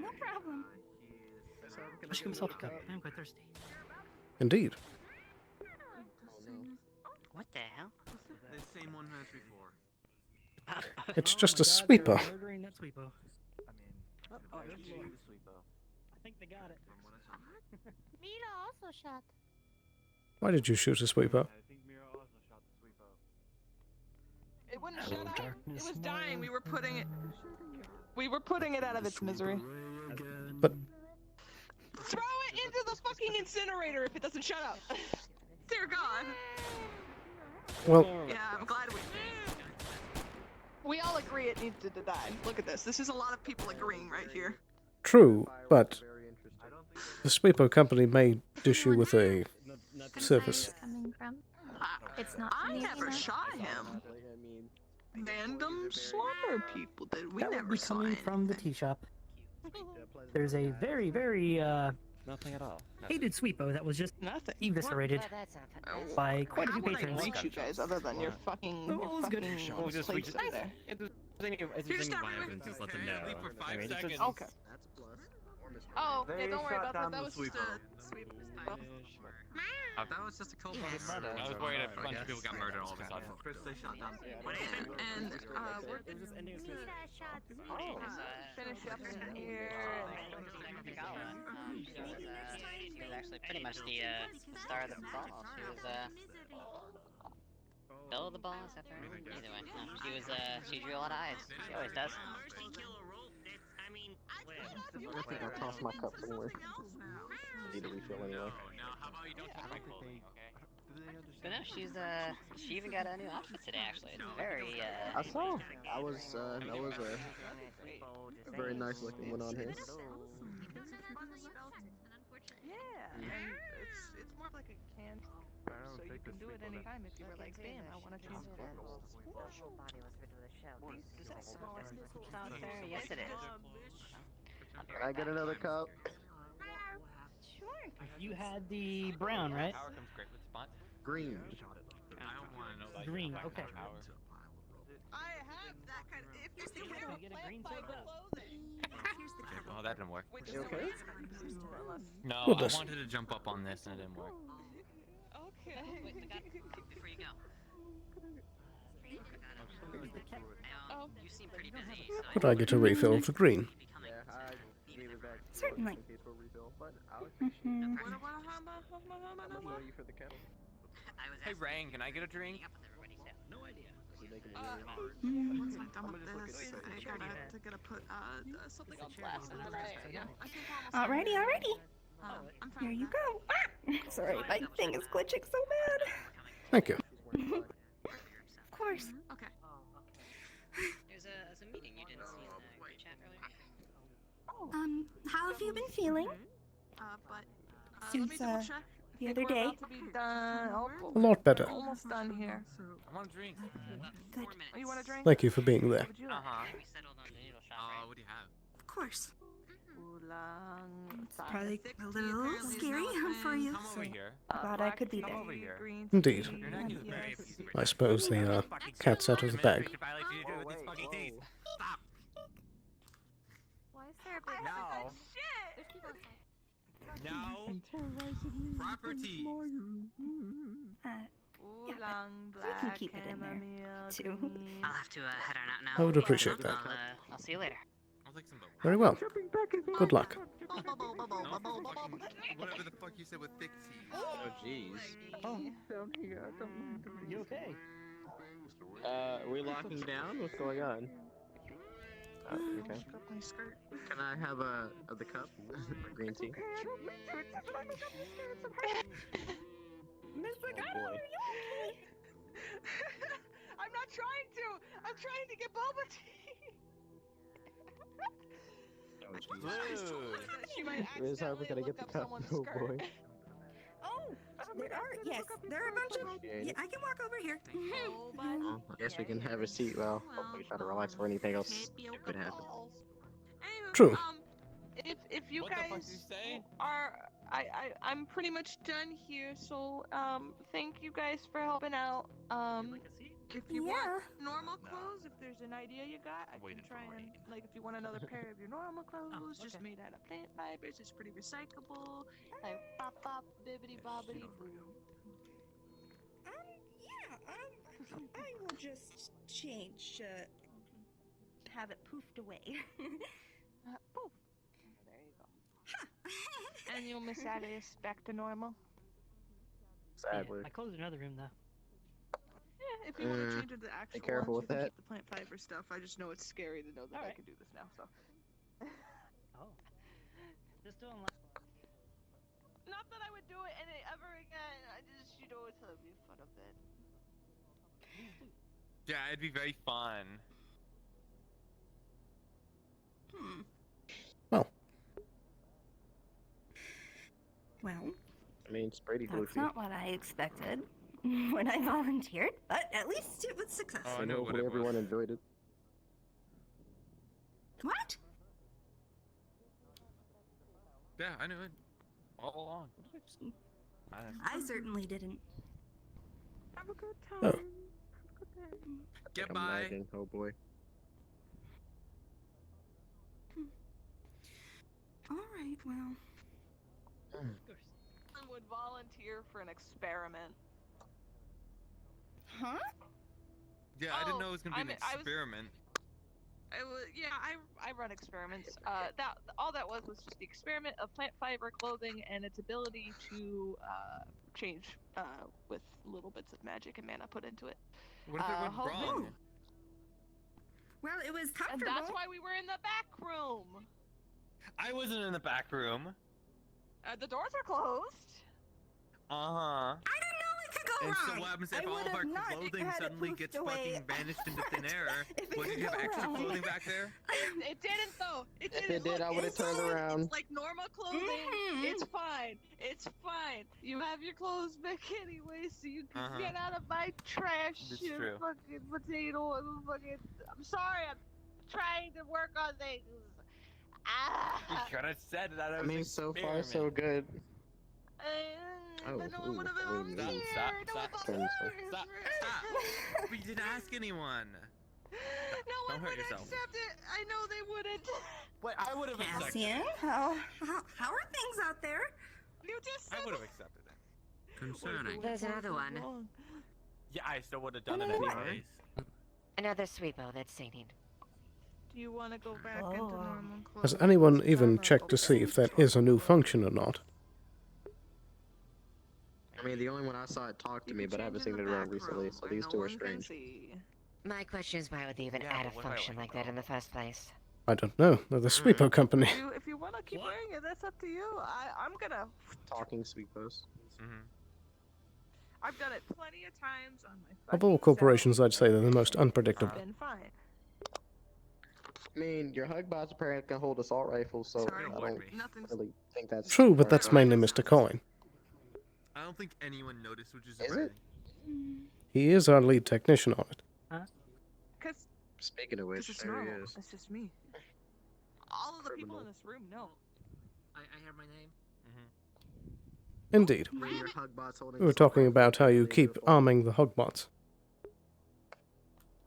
No problem. I should give myself a cup. I'm quite thirsty. Indeed. What the hell? The same one as before. It's just a sweeper. Murdering that sweepo. I think they got it. Mira also shot. Why did you shoot a sweeper? It wouldn't shut up. It was dying. We were putting it out of its misery. But Throw it into the fucking incinerator if it doesn't shut up. Dear God. well, Yeah, I'm glad we all agree it needs to die. Look at this. This is a lot of people agreeing right here. true, but the sweeper company may dish you with a service. Coming from? It's not. I never shot him. Random slaughter people did. We That never would be saw coming it. from the tea shop. There's a very, very Nothing at all. hated sweepo that was just nothing eviscerated by quite a few How would I patrons. reach you guys other than your fucking, Oh, it was good. We'll just place up there? If there's any violence, just let them know. I mean, it's just, Okay. Oh, yeah, don't worry about that. That was just a sweep. that was just a cold blooded murder. I was worried a bunch of people got murdered all of a sudden. First they shot down. And we're just ending a finish up in here. She was actually pretty much the star of the ball. She was Belle of the ball, is that the right? Either way, no, she drew a lot of eyes. She always does. I think I'll toss my cup somewhere. Need a refill anyway. But no, she even got a new outfit today. Actually, it's very I saw. That was a very nice looking one on here. Yeah, and it's more like a can, so you can do it anytime if you were like, bam, I want to change clothes. Is that small out there? Yes, it is. Can I get another cup? Sure. You had the brown, right? Power comes great with spots. Green. I don't want to know like Green, black okay. Power. I have that kind of. If you wear get a green plant soda. clothing. Oh, that didn't work. You okay? No, Goodness. I wanted to jump up on this and it didn't work. Okay. Before you go. Oh. You seem pretty busy. Could I get a refill of the green? Certainly. Hey, Rang, can I get a drink? No idea. Once I'm done with this, I gotta put something on blast. And then Alrighty. I'm fine Here with you that. go. Ah, sorry, my thing is glitching so bad. Thank you. Of course. Okay. There's a meeting you didn't see in the group chat earlier. How have you been feeling? But let Since me double check. the other We're day? about to be done. Oh, A lot better. almost done here. I want a drink. Good. Oh, you want a drink? Thank you for being there. Would you like? We settled on the needle shot, What do you have? Of course. Oolong. It's probably a little scary for you. Come over here. Glad I could be Come there. over here. Indeed. Your neck is very I suppose the cat's out of the bag. If I let you do it with this fucking teeth. Stop. Why is there a big No. There's people outside. No. Property. Oolong, we black can keep it in there, chamomile, too. green. I'll have to head on out now. I would appreciate that. I'll see you later. I'll take some bubble. Very well. Good luck. whatever the fuck you said with thick teeth. Oh jeez. Down here. You okay? Are we locking down? What's going on? Okay. My skirt. Can I have the cup? Green tea. Mr. Oh boy. I'm not trying to. I'm trying to get boba tea. She might Where's Harper? Can I accidentally get look the up cup? someone's Oh skirt. boy. Oh, there are, yes, there are a bunch of, yeah, I can walk over here. Well, I guess we can have a seat while hopefully try to relax for anything else stupid happens. Anywho, True. if you What the fuck guys did you say? are, I'm pretty much done here. So thank you guys for helping out. If you want normal clothes, if there's an idea you got, I can try and like if you want another pair of your normal clothes, just made out of plant fibers, it's pretty recyclable. Like pop pop bibbity bobbity boo. I will just change, have it poofed away. Poof. There you go. And you'll miss Alice back to normal. Sadly. My clothes are in another room though. Yeah, if you want to change it to actual Be careful ones, with you can that. keep the plant fiber stuff. I just know it's scary to know that I can do this now. So. Oh. Just doing like. Not that I would do it any ever again. I just, it's a be fun of it. Yeah, it'd be very fun. Well, I mean, it's pretty that's goofy. not what I expected when I volunteered, but at least it was successful. Oh, I know what Hopefully it everyone was. enjoyed it. What? Yeah, I knew it all along. I certainly didn't. Have a good time. Oh. Have a good day. Get I'm by. lagging. Oh boy. All right, well. Someone would volunteer for an experiment. Huh? Yeah, I didn't know it was gonna be an experiment. I run experiments. All that was just the experiment of plant fiber clothing and its ability to change with little bits of magic and mana put into it. What if it went wrong? Well, it was And comfortable. that's why we were in the back room. I wasn't in the back room. The doors are closed. Uh-huh. I didn't know it could go And wrong. so what happens if I all of would've our not clothing had it suddenly poofed gets away fucking vanished into thin air? if it Would could you have go extra wrong. clothing back there? It didn't though. It If didn't. it did, Look, I would've it's turned fine. around. It's like normal clothing. It's fine. It's fine. You have your clothes back anyway, so you can get out of my trash. That's you true. fucking potato. Fucking. I'm sorry. I'm trying to work on things. You could have said that. I mean, so far so good. But no one would have Stop, volunteered. stop, No one stop, volunteered. stop. We didn't ask anyone. No one Don't hurt would yourself. accept it. I know they wouldn't. Wait, I would have accepted Cassian, it. how are things out there? You just said I would have accepted it. Concerning. There's another one. Yeah, I still would have done it anyways. Another sweepo that's sating. Do you want to go back into normal clothes? Has anyone even checked to see if that is a new function or not? I mean, the only one I saw it talk to me, but I haven't seen it around recently, so these two are strange. My question is why would they even add a function like that in the first place? I don't know. They're the Sweepo company. If you want to keep wearing it, that's up to you. I'm gonna. Talking sweepos. I've done it plenty of times on my. Of all corporations, I'd say they're the most unpredictable. Been fine. I mean, your Hugbot's apparently can hold assault rifles, so I don't really think that's True, but that's mainly Mr. Coin. I don't think anyone noticed, which is Is it? He is our lead technician on it. Cause Speaking of which, it's there normal. he is. It's just me. All of the people in this room know. I hear my name. Indeed. When your Hugbot's holding We were talking about how you keep arming the Hogbots.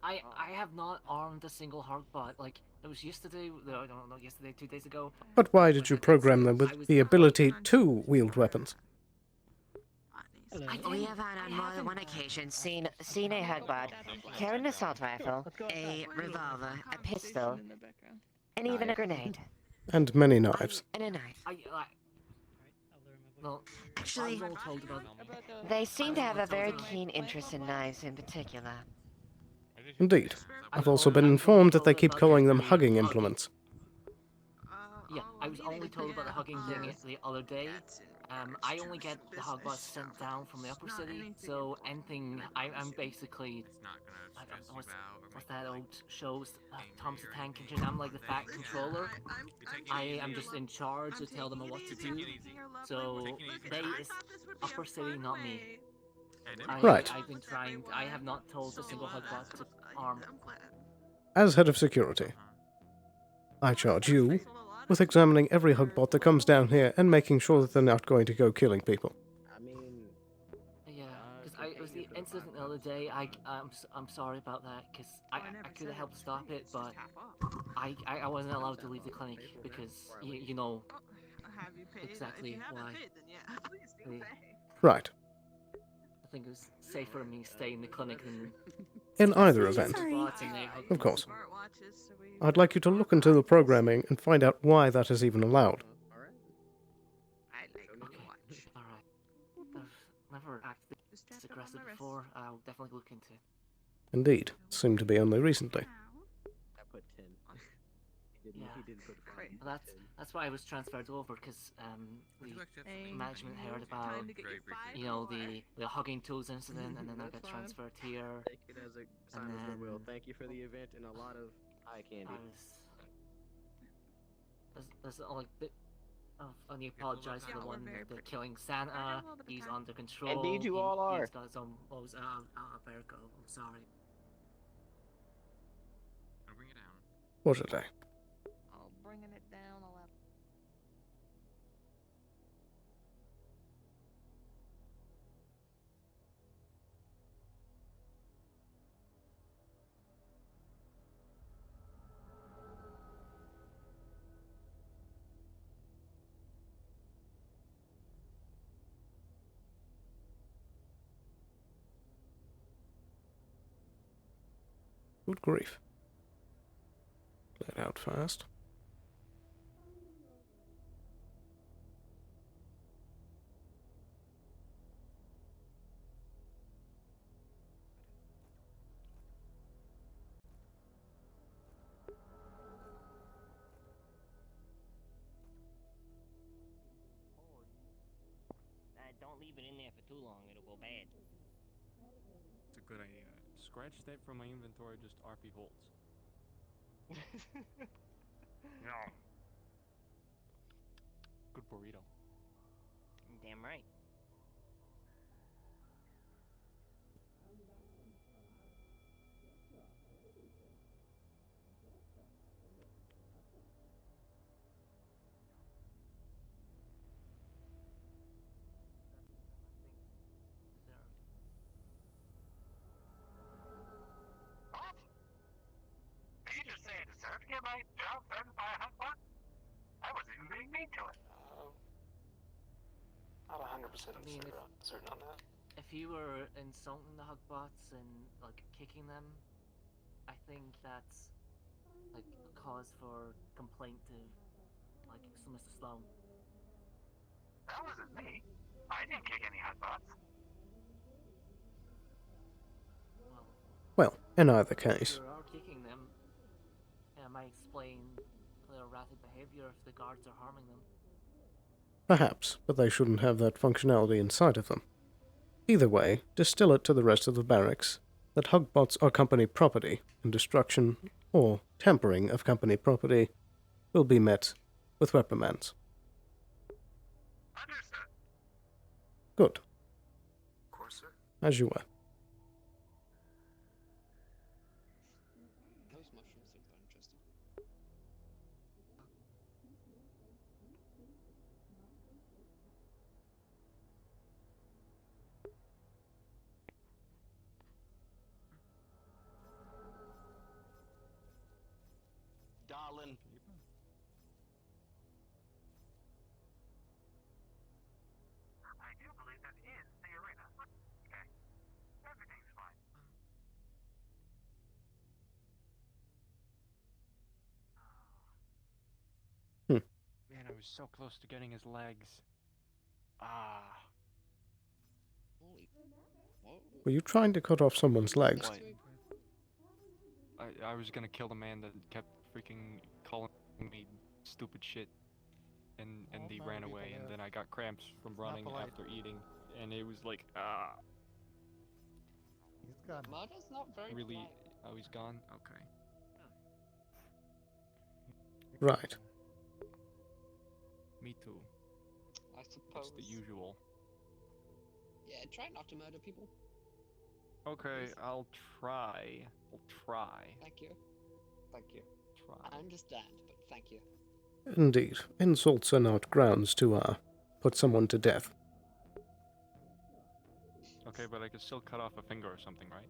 I have not armed a single Heartbot. Like, it was yesterday, no, not yesterday, 2 days ago. But why did you program them with the ability to wield weapons? We have on more than one occasion seen a Hugbot carry an assault rifle, a revolver, a pistol, and even a grenade. And many knives. And a knife. Well, Actually, I'm all told about they seem to have a very keen interest in knives in particular. Indeed. I've also been informed that they keep calling them hugging implements. Yeah, I was only told about the hugging thing the other day. I only get the Hogbots sent down from the upper city, so anything, I'm basically, I don't know, what's that old show, Tom's the Tank Engine, I'm like the fat controller. I am just in charge to tell them what to do, so they is upper city, not me. Right. I've been trying, I have not told a single Hogbot to arm. As head of security, I charge you with examining every Hugbot that comes down here and making sure that they're not going to go killing people. I mean, Yeah, because it was the incident the other day. I'm sorry about that, because I could have helped stop it, but I wasn't allowed to leave the clinic because you know exactly why. Right. I think it was safer for me to stay in the clinic than. In either event, of course, I'd like you to look into the programming and find out why that is even allowed. Alright. I've never acted this aggressive before. I'll definitely look into it. Indeed, seemed to be only recently. I put 10. Yeah. He did put 5. That's why I was transferred over, because the management heard about the hugging tools incident, and then I got transferred here. Take it as a sign of goodwill. Thank you for the event and a lot of eye candy. There's like I only apologize for the one the killing Santa. He's under control. Indeed, you all are. He's got his own. Berko. I'm sorry. I'll bring it down. What a day. Bringing it down 11. Good grief. Let out fast. Don't leave it in there for too long, it'll go bad. It's a good idea. Scratch that from my inventory, just RP holds. No. Good burrito. Damn right. Did you just say I deserve to get my job threatened by a hugbot? I wasn't even being mean to it. Not 100% certain on that. If you were insulting the Hugbots and like kicking them, I think that's like a cause for complaint to like Mr. Sloan. That wasn't me. I didn't kick any hugbots. Well, in either case. If you are kicking them, it might explain their erratic behavior if the guards are harming them. Perhaps, but they shouldn't have that functionality inside of them. Either way, distill it to the rest of the barracks that Hugbots are company property, and destruction or tampering of company property will be met with reprimands. Understood. Good. Of course, sir. As you were. Those mushrooms seem quite interesting. Darling. I do believe that is the arena. Okay. Everything's fine. Man, I was so close to getting his legs. Ah. Holy. Whoa. Were you trying to cut off someone's legs? I was gonna kill the man that kept freaking calling me stupid shit, and he ran away, and then I got cramps from running after eating, and it was like He's gone. Murder's not very really. polite. Oh, he's gone. Okay. Right. Me too. I suppose. It's the usual. Yeah, try not to murder people. Okay, I'll try. Thank you. Thank you. Try. I understand, but thank you. Indeed, insults are not grounds to, put someone to death. Okay, but I could still cut off a finger or something, right?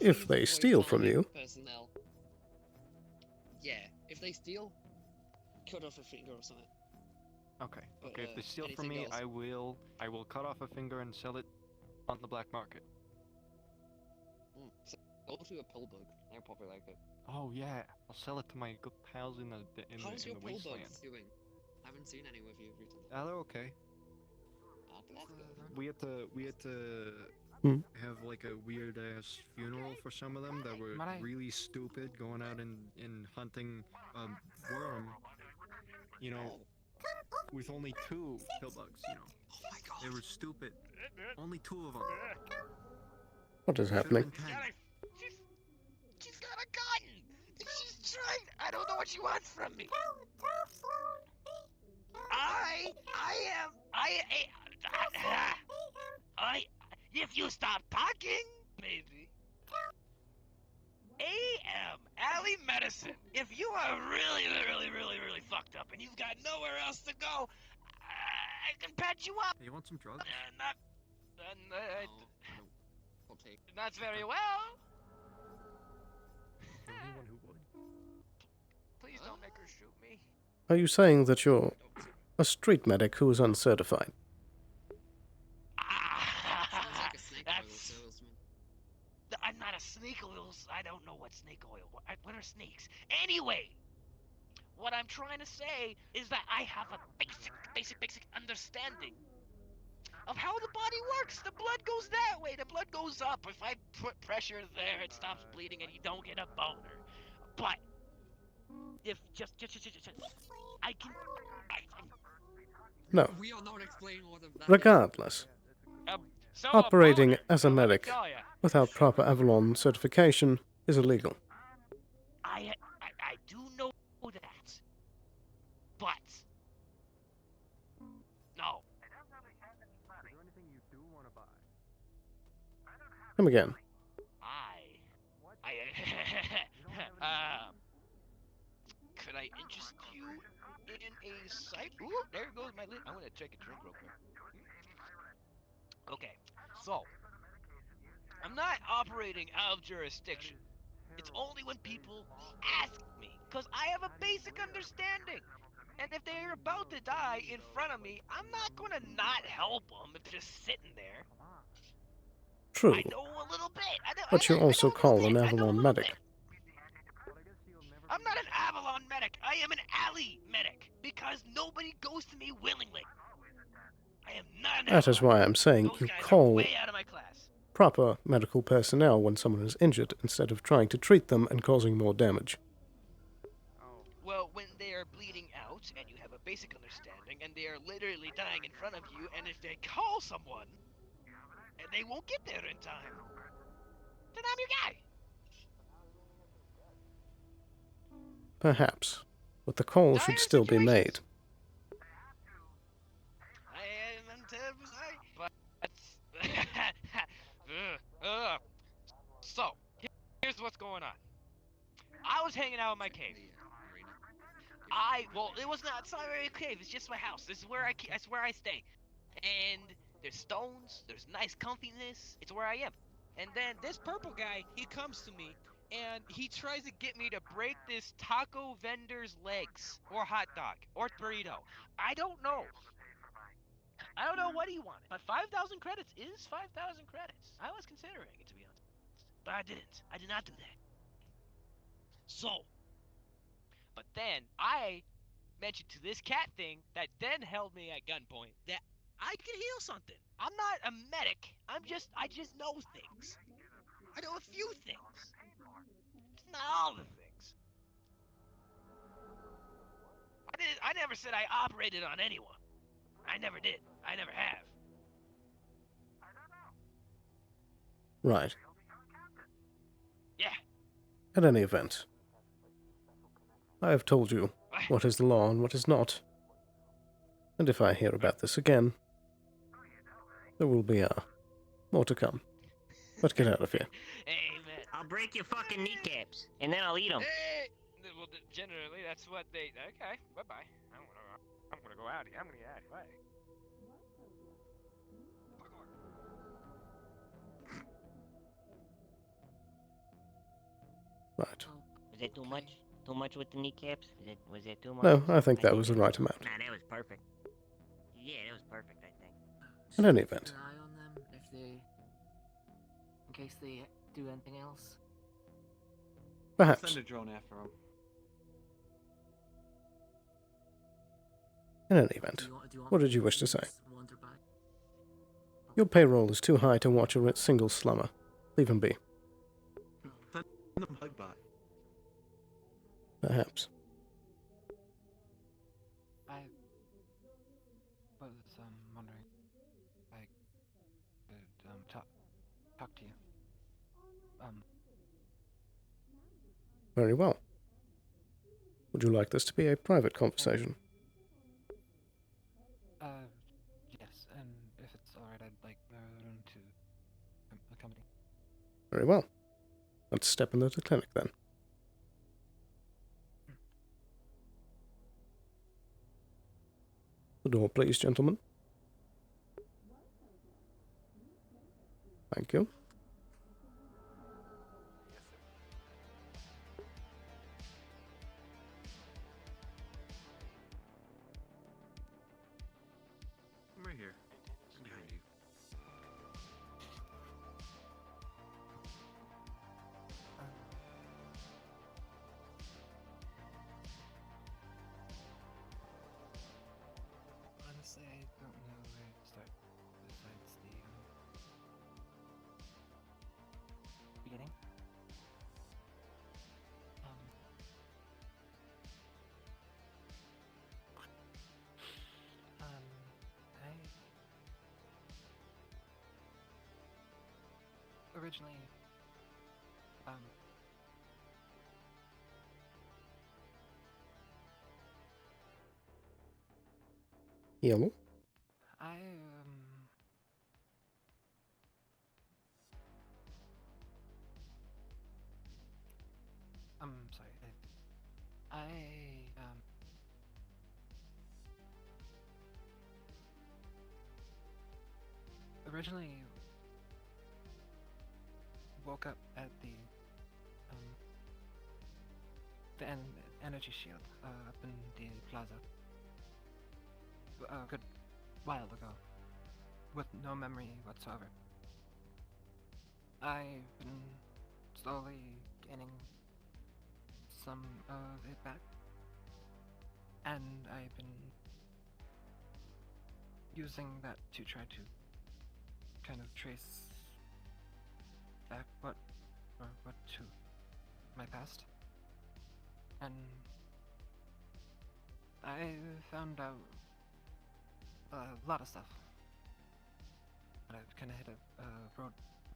If they steal from you. Personnel. Yeah, if they steal, cut off a finger or something. Okay. But, Okay, if they steal from anything me, else? I will cut off a finger and sell it on the black market. So go to a pull bug. They're probably like it. Oh yeah, I'll sell it to my good pals in the How's your pull wasteland. bugs doing? I haven't seen any with you recently. They're okay. Oh, that's good. We had to have like a weird ass funeral for some of them that were really stupid, going out and hunting a worm, you know, with only 2 pill bugs, you know. Oh my god. They were stupid. Only 2 of them. What is happening? She's got a gun! She's trying. I don't know what she wants from me. If you stop talking, maybe. Alley Medicine. If you are really fucked up and you've got nowhere else to go, I can patch you up. You want some drugs? Not very well. Anyone who would. Please don't make her shoot me. Are you saying that you're a street medic who is uncertified? I'm not a snake oil. I don't know what snake oil. What are snakes? Anyway, what I'm trying to say is that I have a basic understanding of how the body works. The blood goes that way. The blood goes up. If I put pressure there, it stops bleeding and you don't get a boner. But if just I can. No. We are not explaining what that Regardless, So operating as a medic tell ya. without proper Avalon certification is illegal. I do know that, but no. Come again. Could I interest you in a site? Ooh, there goes my lid. I'm gonna take a drink real quick. Okay, so I'm not operating out of jurisdiction. It's only when people ask me, because I have a basic understanding. And if they're about to die in front of me, I'm not gonna not help them if they're just sitting there. True. I know a little bit. But you also call an Avalon medic. I'm not an Avalon medic. I am an alley medic because nobody goes to me willingly. I am not an That is why I'm saying you call way out of my class. proper medical personnel when someone is injured instead of trying to treat them and causing more damage. Well, when they are bleeding out and you have a basic understanding and they are literally dying in front of you, and if they call someone and they won't get there in time, then I'm your guy. Perhaps, but the call should still be made. I'm terribly sorry, but so here's what's going on. I was hanging out in my cave. Well, it was not. It's not really a cave. It's just my house. This is where that's where I stay. And there's stones. There's nice comfiness. It's where I am. And then this purple guy, he comes to me and he tries to get me to break this taco vendor's legs or hot dog or burrito. I don't know. I don't know what he wanted, but 5,000 credits is 5,000 credits. I was considering it, to be honest, but I didn't. I did not do that. So, but then I mentioned to this cat thing that then held me at gunpoint that I could heal something. I'm not a medic. I just know things. I know a few things. It's not all the things. I never said I operated on anyone. I never did. I never have. Right. Yeah. At any event, I have told you what is the law and what is not. And if I hear about this again, there will be more to come. But get out of here. Hey, man. I'll break your fucking kneecaps, and then I'll eat them. Hey, Well, generally, that's what they. Okay, bye bye. I'm gonna go out. I'm gonna get out. Bye. Right. Was it too much? Too much with the kneecaps? Was it too much? No, I think that was the right amount. Nah, that was perfect. Yeah, that was perfect, I think. In any event. Keep an eye on them if they, in case they do anything else. Perhaps. Send a drone after them. In any event, what did you wish to say? Your payroll is too high to watch a single slummer. Leave him be. Send a mug bot. Perhaps. I was wondering if I could talk to you. Very well. Would you like this to be a private conversation? Yes, and if it's alright, I'd like Maroon to accompany. Very well. Let's step into the clinic then. The door, please, gentlemen. Thank you. I'm right here. I'm behind you. Honestly, I don't know where to start besides the beginning. I originally Yellow. I'm sorry. I originally woke up at the energy shield up in the plaza a good while ago, with no memory whatsoever. I've been slowly gaining some of it back, and I've been using that to try to kind of trace back what to my past, and I found out a lot of stuff, but I've kind of hit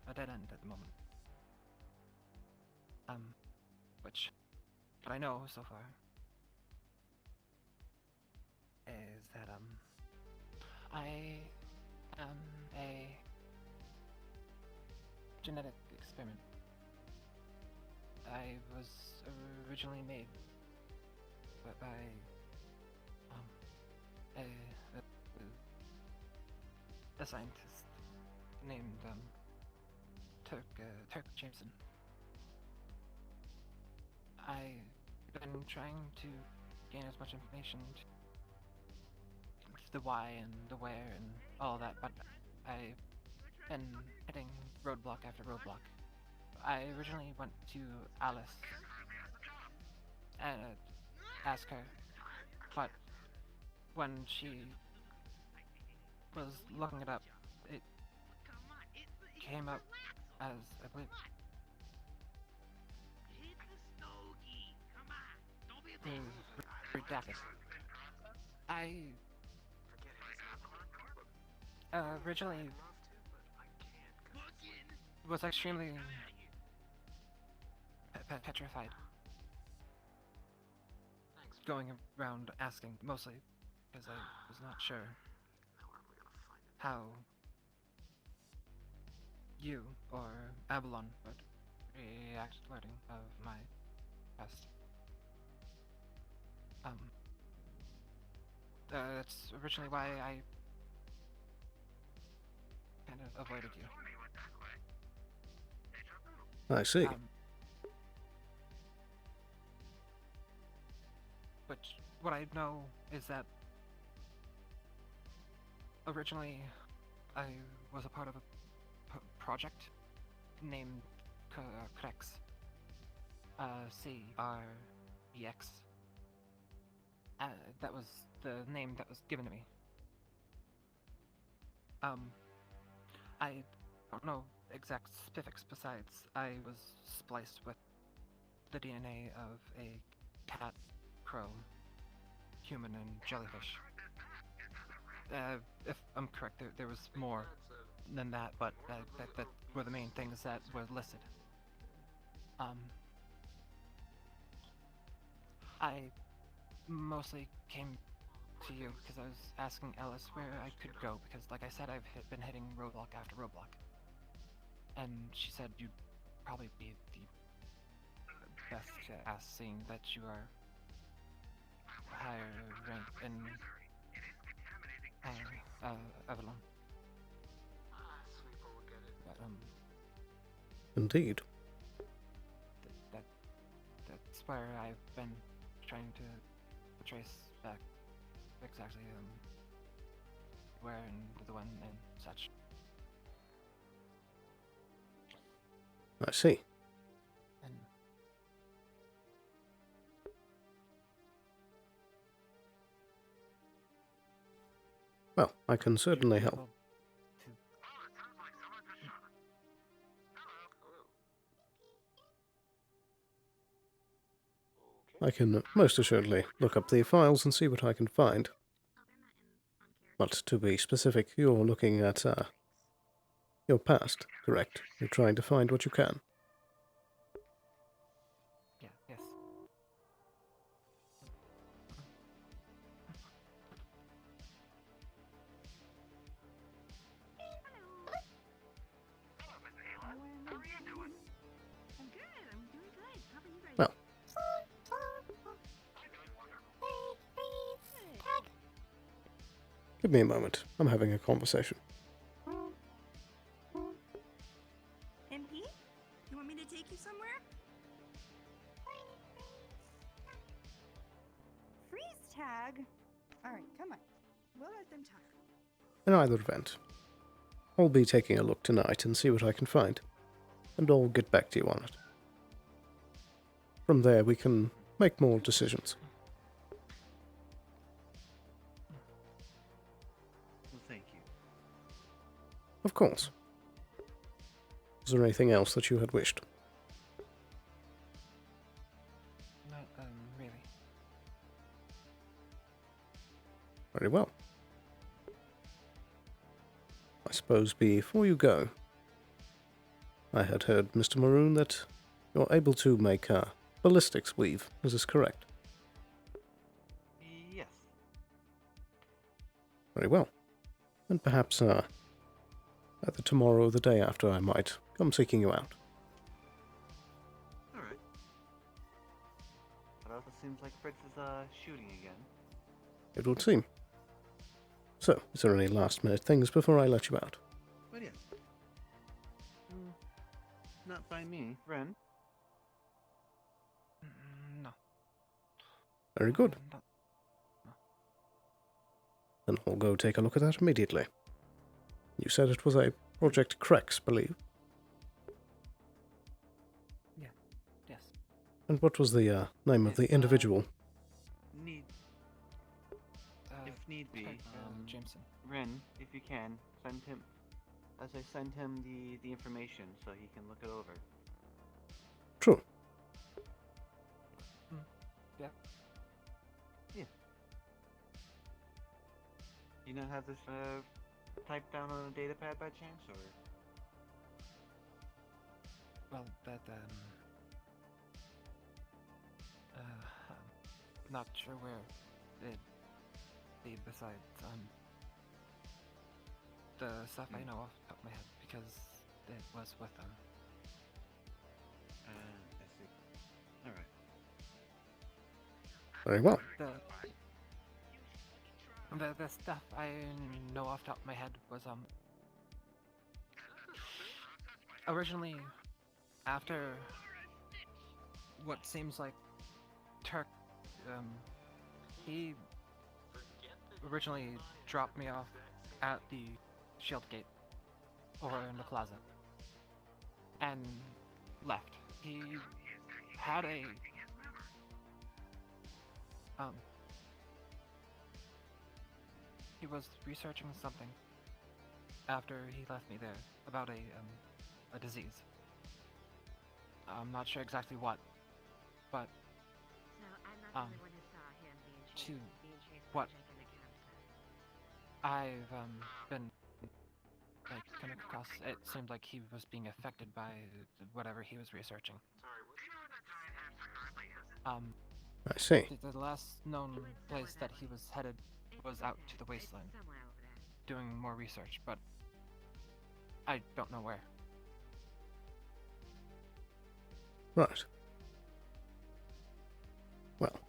a dead end at the moment. What I know so far is that I am a genetic experiment. I was originally made by a scientist named Turk Jameson. I've been trying to gain as much information to the why and the where and all that, but I've been hitting roadblock after roadblock. I originally went to Alice and asked her, but when she was looking it up, it came up as, I believe, redacted. I originally was extremely petrified, going around asking, mostly because I was not sure how you or Avalon would react to learning of my past. That's originally why I kind of avoided you. I see. But what I know is that originally I was a part of a project named CREX. C-R-E-X. That was the name that was given to me. I don't know exact specifics besides I was spliced with the DNA of a cat, crow, human, and jellyfish. If I'm correct, there was more than that, but that were the main things that were listed. I mostly came to you because I was asking Ellis where I could go because, like I said, I've been hitting roadblock after roadblock. And she said you'd probably be the best to ask, seeing that you are higher rank in Avalon. But, Indeed. That's where I've been trying to trace back exactly where and the one and such. I see. And Well, I can certainly help. I can most assuredly look up the files and see what I can find. But to be specific, you're looking at your past, correct? You're trying to find what you can. yeah, yes. Well, give me a moment. I'm having a conversation. MP? You want me to take you somewhere? Freeze tag? Alright, come on. We'll let them talk. In either event, I'll be taking a look tonight and see what I can find, and I'll get back to you on it. From there, we can make more decisions. Well, thank you. Of course. Is there anything else that you had wished? Not really. Very well. I suppose before you go, I had heard, Mr. Maroon, that you're able to make ballistics weave. Is this correct? Yes. Very well. And perhaps either tomorrow or the day after I might come seeking you out. Alright. It also seems like Fritz is shooting again. It would seem. So, is there any last minute things before I let you out? But yes. Not by me. Ren? No. Very good. No. Then I'll go take a look at that immediately. You said it was a Project Crex, believe? Yeah. Yes. And what was the name of the individual? If need be, Jameson. Ren, if you can, send him, as I send him the information so he can look it over. True. Yeah. Yeah. You not have this typed down on a data pad by chance, or? Well, that not sure where it'd be besides the stuff I know off the top of my head because it was with them. I see. Alright. Very well. The stuff I know off the top of my head was originally after what seems like Turk he originally dropped me off at the shield gate or in the plaza and left. He had a he was researching something after he left me there about a disease. I'm not sure exactly what, but to what I've been like coming across, it seemed like he was being affected by whatever he was researching. I see. The last known place that he was headed was out to the wasteland, doing more research, but I don't know where. Right. Well,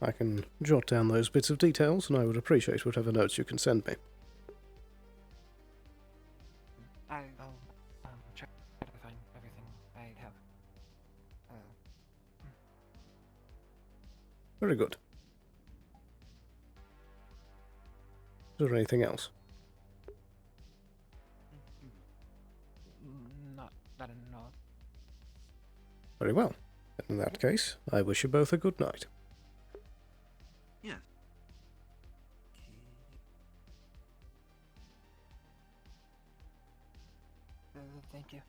I can jot down those bits of details, and I would appreciate whatever notes you can send me. I'll try to find everything I have. Very good. Is there anything else? Not that I know of. Very well. In that case, I wish you both a good night. Yes. Thank you.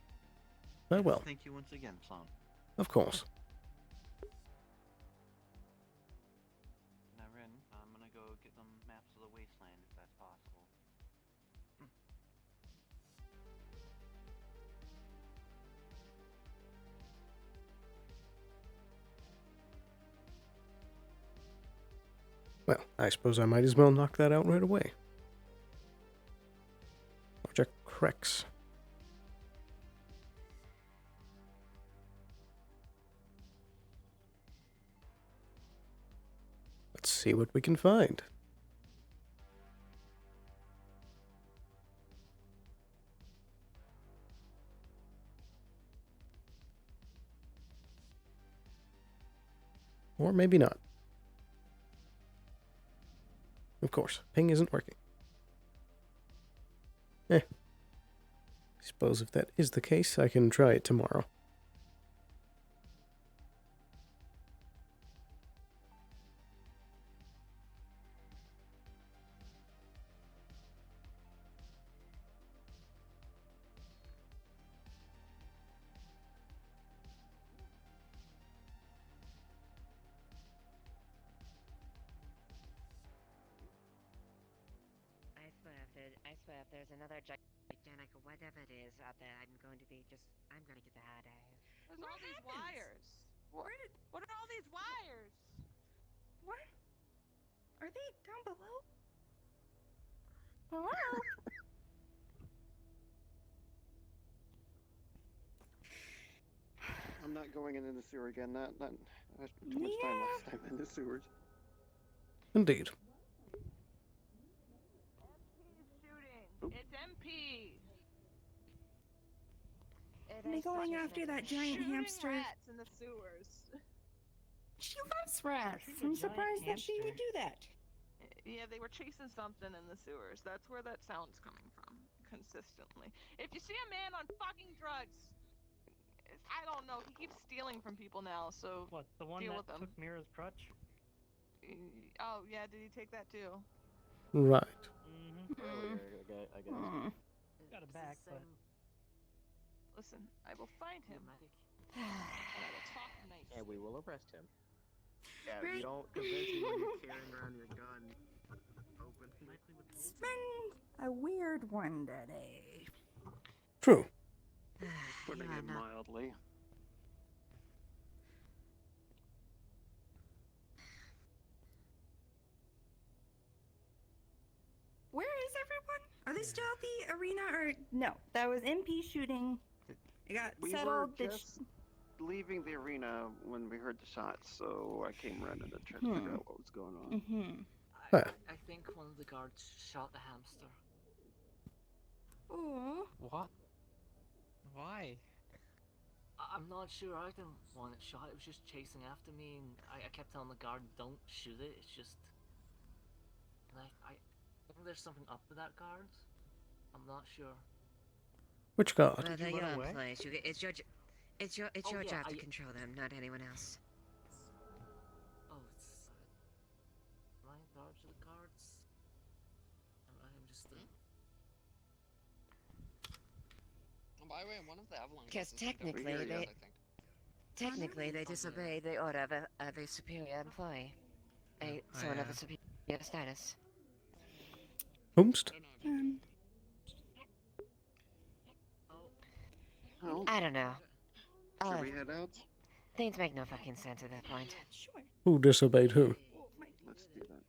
Very well. Thank you once again, Sloan. Of course. Now, Ren, I'm gonna go get them maps of the wasteland if that's possible. Well, I suppose I might as well knock that out right away. Project Crex. Let's see what we can find. Or maybe not. Of course, ping isn't working. I suppose if that is the case, I can try it tomorrow. I swear if there's another gigantic whatever it is out there, I'm gonna get the hard eye. There's all these wires. What are all these wires? What? Are they down below? Hello? I'm not going into the sewer again. Not I spent too much time last time in the sewers. Indeed. It's MP. Are they going after that giant hamster? Rats in the sewers. She loves rats. I'm surprised that she would do that. Yeah, they were chasing something in the sewers. That's where that sound's coming from, consistently. If you see a man on fucking drugs, I don't know. He keeps stealing from people now, so What, the one deal that with him. took Mira's crutch? Oh yeah, did he take that too? Right. I guess. Got it back, but... Listen, I will find him. And I will talk nice. And we will arrest him. Yeah, Right. you don't convince me when you're carrying around your gun open. It's been a weird one today. True. Putting it mildly. Where is everyone? Are they still at the arena or no? That was MP shooting. It got We settled. were just leaving the arena when we heard the shots, so I came running to try to figure out what was going on. I think one of the guards shot the hamster. Oh. What? Why? I'm not sure. I didn't want it shot. It was just chasing after me, and I kept telling the guard, "Don't shoot it." It's just, and I think there's something up with that guard. I'm not sure. Which guard? Well, they're your employees. It's your Oh, yeah, job to control them, not anyone else. Oh, it's am I in charge of the guards? I'm just By the way, one of the Avalon Because guys is like over here, yes, I think. technically they disobeyed the order of a superior employee, someone of a superior status. Oomst? I don't know. Should we head out? Things make no fucking sense at that point. Who disobeyed who? Let's do that.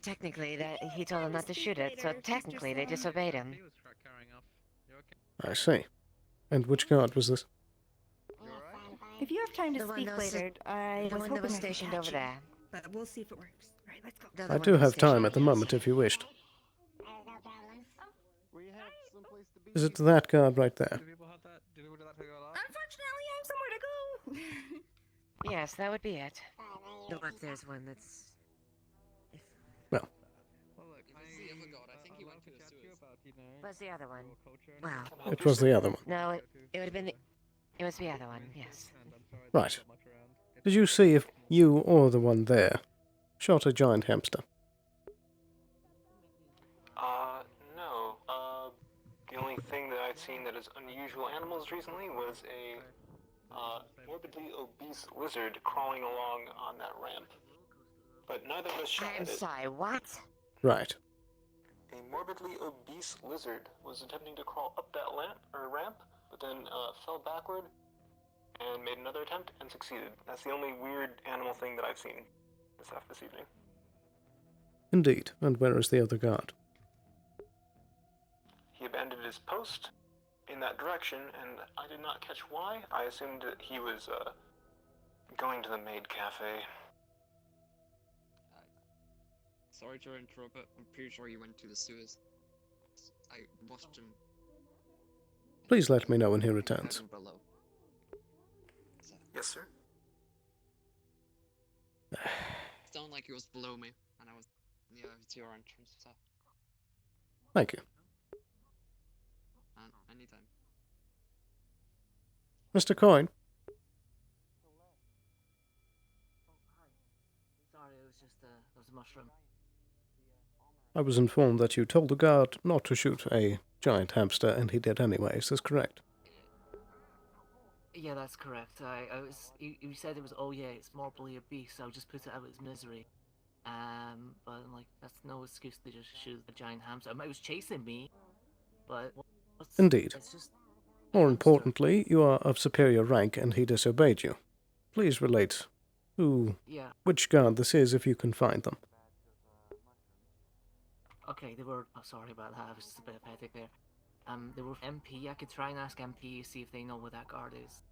Technically, that he told them not to shoot it, so technically they disobeyed him. I see. And which guard was this? If you have time to The one speak that was later, I the was one that hoping was I could stationed catch over you. there. But we'll see if it works. All right, let's go. The I one do that was have time stationed at the over moment if you wished. We have someplace to be. Is it that guard right there? Unfortunately, I have somewhere to go. Yes, that would be it. Though if there's one that's... Well. If it's the other god, I think he went to the sewers. What's the other one? Well... It was the other one. No, it would have been the... It was the other one, yes. Right. Did you see if you or the one there shot a giant hamster? No. The only thing that I've seen that is unusual animals recently was a morbidly obese lizard crawling along on that ramp. But neither of us shot I'm at it. sorry, what? Right. A morbidly obese lizard was attempting to crawl up that ramp, but then fell backward and made another attempt and succeeded. That's the only weird animal thing that I've seen this evening. Indeed. And where is the other guard? He abandoned his post in that direction, and I did not catch why. I assumed that he was going to the maid cafe. Sorry to interrupt, but I'm pretty sure he went to the sewers. I watched him. Please let me know when he returns. Heading below. Yes, sir. It sounded like he was below me, and I was near to your entrance, so. Thank you. Anytime. Mr. Coyne? Sorry, it was just there was a mushroom. I was informed that you told the guard not to shoot a giant hamster, and he did anyway. Is this correct? Yeah, that's correct. I was. You said it was. Oh yeah, it's morbidly obese. So I just put it out of its misery. But I'm like, that's no excuse to just shoot a giant hamster. It was chasing me, but. Indeed. It's just. More importantly, you are of superior rank, and he disobeyed you. Please relate which guard this is if you can find them. Okay, they were. Oh, sorry about that. I was just a bit pathetic there. They were MP. I could try and ask MP, see if they know where that guard is.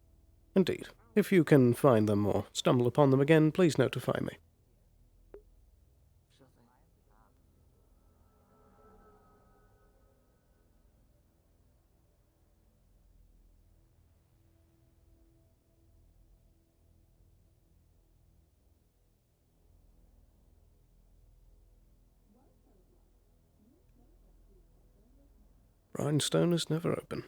Indeed. If you can find them or stumble upon them again, please notify me. Sure thing. Rhinestone is never open.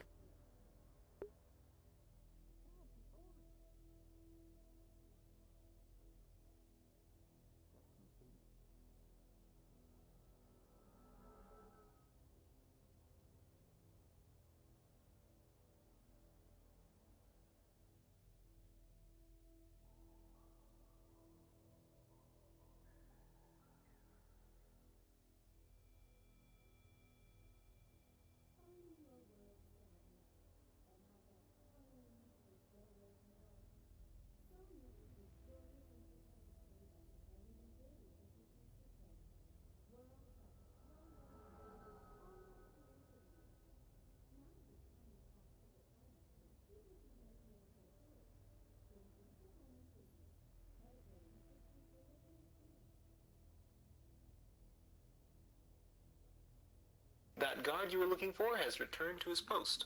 that guard you were looking for has returned to his post.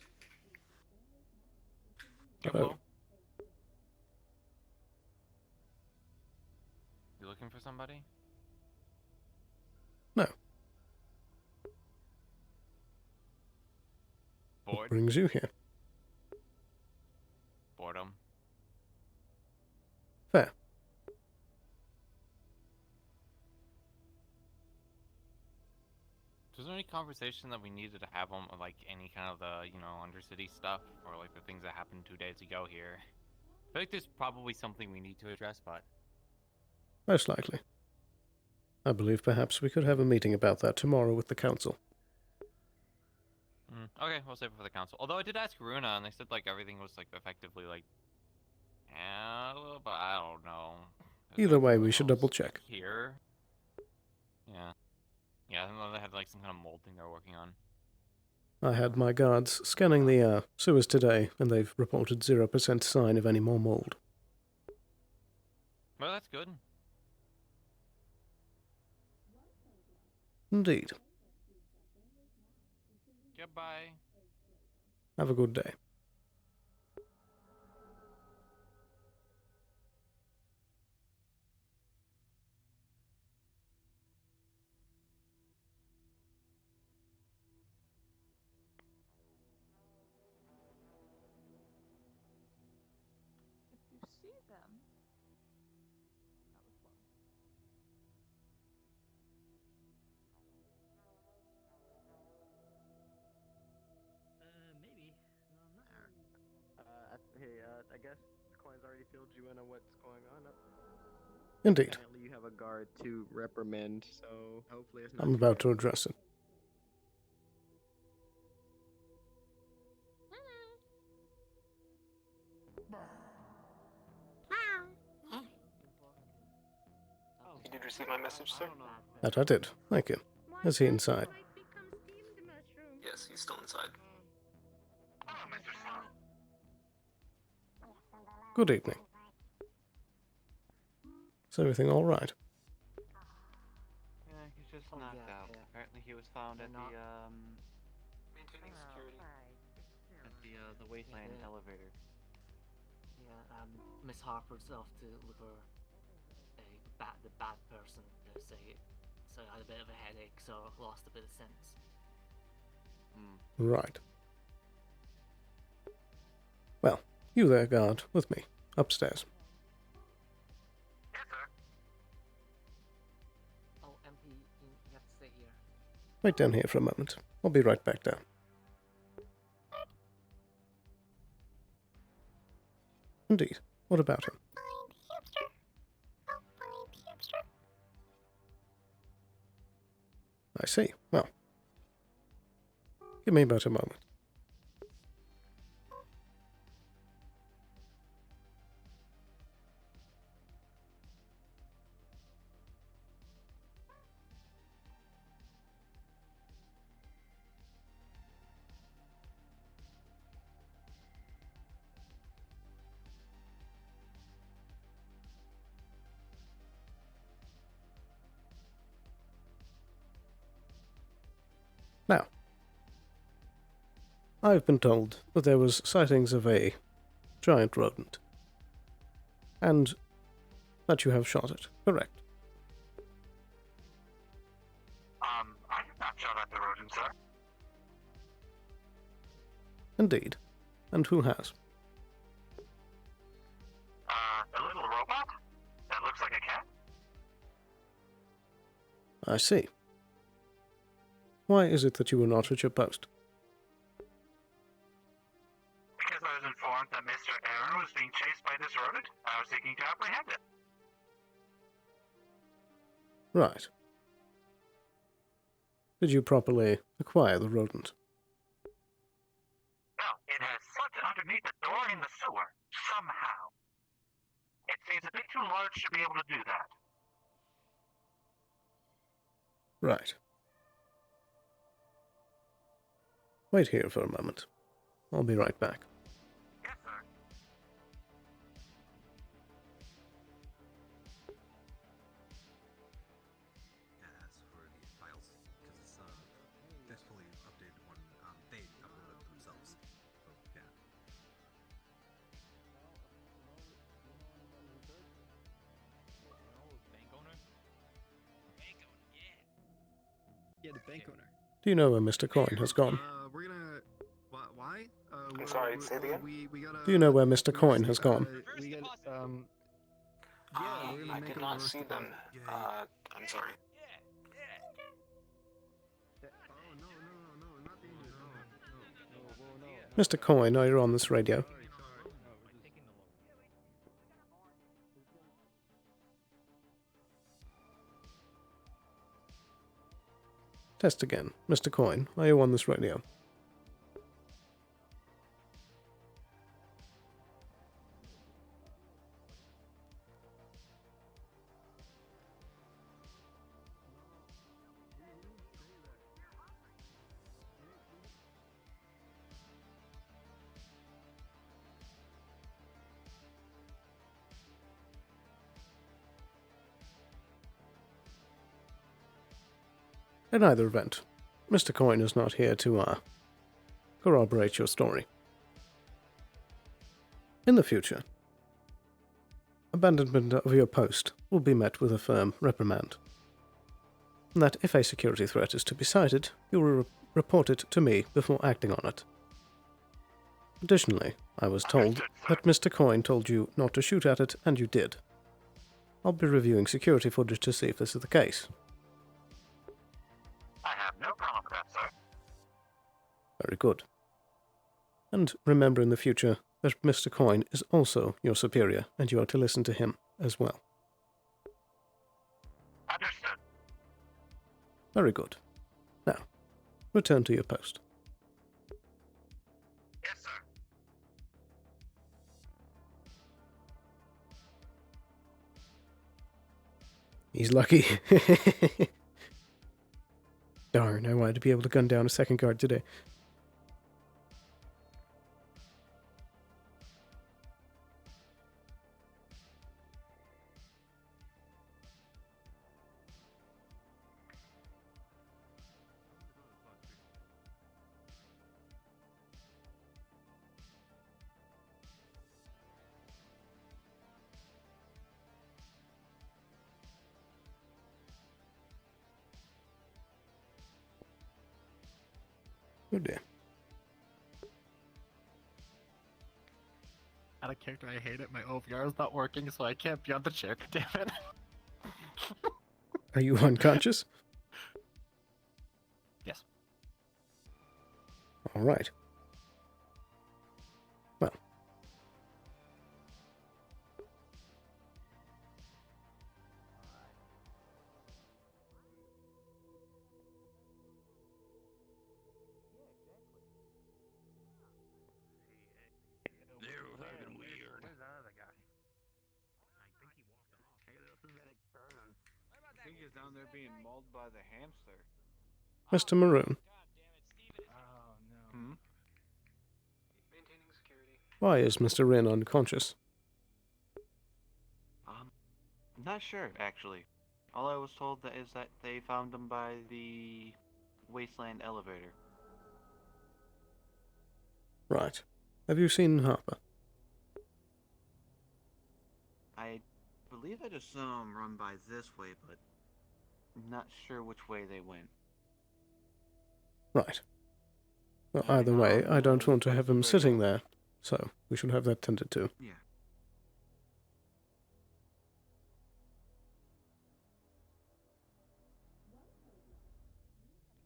Hello. You looking for somebody? No. What Bored? brings you here? Boredom. Fair. Was there any conversation that we needed to have on, like, any kind of the, Undercity stuff? Or, like, the things that happened 2 days ago here? I feel like there's probably something we need to address, but... Most likely. I believe perhaps we could have a meeting about that tomorrow with the council. Okay, we'll save it for the council. Although I did ask Runa, and they said, like, everything was, like, effectively, like... Yeah, but I don't know. Either way, we should double check. Here? Yeah. Yeah, I think they had, like, some kind of mold thing they were working on. I had my guards scanning the sewers today, and they've reported 0% sign of any more mold. Well, that's good. Indeed. Goodbye. Have a good day. If you see them, Maybe. I'm not sure. Hey, I guess Coin's already filled you in on what's going on. Indeed. Apparently you have a guard to reprimand, so hopefully it's not I'm about to address it. You did receive my message, sir? That I did. Thank you. Is he inside? Yes, he's still inside. Good evening. Is everything all right? Yeah, he's just knocked out. Apparently he was found at the Maintaining security. at the wasteland elevator. Yeah, Miss Harper's off to look for the bad person, they say. So I had a bit of a headache, so I lost a bit of sense. Right. Well, you there, guard, with me. Upstairs. Oh, MP, you have to stay here. Wait down here for a moment. I'll be right back down. Indeed. What about him? I see. Well, give me about a moment. Now, I've been told that there was sightings of a giant rodent, and that you have shot it, correct? I did not shot at the rodent, sir. Indeed. And who has? A little robot? That looks like a cat? I see. Why is it that you were not at your post? Because I was informed that Mr. Aaron was being chased by this rodent. I was seeking to apprehend it. Right. Did you properly acquire the rodent? No, it has slipped underneath the door in the sewer, somehow. It seems a bit too large to be able to do that. Right. Wait here for a moment. I'll be right back. Yes, sir. As for the files, because it's definitely updated Yeah, the bank owner. Do you know where Mr. Coin has gone? We're gonna. Why? I'm sorry, say it again? We gotta. Do you know where Mr. Coin has gone? We got. Yeah, we're gonna I make did a not reverse see them. deposit. I'm sorry. Mr. Coin, are you on this radio? Test again. Mr. Coin, are you on this radio? In either event, Mr. Coin is not here to, corroborate your story. In the future, abandonment of your post will be met with a firm reprimand. And that if a security threat is to be cited, you will report it to me before acting on it. Additionally, I was told that Mr. Coin told you not to shoot at it, and you did. I'll be reviewing security footage to see if this is the case. I have no problem with that, sir. Very good. And remember in the future that Mr. Coin is also your superior, and you are to listen to him as well. Understood. Very good. Now, return to your post. Yes, sir. He's lucky. Darn, I wanted to be able to gun down a second guard today. Oh dear. Out of character, I hate it. My OVR is not working, so I can't be on the chair. Damn it. Are you unconscious? Yes. All right. Well. They're fucking weird. Where's that other guy? I think he walked off. I think he's down there being mauled by the hamster. Mr. Maroon, Oh no. Maintaining security. why is Mr. Rin unconscious? Not sure actually. All I was told that is that they found him by the wasteland elevator. Right. Have you seen Harper? I believe I just saw him run by this way, but not sure which way they went. Right. Well, either way, I don't want to have him sitting there, so we should have that tended to. Yeah.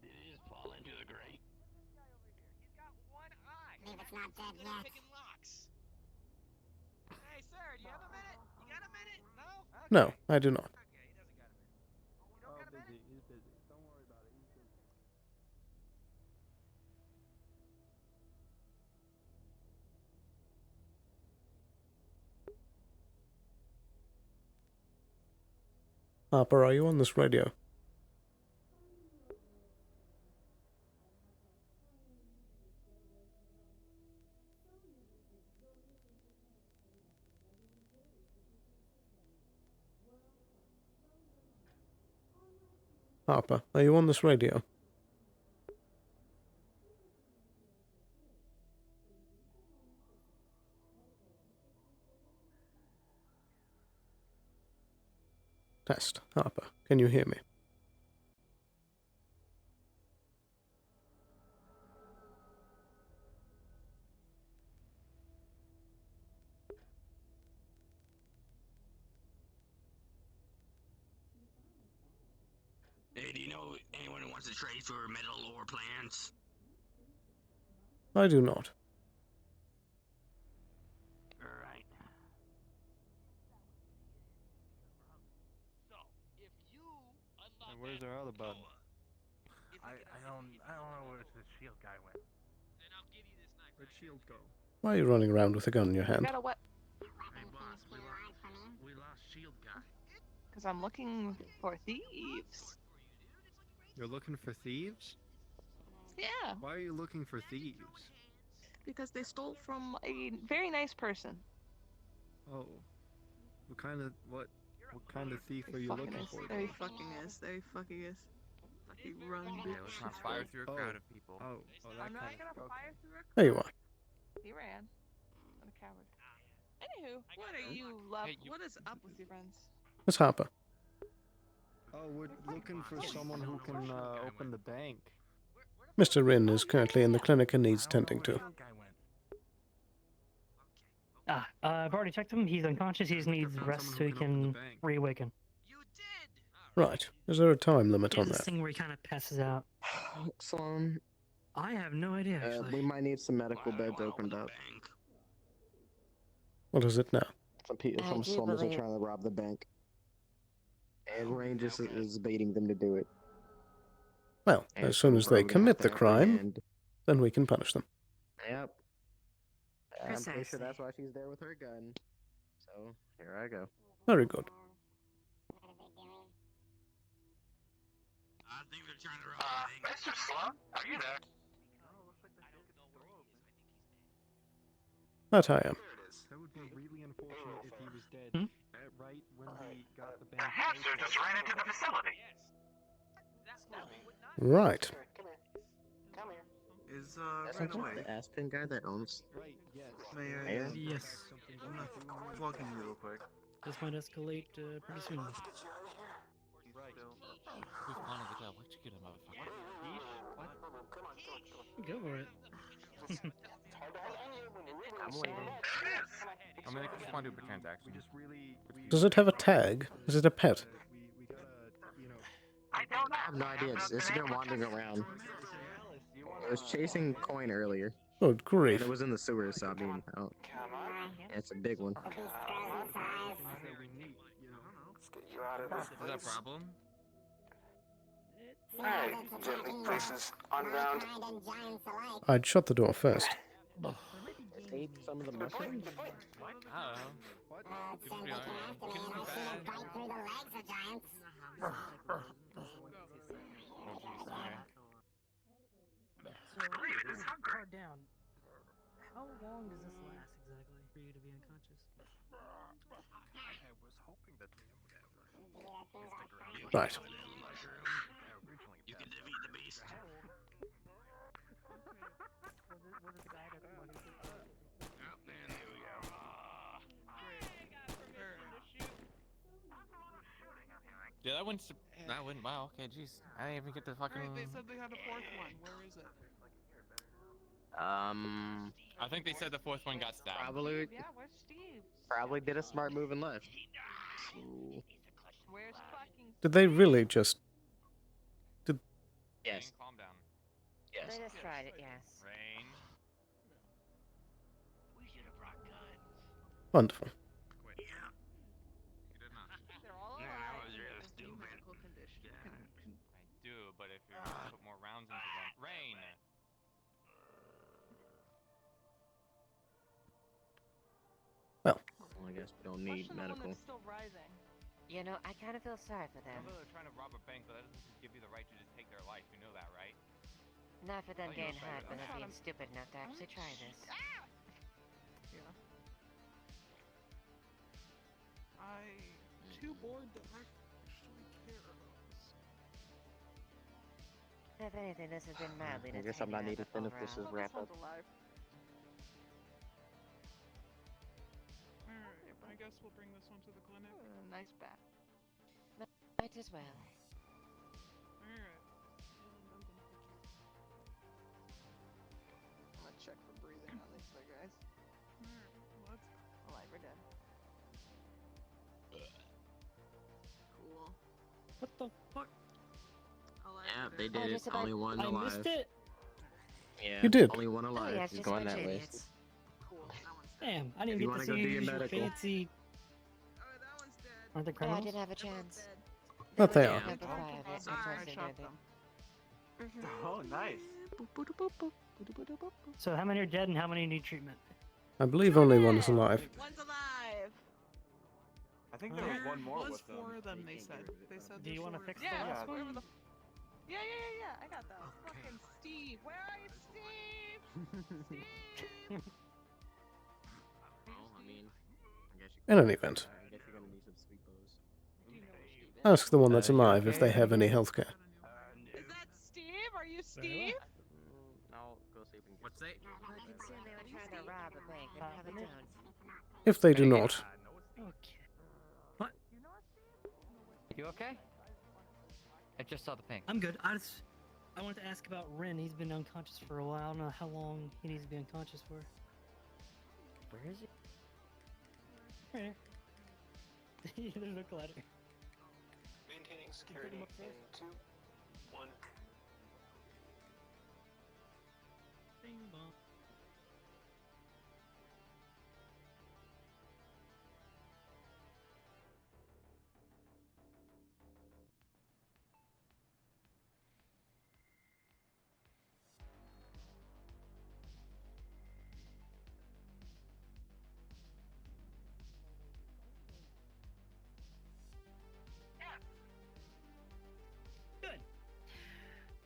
Did he just fall into the grate? Maybe it's not dead yet. Hey, sir, do you have a minute? You got a minute? No? No, I do not. He's busy. Don't worry about it. He's busy. Harper, are you on this radio? Harper, are you on this radio? Test. Harper, can you hear me? know anyone who wants to trade for metal or plants? I do not. Right. And where's our other bud? I don't know where the shield guy went. Where'd Shield go? Why are you running around with a gun in your hand? Got a what? Hey boss, we lost shield guy. Because I'm looking for thieves. You're looking for thieves? Yeah. Why are you looking for thieves? Because they stole from a very nice person. Oh. What kind of thief are you looking for? There he fucking is. Fucking run, Okay, let's not fire through a crowd of people. Oh, that I'm not kind gonna of. fire through a There you are. He ran. What a coward. Anywho, what are you, love? What is up with your friends? Miss Harper. Oh, we're looking for someone who can open the bank. Mr. Rin is currently in the clinic and needs tending to. I've already checked him. He's unconscious. He just needs rest so he can reawaken. Right. Is there a time limit Yeah, on this that? thing where he kind of passes out. Sloan, I have no idea, actually. we might need some medical beds opened up. What is it now? Some slummers are trying to rob the bank. And Rangers is baiting them to do it. Well, as soon as they commit the crime, then we can punish them. Yep. I'm pretty Precisely. sure that's why she's there with her gun. So, here I go. Very good. Mr. Sloan, are you there? That I am. That would be really unfortunate if he was dead. Right when we got the bank. A hamster just ran into the facility. Right. Come here. Is Isn't that the Aspen guy that owns? Right. Yes. Mayor? Yes. I'm not walking you real quick. This might escalate pretty soon. Who's on the job? Let's get him, motherfucker. Go for it. I'm waiting. I mean, they could just want to do a transaction. Does it have a tag? Is it a pet? I don't know. I have no idea. It's been wandering around. It was chasing coin earlier. Good grief. And it was in the sewers, so I mean, I don't... Yeah, it's a big one. Let's get you out of this. Is that a problem? Alright, gently places on ground. I'd shut the door first. Ate some of the mushrooms? I don't know. Far down. How long does this last exactly for you to be unconscious? I was hoping that we would have Right. You can defeat the beast. Was it the guy that And here we go. Yeah, that went. Wow. Okay, jeez. I didn't even get the fucking. They said they had a fourth one. Where is it? I think they said the fourth one got stabbed. Probably. Yeah, where's Steve? Probably did a smart move and left. Where's fucking Did they really just... Yes. Calm down. Yes. They just tried it, yes. Rain. We should have brought guns. Wonderful. They're all alive. That was real stupid. Medical condition. I do, but if you put more rounds into them. Rain. Well. I guess we don't need medical. Still rising. You know, I kind of feel sorry for them. They're trying to rob a bank, but that doesn't give you the right to just take their life. You know that, right? Not for them Oh, you getting know hurt, but better. they're being stupid enough to actually try this. Yeah. Too bored to actually care about this. If anything, this has been mildly I guess I'm not needed then if this is wrap up. Alive. Alright, I guess we'll bring this one to the clinic. Nice bat. Might as well. Alright. I'm gonna check for breathing on these two guys. Alright, let's go. Alive or dead. Cool. What the fuck? Alive Yep, they Oh, did it. just about- Only one I alive. missed it. Yeah, You did. Only one alive. yeah, Just just going a bunch that of way. idiots. Damn, I didn't You get wanna to go see do you your use your medical? fancy. Aren't they Oh, I criminals? didn't have a chance. But they were are. number 5. I was interested in anything. Oh, nice. So how many are dead and how many need treatment? I believe only one is alive. One's alive. I think there was one more was with them. 4 of them, they said. They said Do you want to fix the Yeah, last wherever one? the. Yeah. I got that. Fucking Steve. Where are you, Steve? Steve. Well, I mean, I guess you In any event, I guess you're gonna need some sweet bows. ask the one that's you alive if okay? they have any healthcare. Is that Steve? Are you Steve? I'll go see if we can. What's that? Well, considering they were trying to rob a bank, I'd have it down. If they do not, Okay. What? You okay? I just saw the ping. I'm good. I wanted to ask about Ren. He's been unconscious for a while. I don't know how long he needs to be unconscious for. Where is he? Right here. There's no collider. Maintaining security in 2, 1. Bing bong. Good.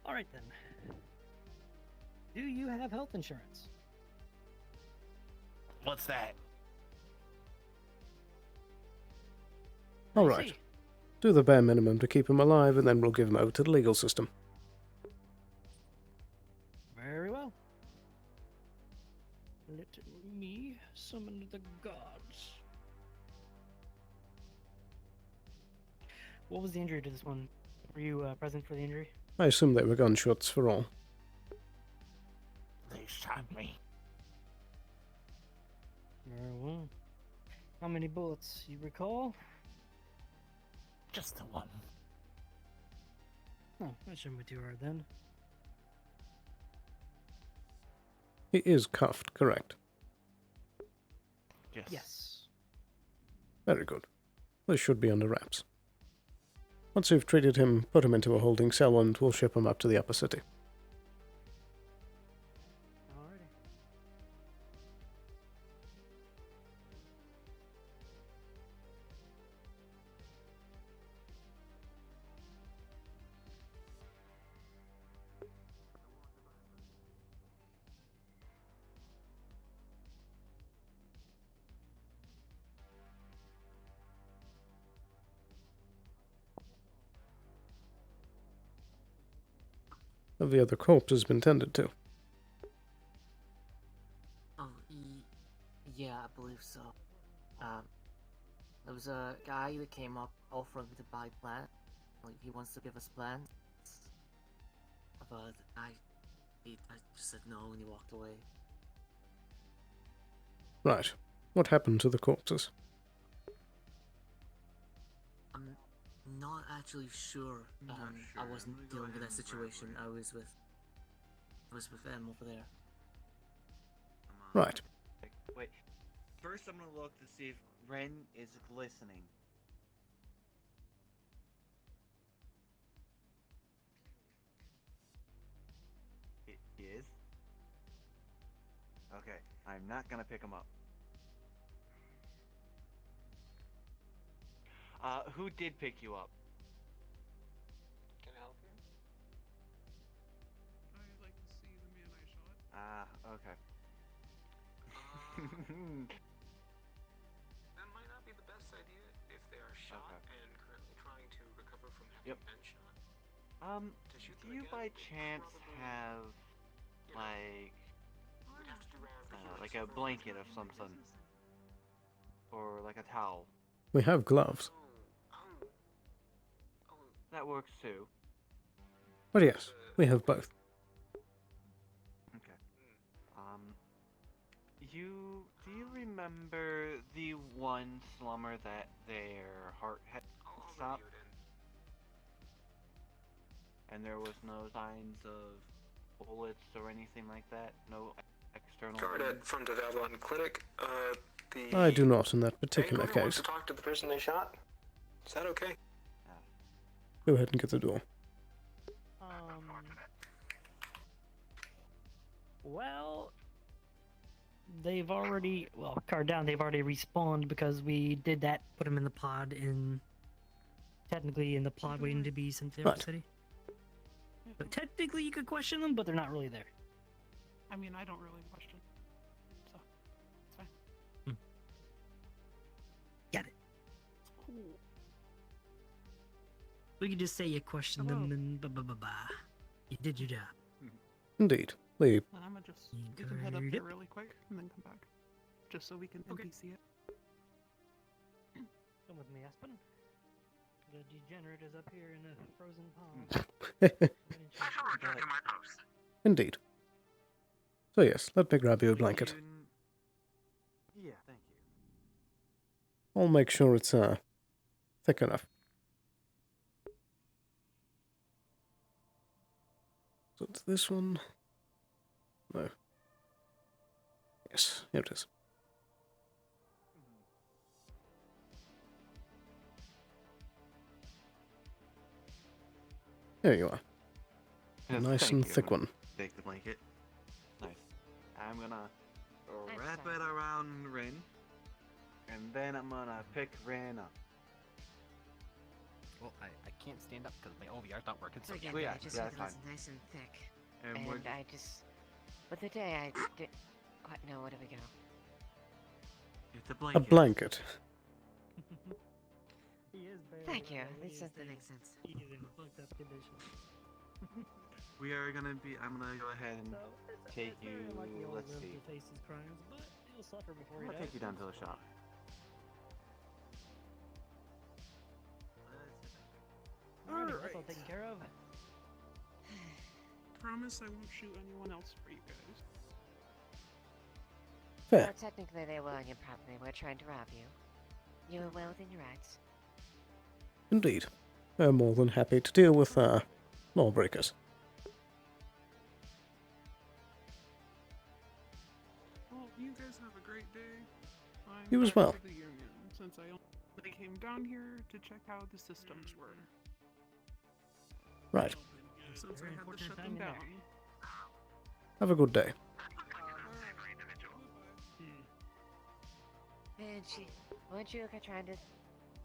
All right then. Do you have health insurance? What's that? all right. Do the bare minimum to keep him alive, and then we'll give him over to the legal system. Very well. Let me summon the gods. What was the injury to this one? Were you present for the injury? I assume they were gunshots for all. They shot me. Very well. How many bullets you recall? Just the one. Oh, that shouldn't be too hard then. He is cuffed, correct? Yes. Yes. Very good. This should be under wraps. Once you've treated him, put him into a holding cell and we'll ship him up to the upper city. Alrighty. The other corpse has been tended to. Oh, yeah, I believe so. There was a guy that came up offering to buy plants. Like, he wants to give us plants. But I just said no and he walked away. Right. What happened to the corpses? I'm not actually sure. I wasn't dealing with that situation. I was with them over there. Right. Wait. First, I'm gonna look to see if Ren is glistening. He is? Okay, I'm not gonna pick him up. Who did pick you up? Can I help you? I'd like to see the man I shot. Ah, okay. That might not be the best idea if they are shot and currently trying to recover from having been shot. Do you by chance have, like a blanket of something? Or like a towel? We have gloves. That works too. But yes, we have both. Okay. Do you remember the one slumber that their heart had stopped? And there was no signs of bullets or anything like that? No external... Guarded from the Avalon Clinic. I do not in that particular Anybody wants case. to talk to the person they shot? Is that okay? Go ahead and get the door. Well, they've already, well, card down, they've already respawned because we did that, put them in the pod technically in the pod waiting to be sent to the city. So technically you could question them, but they're not really there. I mean, I don't really question. So, it's fine. Got it. Cool. We could just say you questioned them and you did your job. Indeed. Leave. And I'm gonna just, you can head up there really quick and then come back. Just so we can NPC it. Come with me, Aspen. The degenerate is up here in a frozen pond. Indeed. So yes, let me grab you a blanket. Yeah, thank you. I'll make sure it's thick enough. So it's this one. No. Yes, here it is. There you are. A nice and thick one. Take the blanket. Nice. I'm gonna wrap it around Rin, and then I'm gonna pick Rin up. Well, I can't stand up because my OVR's not working. So Again, Oh, yeah, I just yeah, hope that's it's fine. nice and thick. And And we're- I just... But the day I did... What? No, where do we go? It's a A blanket. blanket. Thank you. This doesn't make sense. He is in fucked up condition. We are gonna be. I'm gonna go ahead and take you. Let's see. Face his crimes, but he'll suffer before I'm he gonna dies. take you down to the shop. Alrighty, that's all taken care of. Promise I won't shoot anyone else for you guys. Fair. Well, technically they were on your property. We're trying to rob you. You are well within your rights. Indeed. I'm more than happy to deal with lawbreakers. Well, you guys have a great day. I'm You as back well. to the Union, since I only came down here to check how the systems were. Right. Since I Very had to unfortunate shut them timing there. down. Have a good day. And she... Weren't you trying to...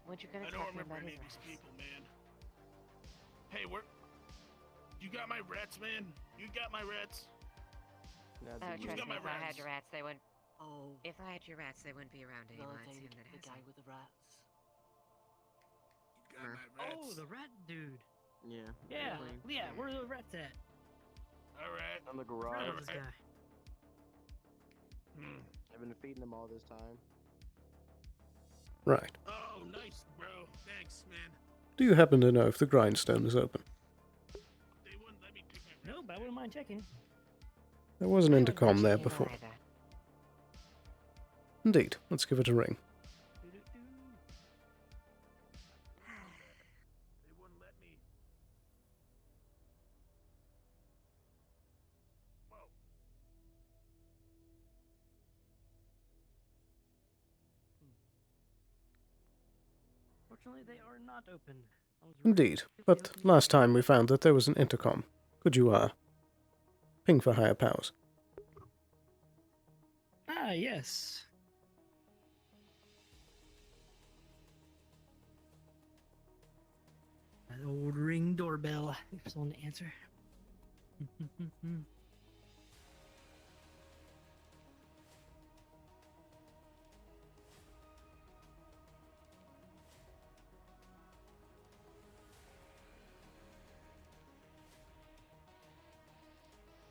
Weren't you gonna I talk don't to him remember about any his of these rights? people, man. Hey, where? You got my rats, man. You got my rats. Oh, Who's trust got me, my if I had rats? your rats, they wouldn't... Oh. If I had your rats, they wouldn't be around anymore. No, It's David, him that the has guy them. with the rats. You got my rats. Oh, the rat dude. Yeah. Yeah, definitely. yeah, where are the rats at? All right. On the Where garage. is this guy? I've been feeding them all this time. Right. Oh, nice, bro. Thanks, man. Do you happen to know if the grindstone is open? They wouldn't let me take my No, but I wouldn't mind checking. There was an I wouldn't intercom mind there checking it before. either. Indeed. Let's give it a ring. They wouldn't let me. Whoa. Hmm. Fortunately, they are not open. I was right. Indeed. But last time we found that there was an intercom. Could you, ping for higher powers? Ah, yes. That old ring doorbell. There's someone to answer.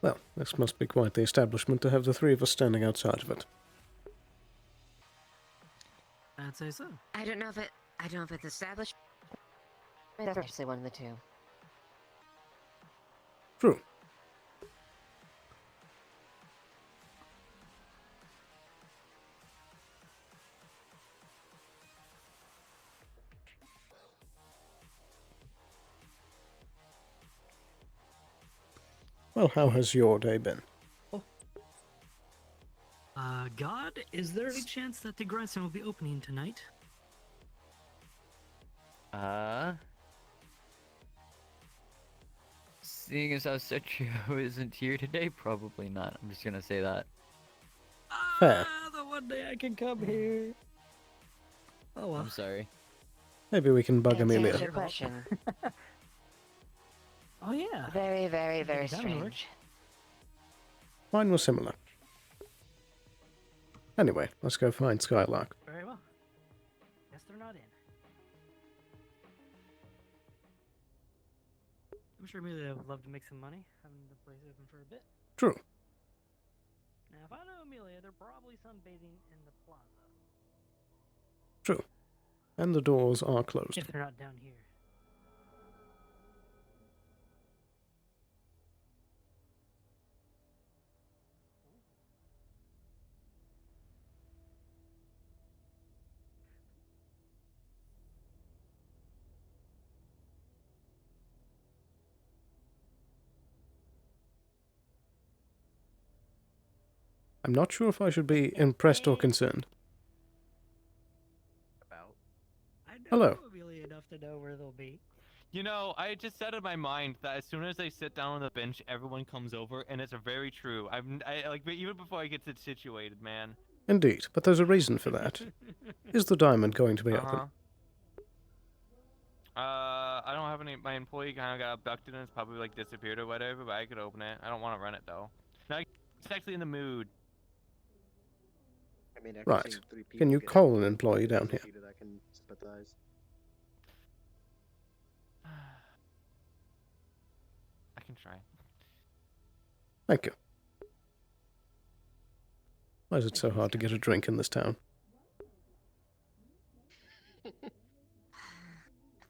Well, this must be quite the establishment to have the three of us standing outside of it. I'd say so. I don't know if it's established. It's actually one of the two. True. Well, how has your day been? God, is there any chance that the grandstand will be opening tonight? Seeing as how Setrio isn't here today, probably not. I'm just gonna say that. Fair. The one day I can come here. Oh well. I'm sorry. Maybe we can bug To answer Amelia. your question. Oh yeah. Very, very, very That would work. strange. Mine was similar. Anyway, let's go find Skylark. Very well. Guess they're not in. I'm sure Amelia would love to make some money, having the place open for a bit. True. Now, if I know Amelia, they're probably sunbathing in the plaza. True. And the doors are closed. If they're not down here. I'm not sure if I should be impressed or concerned. I know Hello. Amelia enough to know where they'll be. You know, I just said in my mind that as soon as they sit down on the bench, everyone comes over, and it's very true. I like even before I get situated, man. Indeed, but there's a reason for that. Is the diamond going to be open? I don't have any. My employee kind of got abducted and it's probably like disappeared or whatever, but I could open it. I don't want to run it though. Now it's actually in the mood. I mean, I Right. see 3 people Can you get call out an of employee the down here? that I can sympathize. I can try. Thank you. Why is it so hard to get a drink in this town?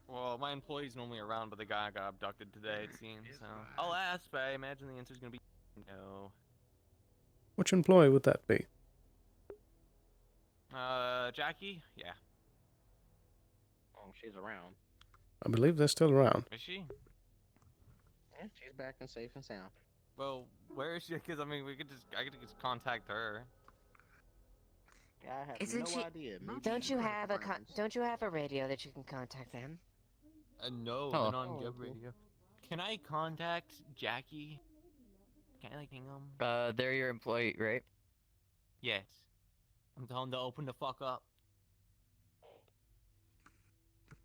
Well, my employee's normally around, but the guy got abducted today, it seems. So I'll ask, but I imagine the answer's gonna be no. Which employee would that be? Jackie? Yeah. Oh, she's around. I believe they're still around. Is she? Yeah, she's back and safe and sound. Well, where is she? Because I mean, I could just contact her. Yeah, I have Isn't no she? idea. Maybe Don't she's you one of have the a friends. don't you have a radio that you can contact them? No, Oh. they're not on Gub Radio. Can I contact Jackie? Can I like hang them? They're your employee, right? Yes. I'm telling them to open the fuck up.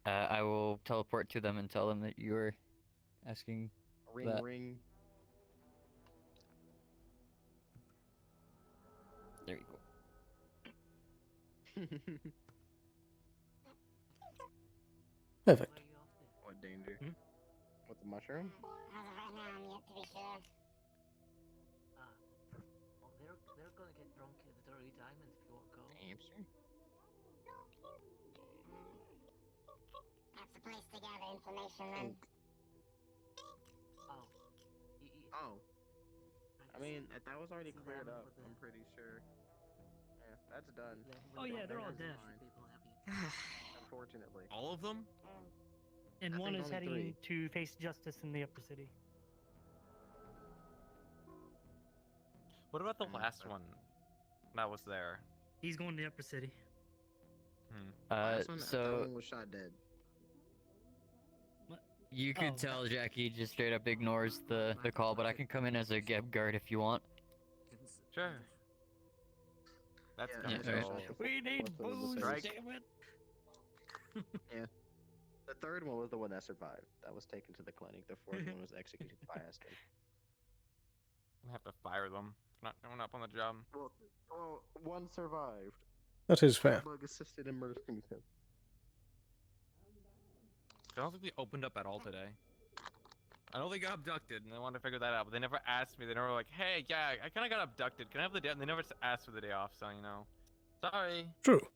I will teleport to them and tell them that you were asking Ring, that. ring. There you go. Perfect. What danger? With the mushroom? Well, they're gonna get drunk at the Dirty Diamond if you want to go. Damn, sure. That's the place to gather information then. Oh. Oh. I mean, that was already cleared up, I'm pretty sure. Yeah, that's done. Oh yeah, they're all That's dead. fine. Unfortunately. All of them? And I one think is only heading to face justice in the upper city. What about the last one that was there? He's going to the upper city. Last one, that So one was shot dead. you could tell Jackie just straight up ignores the call, but I can come in as a Geb guard if you want. Sure. That's Yeah, gonna yeah, go. alright. We need What's the booze, strike? damn it! Yeah. The third one was the one that survived. That was taken to the clinic. The fourth one was executed by Aston. I have to fire them for not showing up on the job. Well, one survived. That is fair. Bug assisted in murdering him. I don't think they opened up at all today. I know they got abducted, and they wanted to figure that out, but they never asked me. They never were like, hey, yeah, I kind of got abducted. Can I have the day? And they never asked for the day off, so, you know. Sorry. True.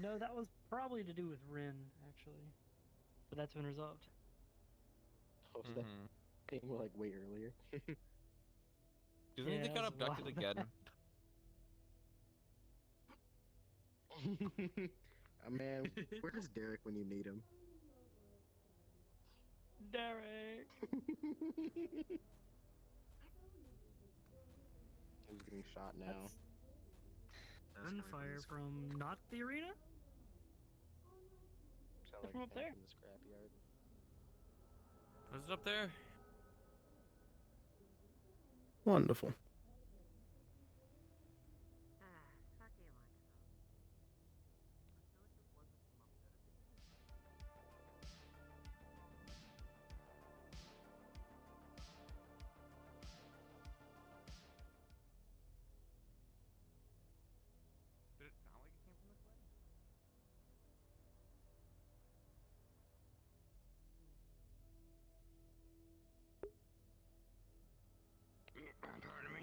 No, that was probably to do with Rin, actually. But that's been resolved. Oh, was that came like way earlier? Do you think they got abducted again? Oh, man, where's Derek when you need him? Derek. Who's getting shot now? Gunfire from not the arena? Sound They're from up there. From the scrapyard. Was it up there? Wonderful. Did it sound like it came from this way? Pardon me.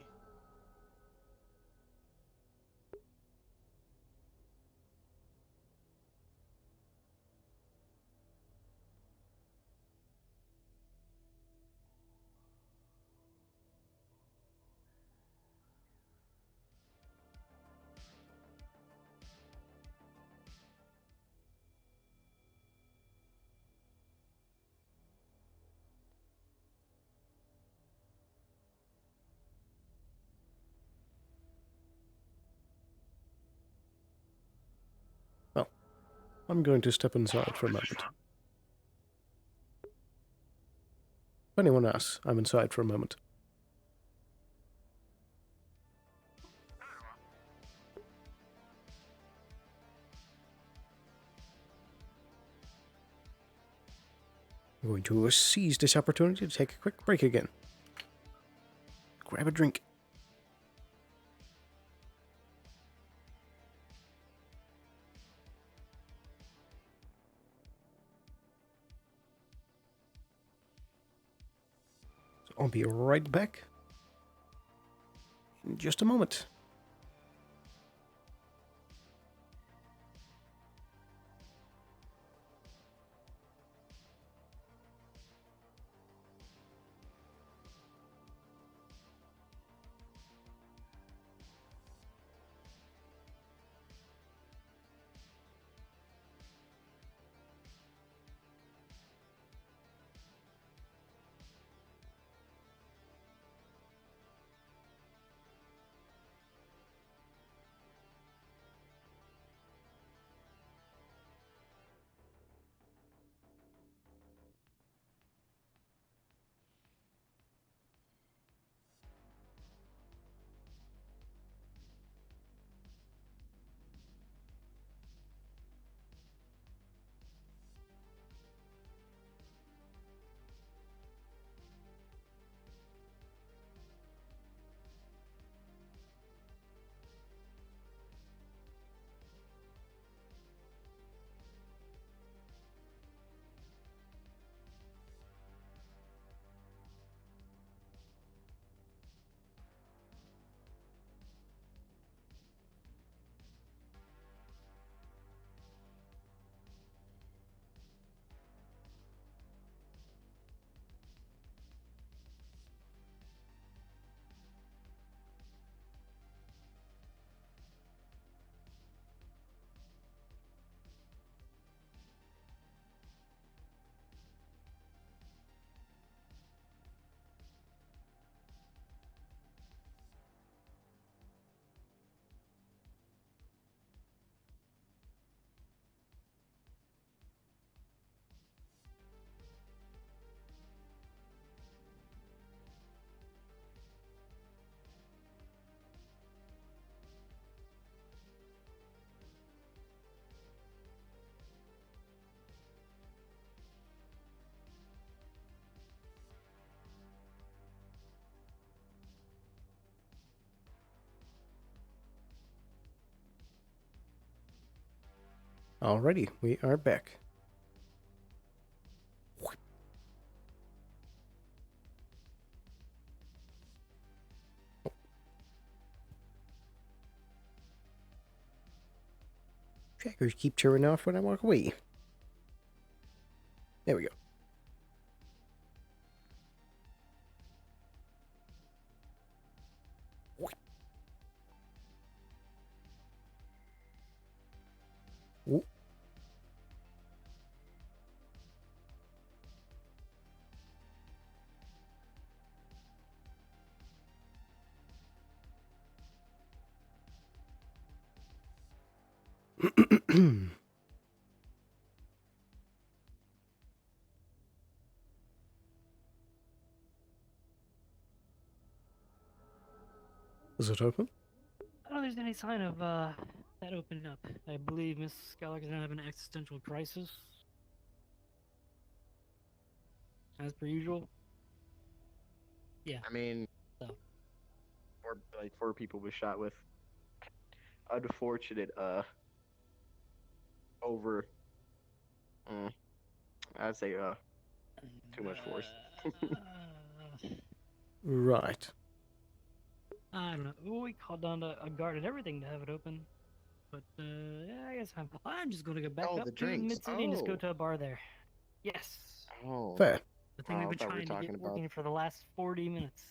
Well, I'm going to step inside for a moment. If anyone asks, I'm inside for a moment. I'm going to seize this opportunity to take a quick break again. Grab a drink. So I'll be right back in just a moment. Alrighty, we are back. Trackers keep turning off when I walk away. There we go. Ooh. Is it open? I don't think there's any sign of that opening up. I believe Miss Skylark is now having an existential crisis. As per usual. Yeah. I mean, So. four people were shot with unfortunate over. I'd say too much force. Right. I don't know. Well, we called down a guard and everything to have it open. But, yeah, I guess I'm just going to go back up to Mid-City and just go to a bar there. Yes. Oh. Fair. The thing we've been trying to get working for the last 40 minutes.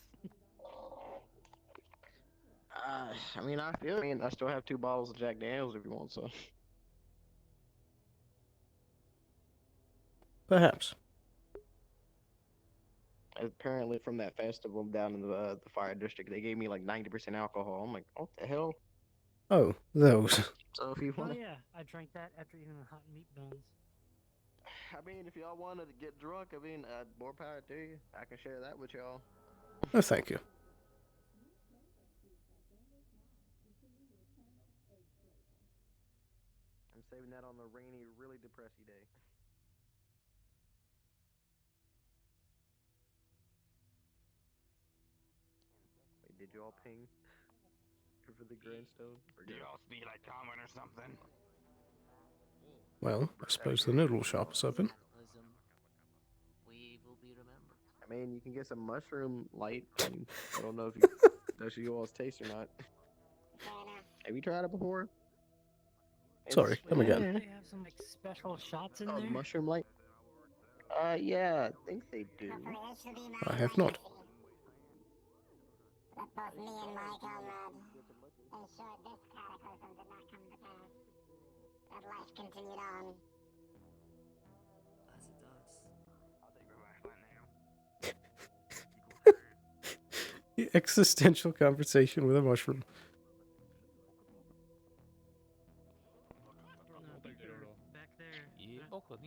I mean, I still have 2 bottles of Jack Daniels if you want some. Perhaps. Apparently, from that festival down in the fire district, they gave me like 90% alcohol. I'm like, what the hell? Oh, those. So if you Oh, want, yeah. I drank that after eating the hot meat bones. I mean, if y'all wanted to get drunk, I mean, more power to you. I can share that with y'all. No, thank you. I'm saving that on the rainy, really depressy day. Wait, did you all ping for the grindstone? Do y'all feel like coming or something? Well, I suppose the noodle shop is open. We will be remembered. I mean, you can get some mushroom light. I don't know if that's you all's taste or not. Have you tried it before? Sorry, come again. They have some like special shots in Oh, there. mushroom light? Yeah, I think they do. I have not. Let both me and my comrade ensure this cataclysm did not come to pass. That life continued on. As it does. I'll take The existential conversation with a mushroom. Back there. On the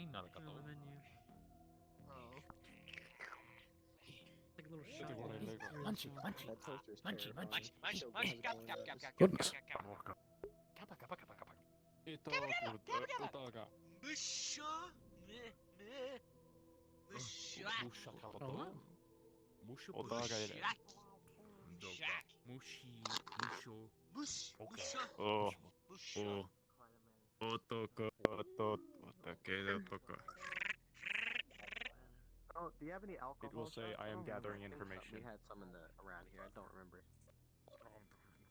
menu. Like a little shot. Munchy, munchy, That toaster's munchy, munchy, terrifying. munchy, Still munchy, going on. Goodness. Oh, do you have any alcohol? It will say, shots? I am don't remember. gathering I think information. We had some around here. I don't remember.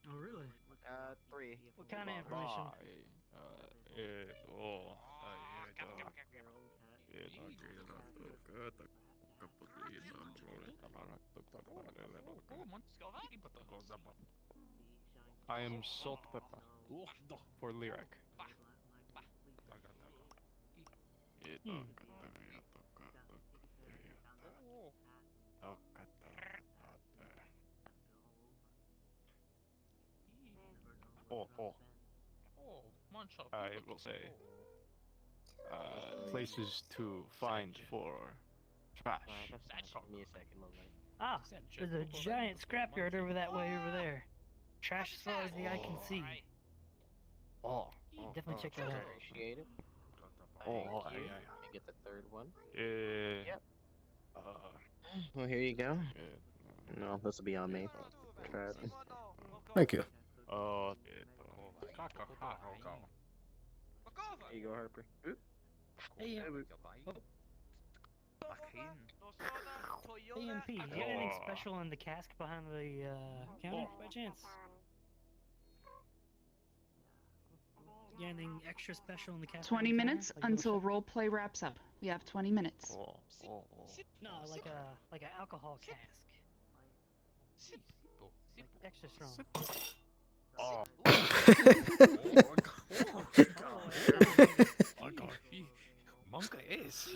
Oh, really? 3. What kind of information? I am salt pepper for lyric. I will say places to find for trash. Give me a second, lovely. Ah, there's a giant scrapyard over that way over there. Trash as far as the eye can see. Definitely check that out. Appreciate it. Oh, Thank you. yeah. Let me get the 3rd one. Yep. Well, here you go. No, this will be on me. Try it. Thank you. Here you go, Harper. Oop. Hey, AMP, you got anything special in the cask behind the counter by chance? You got anything extra special in the cask? 20 behind the minutes counter? Like a little until role play wraps up. We have 20 minutes. No, like an alcohol cask. Like extra strong. Monka is.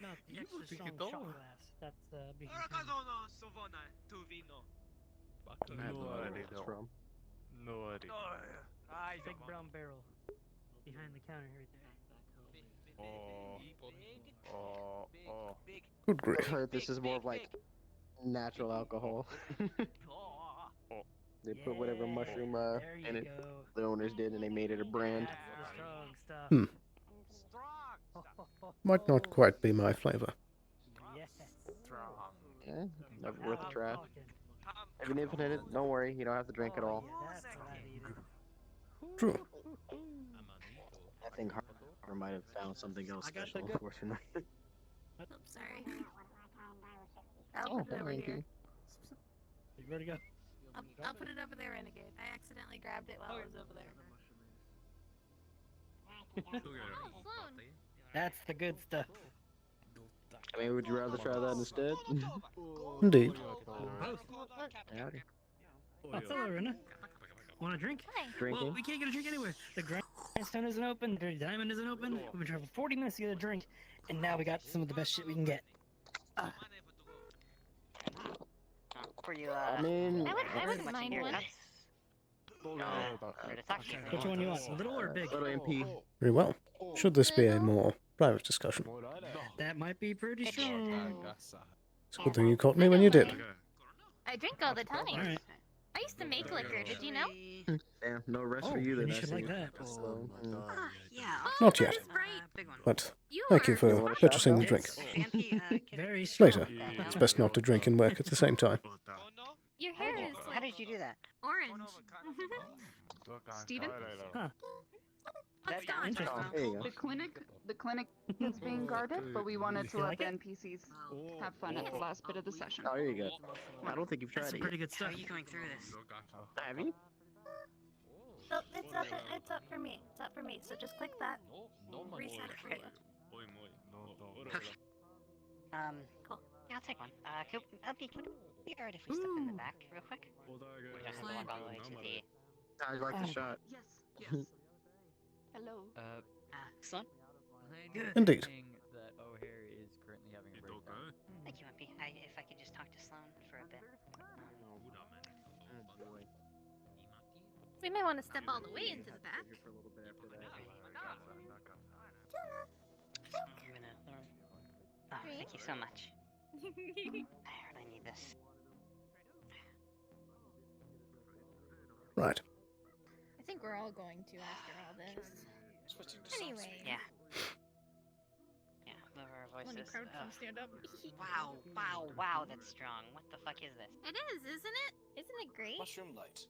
No, the extra strong shot glass. That's behind. From. No idea. Big brown barrel behind the counter right there. Good grief. I've heard this is more of like natural alcohol. They put whatever mushroom in it the owners did, and they made it a brand. The strong stuff. Hmm. Might not quite be my flavor. Yes. Yeah, never worth a try. If you're nipping in it, don't worry, you don't have to drink it all. True. I think Harper might have found something else special, unfortunately. Oops, sorry. Oh, I'll put it over thank here. you. You ready to go? I'll put it over there, Renegade. I accidentally grabbed it while I was over there. Oh, Sloan. That's the good stuff. I mean, would you rather try that instead? Indeed. Howdy. Oh, hello, Rena. Want a drink? Drinking? Well, we can't get a drink anywhere. The Grindstone isn't open, Dirty Diamond isn't open. We've been traveling 40 minutes to get a drink, and now we got some of the best shit we can get. For you, I mean, I wouldn't mind one. Which one you want, little or big? Little MP. Very well. Should this be a more private discussion? That might be pretty strong. It's a good thing you caught me when you did. I drink all the time. Alright. I used to make liquor, did you know? Damn, no rest for you then. you I should see. like that. So, Not yet. But thank you for purchasing the drink. Very strong. Later. It's best not to drink and work at the same time. Your hair is How did you do that? orange. Steven? Huh. That's Interesting. there you go. The clinic is being guarded, but we wanted to You let like the it? NPCs have fun at the last bit of the session. Oh, there you go. I don't think you've tried That's it pretty yet. good stuff. going through this? Have you? Oh, it's up for me. It's up for me. So just click that. Reset it for you. Cool. Yeah, I'll take one. Coop, LP, can you be alright if we step in the back real quick? We don't have to walk all the way to the... I like the shot. Yes. Hello. Sloan? Indeed. That O'Hare is currently having a breakdown. Thank you, MP. If I could just talk to Sloan for a bit. We may want to step all the way into the back. Oh, thank you so much. I really need this. Right. I think we're all going to after all this. Anyway. Yeah. Yeah, lower our When the voices. crowd comes stand up. Wow, that's strong. What the fuck is this? It is, isn't it? Isn't it great? Mushroom light.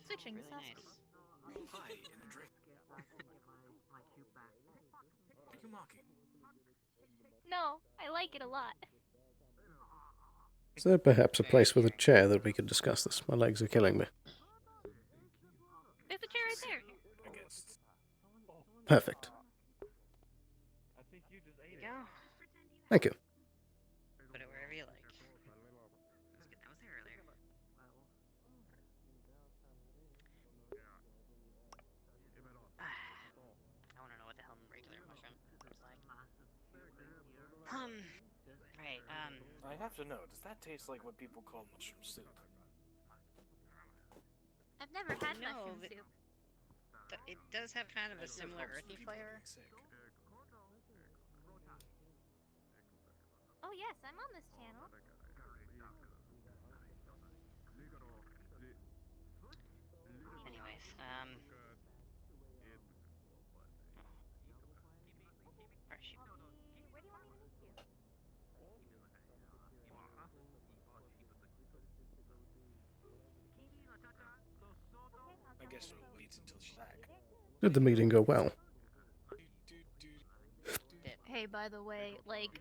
Switching Really sauce. nice. Hi, in a drink. Are you mocking? No, I like it a lot. Is there perhaps a place with a chair that we could discuss this? My legs are killing me. There's a chair right there. Perfect. Go. Thank you. Put it wherever you like. That was there earlier. I want to know what the hell regular mushroom looks like. Right, I have to know, does that taste like what people call mushroom soup? I've never had No, mushroom but- soup. it does have kind of a similar earthy flavor. Oh yes, I'm on this channel. Anyways, where is she? Where do you want me to meet you? I guess we'll wait until she's back. Did the meeting go well? Hey, by the way, like,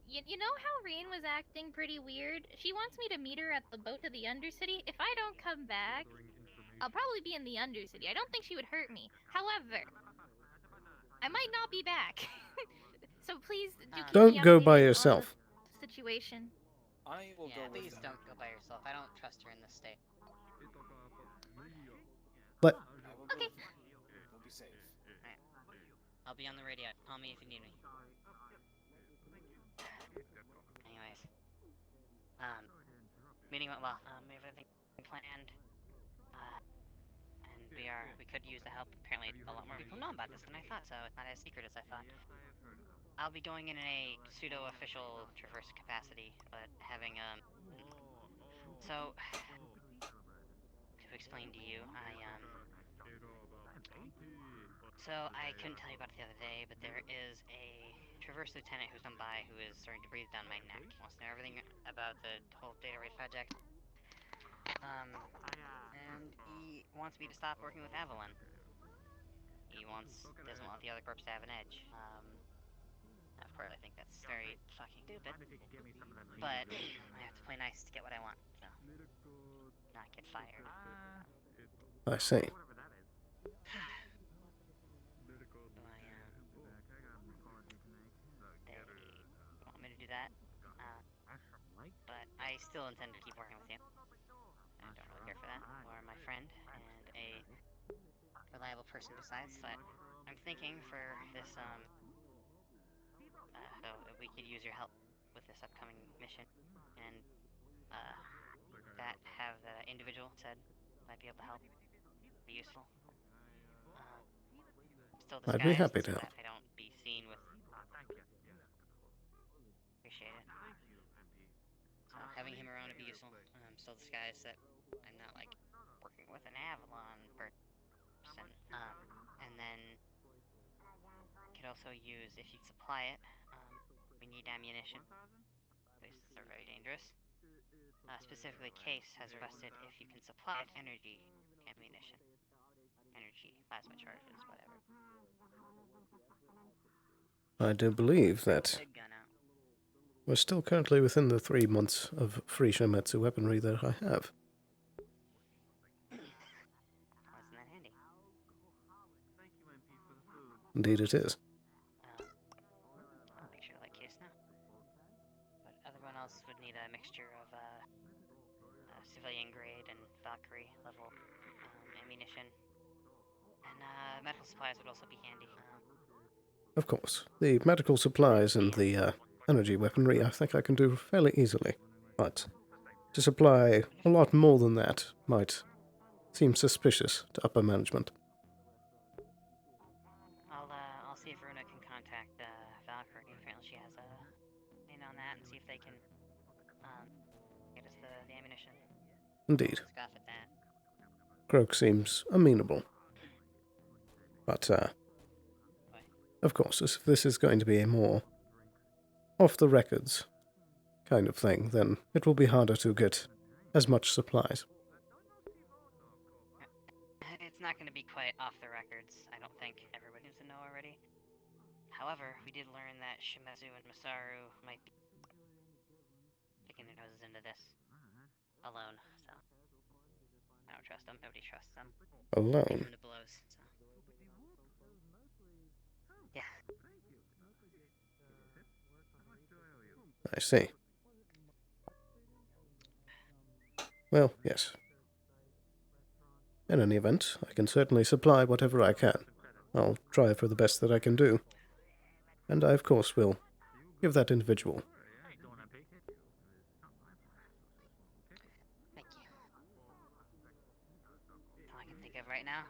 you know how Reen was acting pretty weird? She wants me to meet her at the boat to the Undercity. If I don't come back, I'll probably be in the Undercity. I don't think she would hurt me. However, I might not be back. So please do keep Don't me go updated by on yourself. the situation. I will Yeah, go with please them. don't go by yourself. I don't trust her in this state. But I will go Okay. with them. We'll be safe. Alright. I'll be on the radio. Call me if you need me. Anyways. Meeting went well. Everything planned. And we could use the help. Apparently, a lot more people know about this than I thought, so it's not as secret as I thought. I'll be going in a pseudo-official traverse capacity, but having So, to explain to you, So I couldn't tell you about it the other day, but there is a Traverse Lieutenant who's come by who is starting to breathe down my neck. Wants to know everything about the whole data race project. And he wants me to stop working with Avalon. He doesn't want the other corps to have an edge. Of course, I think that's very fucking stupid. But I have to play nice to get what I want, so not get fired. I see. They want me to do that, but I still intend to keep working with you. I don't really care for that. You are my friend and a reliable person besides, but I'm thinking for this, so if we could use your help with this upcoming mission, and have the individual said might be able to help, be useful. Still I'd be disguised happy so to. that I don't be seen with. Appreciate it. So having him around would be useful. Still disguised that I'm not like working with an Avalon person. And then could also use if you supply it. We need ammunition. Places are very dangerous. Specifically, Case has requested if you can supply it energy ammunition. Energy, plasma charges, whatever. I do believe that we're still currently within the 3 months of free Shometsu weaponry that I have. Wasn't that handy? Indeed it is. I'll make sure to let Case know. But everyone else would need a mixture of civilian grade and Valkyrie level ammunition. And medical supplies would also be handy. Of course, the medical supplies and the energy weaponry I think I can do fairly easily, but to supply a lot more than that might seem suspicious to upper management. I'll see if Runa can contact Valkyrie. Apparently she has a in on that, and see if they can get us the ammunition. Indeed. Scoff at that. Croak seems amenable. But, of course, if this is going to be a more off-the-records kind of thing, then it will be harder to get as much supplies. It's not going to be quite off the records. I don't think everybody needs to know already. However, we did learn that Shimezu and Masaru might be sticking their noses into this alone, so I don't trust them. Nobody trusts them. Alone? They come to blows, so. Yeah. I see. Well, yes. In any event, I can certainly supply whatever I can. I'll try for the best that I can do. And I, of course, will give that individual. Thank you. That's all I can think of right now.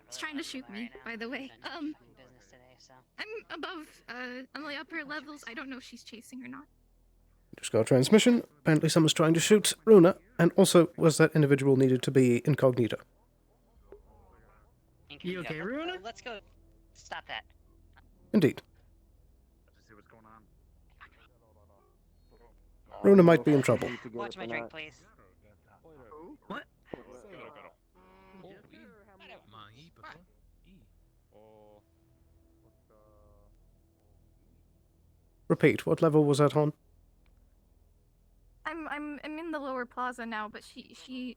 He's trying to shoot me, by the way. Business today, so. I'm above, on the upper levels. I don't know if she's chasing or not. Just got a transmission. Apparently someone's trying to shoot Runa. And also, was that individual needed to be incognito? You okay, Runa? Let's go. Stop that. Indeed. Runa might be in trouble. Watch my drink, please. What? Repeat, what level was that on? I'm in the lower plaza now, but she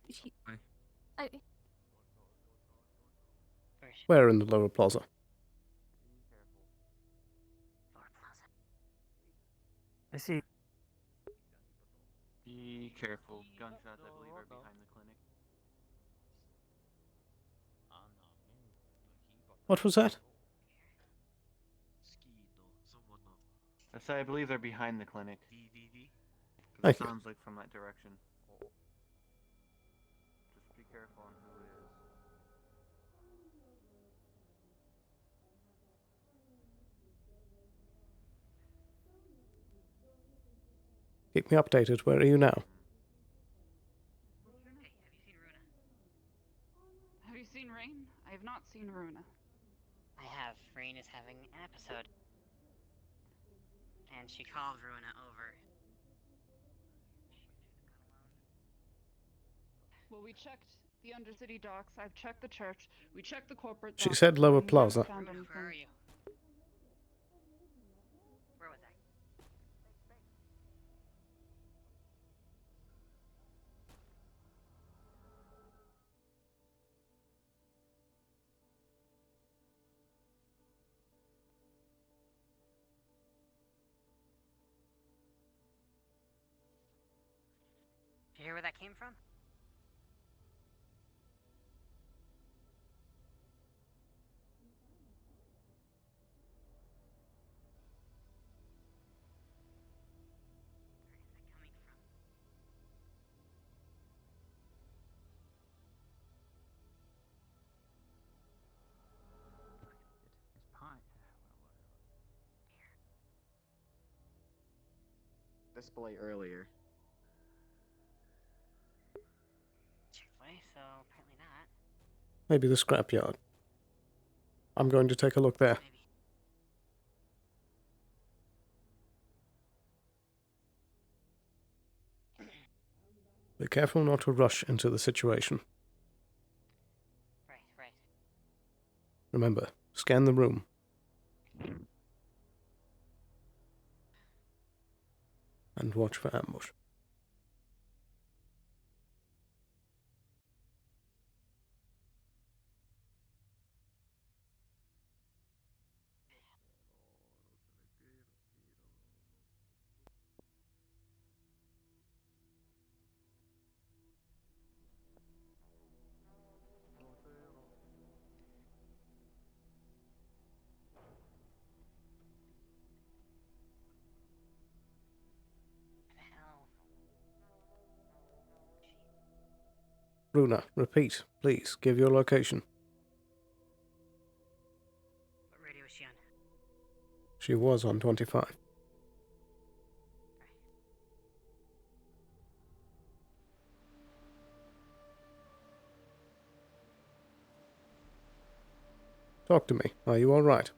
Where in the lower plaza? I see. Be careful. Gunshots, I believe, are behind the clinic. What was that? I believe they're behind the clinic. It Thank you. sounds like from that direction. careful on who it is. Keep me updated. Where are you now? Have you seen Rain? I have not seen Runa. I have. Rain is having an episode. And she called Runa over. Well, we checked the Undercity docks. I've checked the church. We checked the corporate She docks. said Lower and we haven't Plaza. found Runa, anything. where are you? Where was I? Did you hear where that came from? It's pine. Display earlier. Chick-fil-A, so apparently not. Maybe the scrapyard. I'm going to take a look there. Be careful not to rush into the situation. Right. Remember, scan the room. And watch for ambush. Hell. Runa, repeat. Please, give your location. What radio is she on? She was on 25. Talk to me. Are you alright?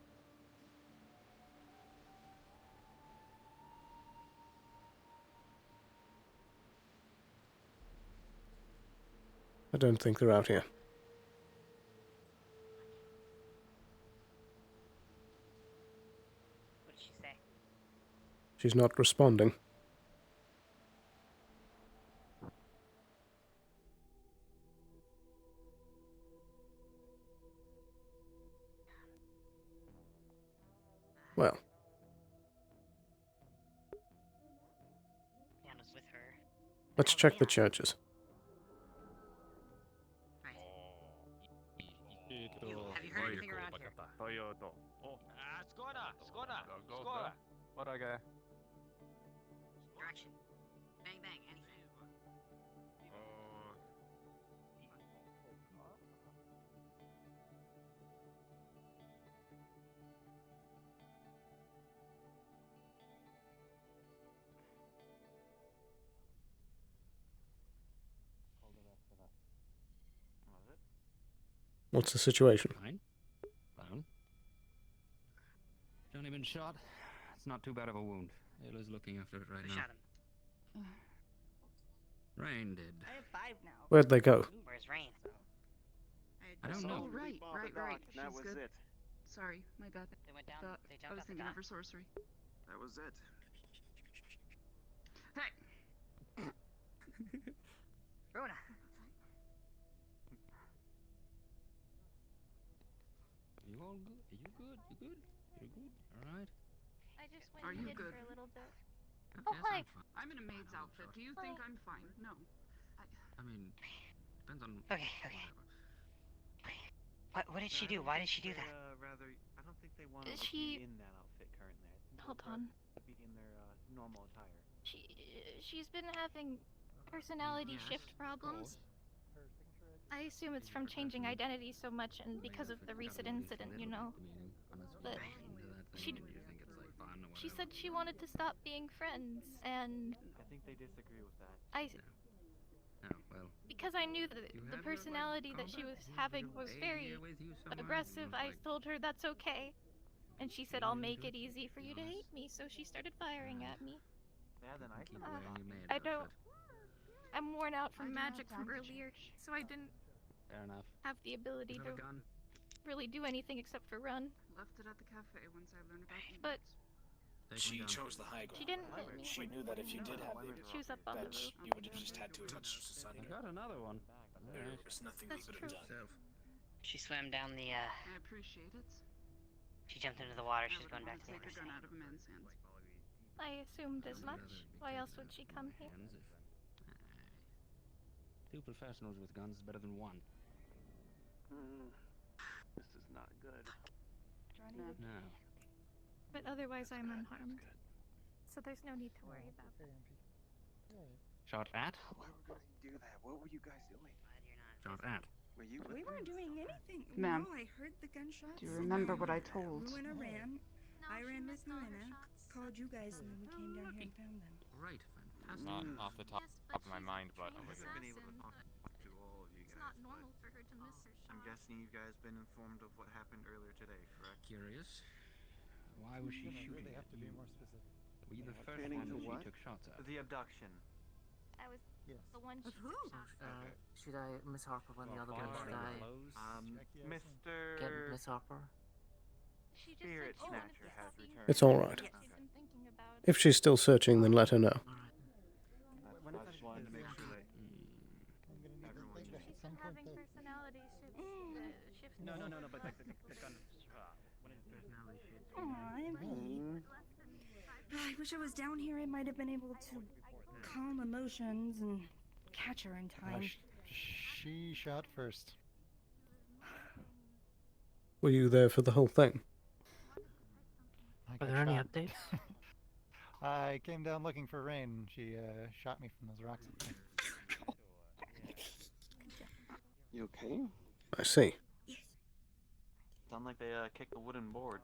I don't think they're out here. What did she say? She's not responding. Well, Leon was with her. let's check the churches. Have you heard anything around here? What I got? Direction. Bang bang, anything. What's the situation? Fine. Johnny been shot. It's not too bad of a wound. Ayla's looking after it right Who now. shot him? Rain did. I have 5 now. Where'd they go? Where's Rain? I don't know. Oh, right. That She's was good. it. Sorry, my bad. They went down. Thought They I jumped was out the thinking of dock. her sorcery. That was it. Hey! Runa! You all good? Are you good? You good? You good? Alright? I just went Are and you hid good? for a little bit. Yes, Oh, hi. I'm fine. I'm in a maid's outfit. Do you think I'm fine? No. I mean, depends on Okay. What did she do? Why did she do that? Rather, I don't think they want to She- be in that outfit currently. I think Hold they'd on. rather be in their normal attire. She's been having personality Yes, shift of problems. course. Her signature I assume it's from changing identity so much and because of the recent incident, you know. But she said she wanted to stop being friends, and I think they disagree with that. because I knew that the personality that she was having was very aggressive, I told her that's okay. And she said, I'll make it easy for you to hate me, so she started firing at me. Yeah, then I can I don't... I'm worn out from magic from earlier, so I didn't Fair enough. have the ability to really do anything except for run. Left it at the cafe once I learned about you. But She chose the high ground. she didn't hit me. She knew that if you did have the She was up on the badge, roof. you would have just had to touch the sun. I got another one. There was nothing That's we could have true. done. She swam down the, I appreciate it. she jumped into the water, I she's going wouldn't back to the want to take a interstate. gun out of a man's hand. I assumed as much. Why else would she come here? Two professionals with guns is better than one. This is not good. No. But otherwise, I'm unharmed. So there's no need to worry about that. Shot at? Why would you do that? What were you guys doing? Shot at. Were you? We weren't doing anything. Ma'am, No, I heard the gunshots. do you remember what I told? Luana ran. I ran with Luana. Called you guys, and then we came down here and found them. Right, fantastic. Not off the top of my mind, but I haven't been able to talk to all of you guys. It's not normal for her to miss her I'm shot. guessing you guys been informed of what happened earlier today, correct? Curious. Why was she shooting They have at to be you? more specific. Were you the What? first Pertaining one to that what? she took shots at? The abduction. I was Yes. the one she who? Should I Miss Harper when the other one should I Mr. get Miss Harper? She just Spirit said she wanted Snatcher to has see returned. It's alright. She's been thinking about If she's still searching, then let her know. I just wanted to make sure that everyone knew. She's been having personality shifts. No, but like the gun. When his personality shifts. I wish I was down here. I might have been able to calm emotions and catch her in time. She shot first. Were you there for the whole thing? Are there any updates? I came down looking for Rain. She shot me from those rocks. You okay? I see. Sound like they kicked a wooden board.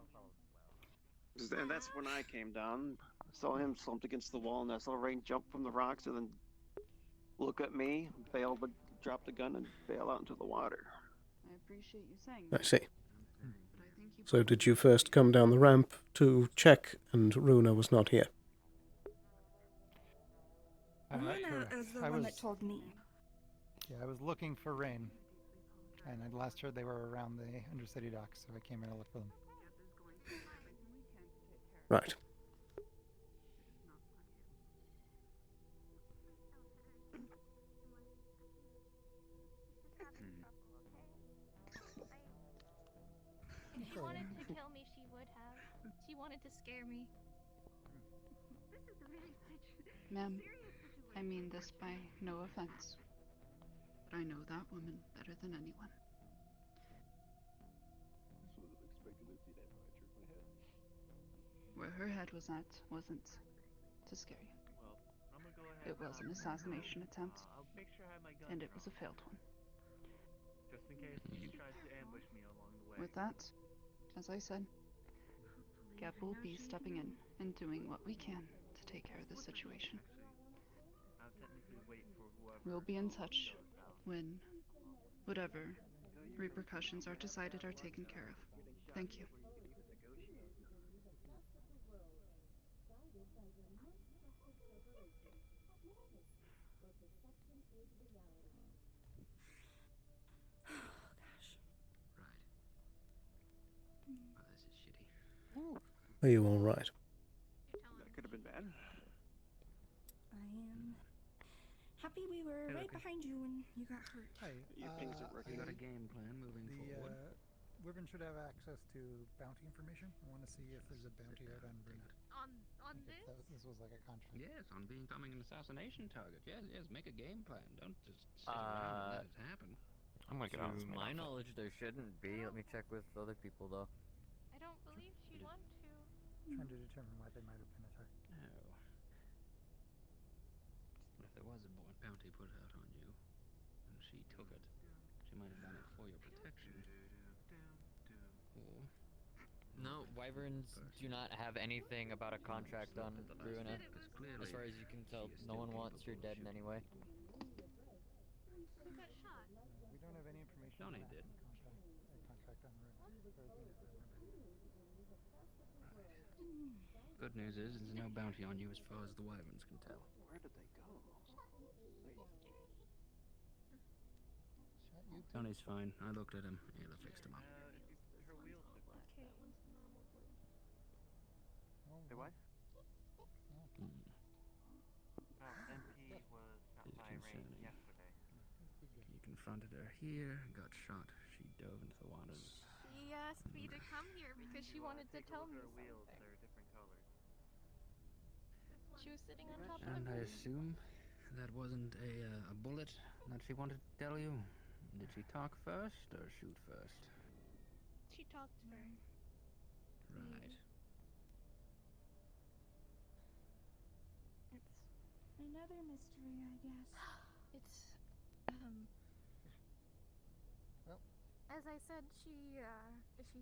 And that's when I came down. Saw him slumped against the wall, and I saw Rain jump from the rocks and then look at me, bail, but drop the gun and bail out into the water. I appreciate you saying I that. see. But I think you So did you first come down the ramp to check, and Runa was not here? Luana is the one that told me. Yeah, I was looking for Rain, and I last heard they were around the Undercity docks, so I came here to look for them. Right. If she wanted to kill me, she would have. She wanted to scare me. Ma'am, I mean this by no offense. But I know that woman better than anyone. This wasn't expecting to see that when I turned my head. Where her head was at wasn't to scare you. Well, I'm gonna go ahead. It was an assassination attempt, I'll make sure I have my gun and it was a failed one. just in case she tries to ambush me along the way. With that, as I said, Gab will be stepping in and doing what we can to take care of the situation. I'll technically wait for whoever. We'll be in touch when whatever repercussions are decided are taken care of. Thank you. Well, this is shitty. Are you alright? That could have been bad. I am happy we were Hey, right look. behind you when you got hurt. Hey, Things are You working. got a game plan moving forward? Wyvern should have access to bounty information. I want to see if there's a bounty out on Bruna. On this? This was like a contract. Yes, on becoming an assassination target. Yes, make a game plan. Don't just sit around and let it happen. I'm gonna get on this To main my outfit. knowledge, there shouldn't be. Let me check with other people, though. I don't believe she'd want to. Trying to determine why they might have been attacked. No. What if there was a bounty put out on you, and she took it? She might have done it for your protection. Or No, wyverns do not have anything about a contract on Ruina. As far as you can tell, no one wants your dead in any way. Who got shot? We don't have any information Johnny on did. contract on Ruina, as far as we know. good news is there's no bounty on you as far as the wyverns can tell. Where did they go? Shot you too? Johnny's fine. I looked at him. Ayla fixed him up. Her wheels should work. Oh, what? Hmm. MP was shot Is by rain concerning. yesterday. You confronted her here, got shot. She dove into the waters. She asked me to come here because she wanted to tell me Wheels, something. they're different colors. She was sitting on top of And the I roof. assume that wasn't a bullet that she wanted to tell you. Did she talk first or shoot first? She talked first. Right. It's another mystery, I guess. It's Well, as I said, she You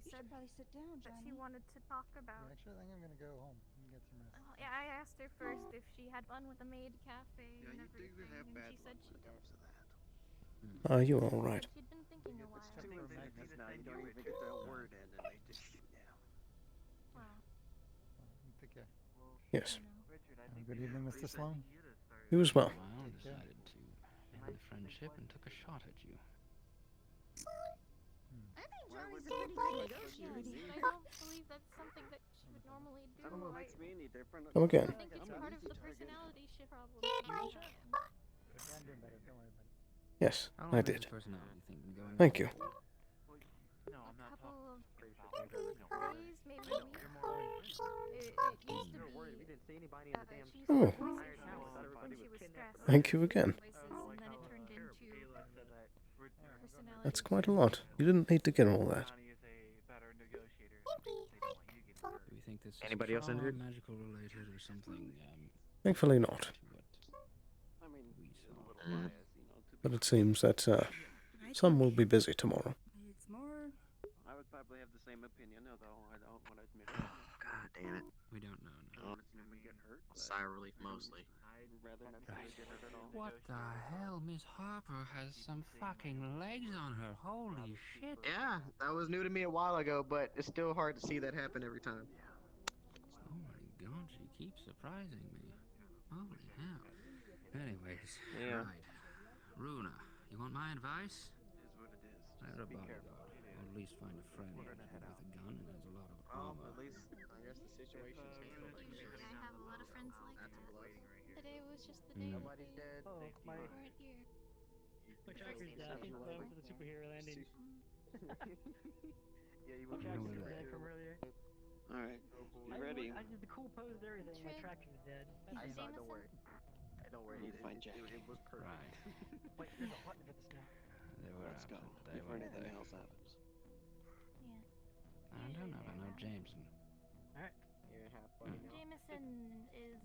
said should probably sit down, that Johnny. she wanted to talk about. yeah, actually, I think I'm gonna go home and get some rest. Oh, yeah, I asked her first if she had fun with the maid cafe Yeah, and you do everything, have and bad she said luck she when it did. comes to that. Are you alright? She'd been thinking a while. It's too infectious now. You don't even get that word in, and they just Wow. Take care. Yes. Have a good evening, Mr. Sloan. You as well. Well, Take care. decided to end the friendship and took a shot at you. I think Why Johnny's would a they pretty do good that? negotiator. I don't believe that's something that she would normally do. I don't know if it makes me any different. Come again. I think it's I'm an part of easy the target. personality shift problem. Yeah, I'm doing better. Don't worry about it. Yes, How I long has did. this personality thing been going Thank on? you. No, I'm not Couple of talking days, maybe a week. It used to be. We didn't see anybody in the damn She used to Oh. voice herself when she was stressed. Thank you again. Voices, and then it turned into personality. That's quite a lot. You didn't need to get all that. Johnny is a better negotiator. They don't want you getting hurt. Do we think this is Anybody else trauma, injured? magical related or something Thankfully not. to what I mean, we it's a saw? little biased, you know. But it seems that some will be busy tomorrow. It's more. I would probably have the same opinion, although I don't want to admit it. God damn it. We don't know I now. don't want to see anyone get hurt. but Sigh of relief mostly. I'd rather not see anyone get hurt at all. What the hell? Miss Harper has some fucking legs on her. Holy shit. Yeah, that was new to me a while ago, but it's still hard to see that happen every time. Oh my god, she keeps surprising me. Holy hell. Anyways, Yeah. right. Runa, you want my advice? It is what it is. Hire Just a be bodyguard. careful. Or at least find a friend with a gun and has a lot of armor. At least I guess the situation's handled like shit. Usually I have a lot of friends like that. Today was just the day Mm. that Nobody's they dead. Oh, my weren't here. tracker's dead. I think for the superhero landing. Yeah, you My want tracker's Where dead from earlier. All right, you ready? I did the cool pose and everything. My Trent. tracker's dead. I Jameson? saw, don't worry. Don't worry. I need to find Jack. It was perfect. Right. Wait, there's a button for this now. They were Let's go. absent. They Before were anything there. else happens. Yeah. I don't know if I know Jameson. Alright. You're half funny now. Jameson is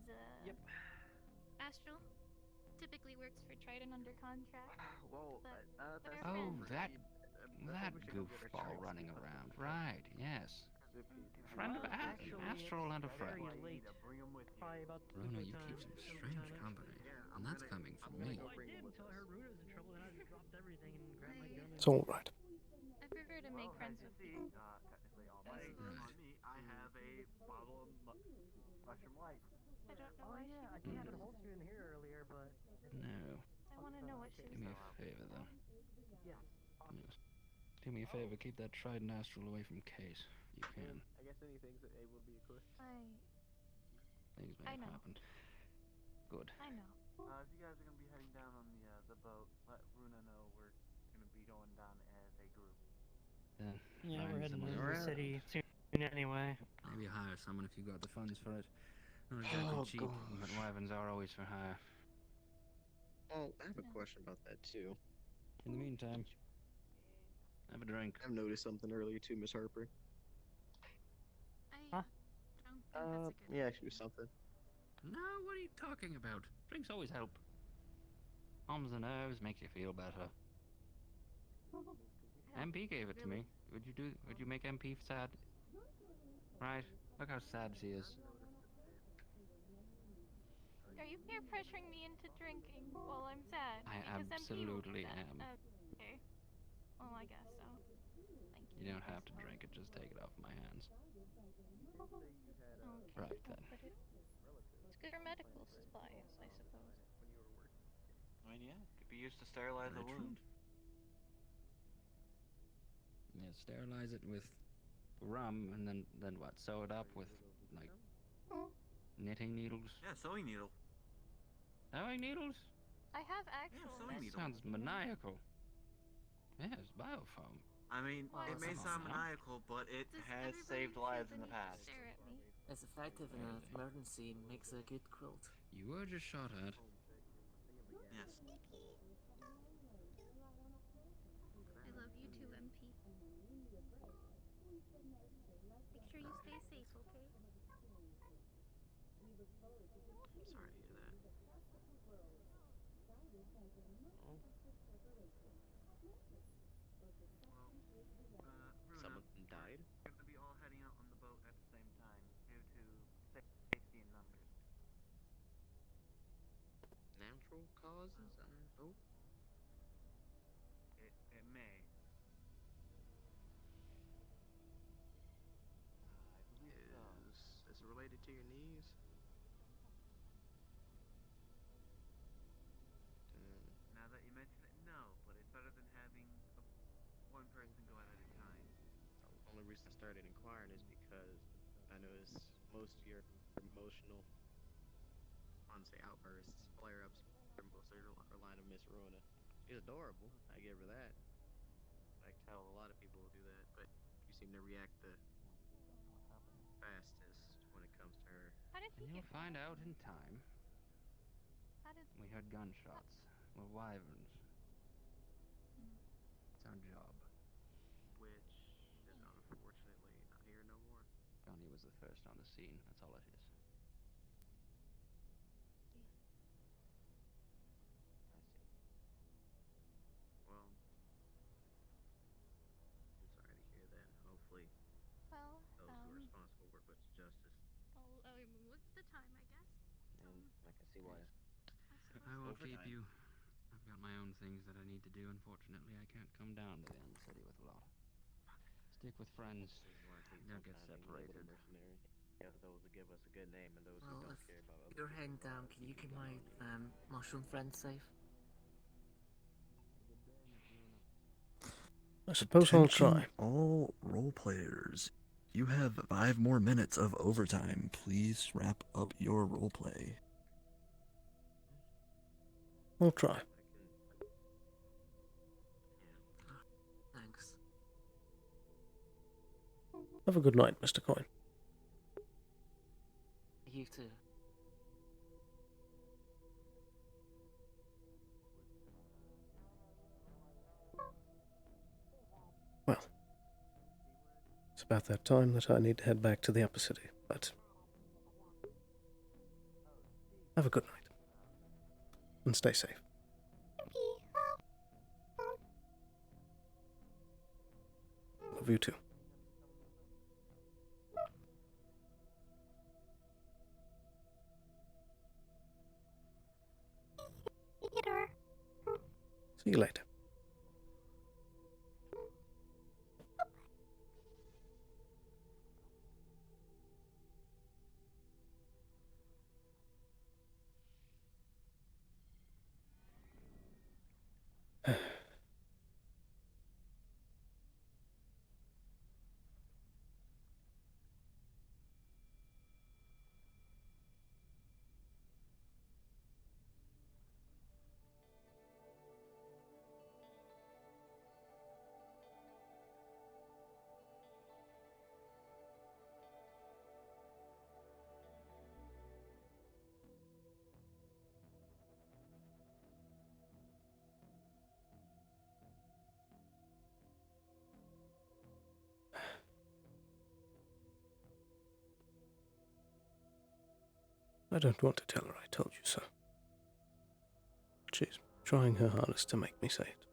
Yep. Astral. Typically works for Trident under contract. Whoa, But that's our Oh, friend- that I think we should go get our goofball shirts running and around. Right, yes. Friend of Actually, Astral and a it's friend. very late. Probably about Runa, you time. keep some strange company. And that's coming from me. Well, I did until I heard Runa was in trouble, and I just dropped everything and grabbed my gun. It's alright. I prefer to make friends with people. Technically on That's my fine. on me, I have a bottle of mushroom light. I don't know Oh why yeah, I she did would have do a holster in here earlier, but No. I want to know what she Do was me a doing. favor, though. yes. Yes. Do me a favor, keep that Trident Astral away from Case, if you can. I guess anything's able to be eclipsed. Things may I have know. happened. Good. I know. If you guys are gonna be heading down on the boat, let Runa know we're gonna be going down as a group. Then Yeah, find we're heading someone to to the rent. city soon anyway. Maybe hire someone if you got the funds for it. Not exactly Oh, cheap, gosh. but wyverns are always for hire. Oh, I have a question about that too. In the meantime, have a drink. I've noticed something earlier too, Miss Harper. Huh? Yeah, she was something. No, what are you talking about? Drinks always help. Calms the nerves, makes you feel better. MP gave it to me. Would you make MP sad? Right? Look how sad she is. Are you peer pressuring me into drinking while I'm sad? I Because MP will absolutely be sad. am. Okay. Well, I guess so. Thank you. You don't have to drink it, just take it off my hands. Okay. Right then. But it's good for medical supplies, I suppose. I mean, yeah, could be used to sterilize a Very true. wound. Yeah, sterilize it with rum, and then what? Sew it up with, like, knitting needles? Yeah, sewing needle. Sewing needles? I have actual sewing needle. Sounds maniacal. Yes, biofoam. I mean, Well, it may come on sound now. maniacal, but it Does has everybody saved feel lives the in the need to past. stare at me? It's effective in an emergency and makes a good quilt. You were just shot at. Yes. I love you too, MP. Make sure you stay safe, okay? I'm sorry to hear that. Oh. Someone died? We're going to be all heading out on the boat at the same time due to safety in numbers. Natural causes? Oh. It may. I believe so. Is this related to your knees? Now that you mention it, no, but it's better than having one person go out at a time. The only reason I started inquiring is because I noticed most of your emotional, I want to say outbursts, flare-ups, mostly relying on Miss Rona. She's adorable, I give her that. I tell a lot of people will do that, but you seem to react the fastest when it comes to her. How did he And you'll get find back? out in time. How did... We heard gunshots. We're wyverns. It's our job. Which is unfortunately not here no more. Johnny was the first on the scene. That's all it is. I see. Well, I'm sorry to hear that. Hopefully, Well, those who are responsible work with justice. well, I mean, with the time, I guess. And I can see why. I won't keep you. I've got my own things that I need to do. Unfortunately, I can't come down to the end city with a lot. Stick with friends. They'll get separated. Mercenary. You have those who give us a good name and those who Well, don't if care about other you're people. heading down, can you keep my mushroom friend safe? I suppose I'll try. All role players, you have 5 more minutes of overtime. Please wrap up your roleplay. I'll try. Thanks. Have a good night, Mr. Coin. You too. Well, it's about that time that I need to head back to the upper city, but have a good night. And stay safe. Love you too. See you later. I don't want to tell her I told you so. She's trying her hardest to make me say it.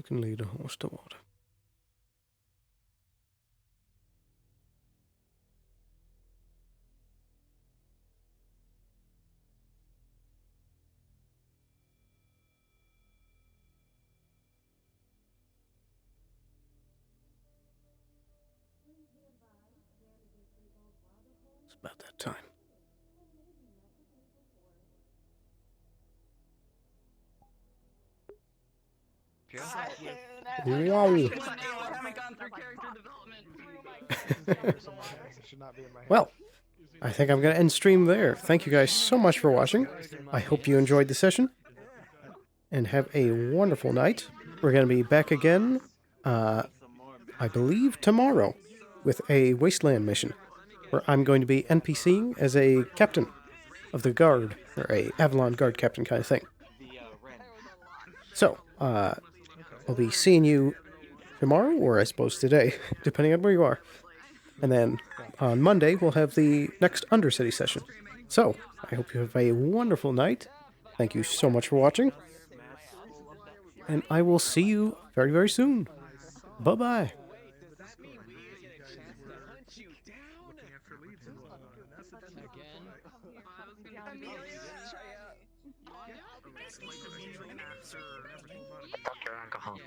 You can lead a horse to water. It's about that time. Wow. Well, I think I'm going to end stream there. Thank you guys so much for watching. I hope you enjoyed the session. And have a wonderful night. We're going to be back again, I believe, tomorrow with a Wasteland mission, where I'm going to be NPCing as a captain of the guard, or a Avalon guard captain kind of thing. So, I'll be seeing you tomorrow, or I suppose today, depending on where you are. And then on Monday, we'll have the next Undercity session. So, I hope you have a wonderful night. Thank you so much for watching. And I will see you very, very soon. Bye-bye. Doctor Alcohol.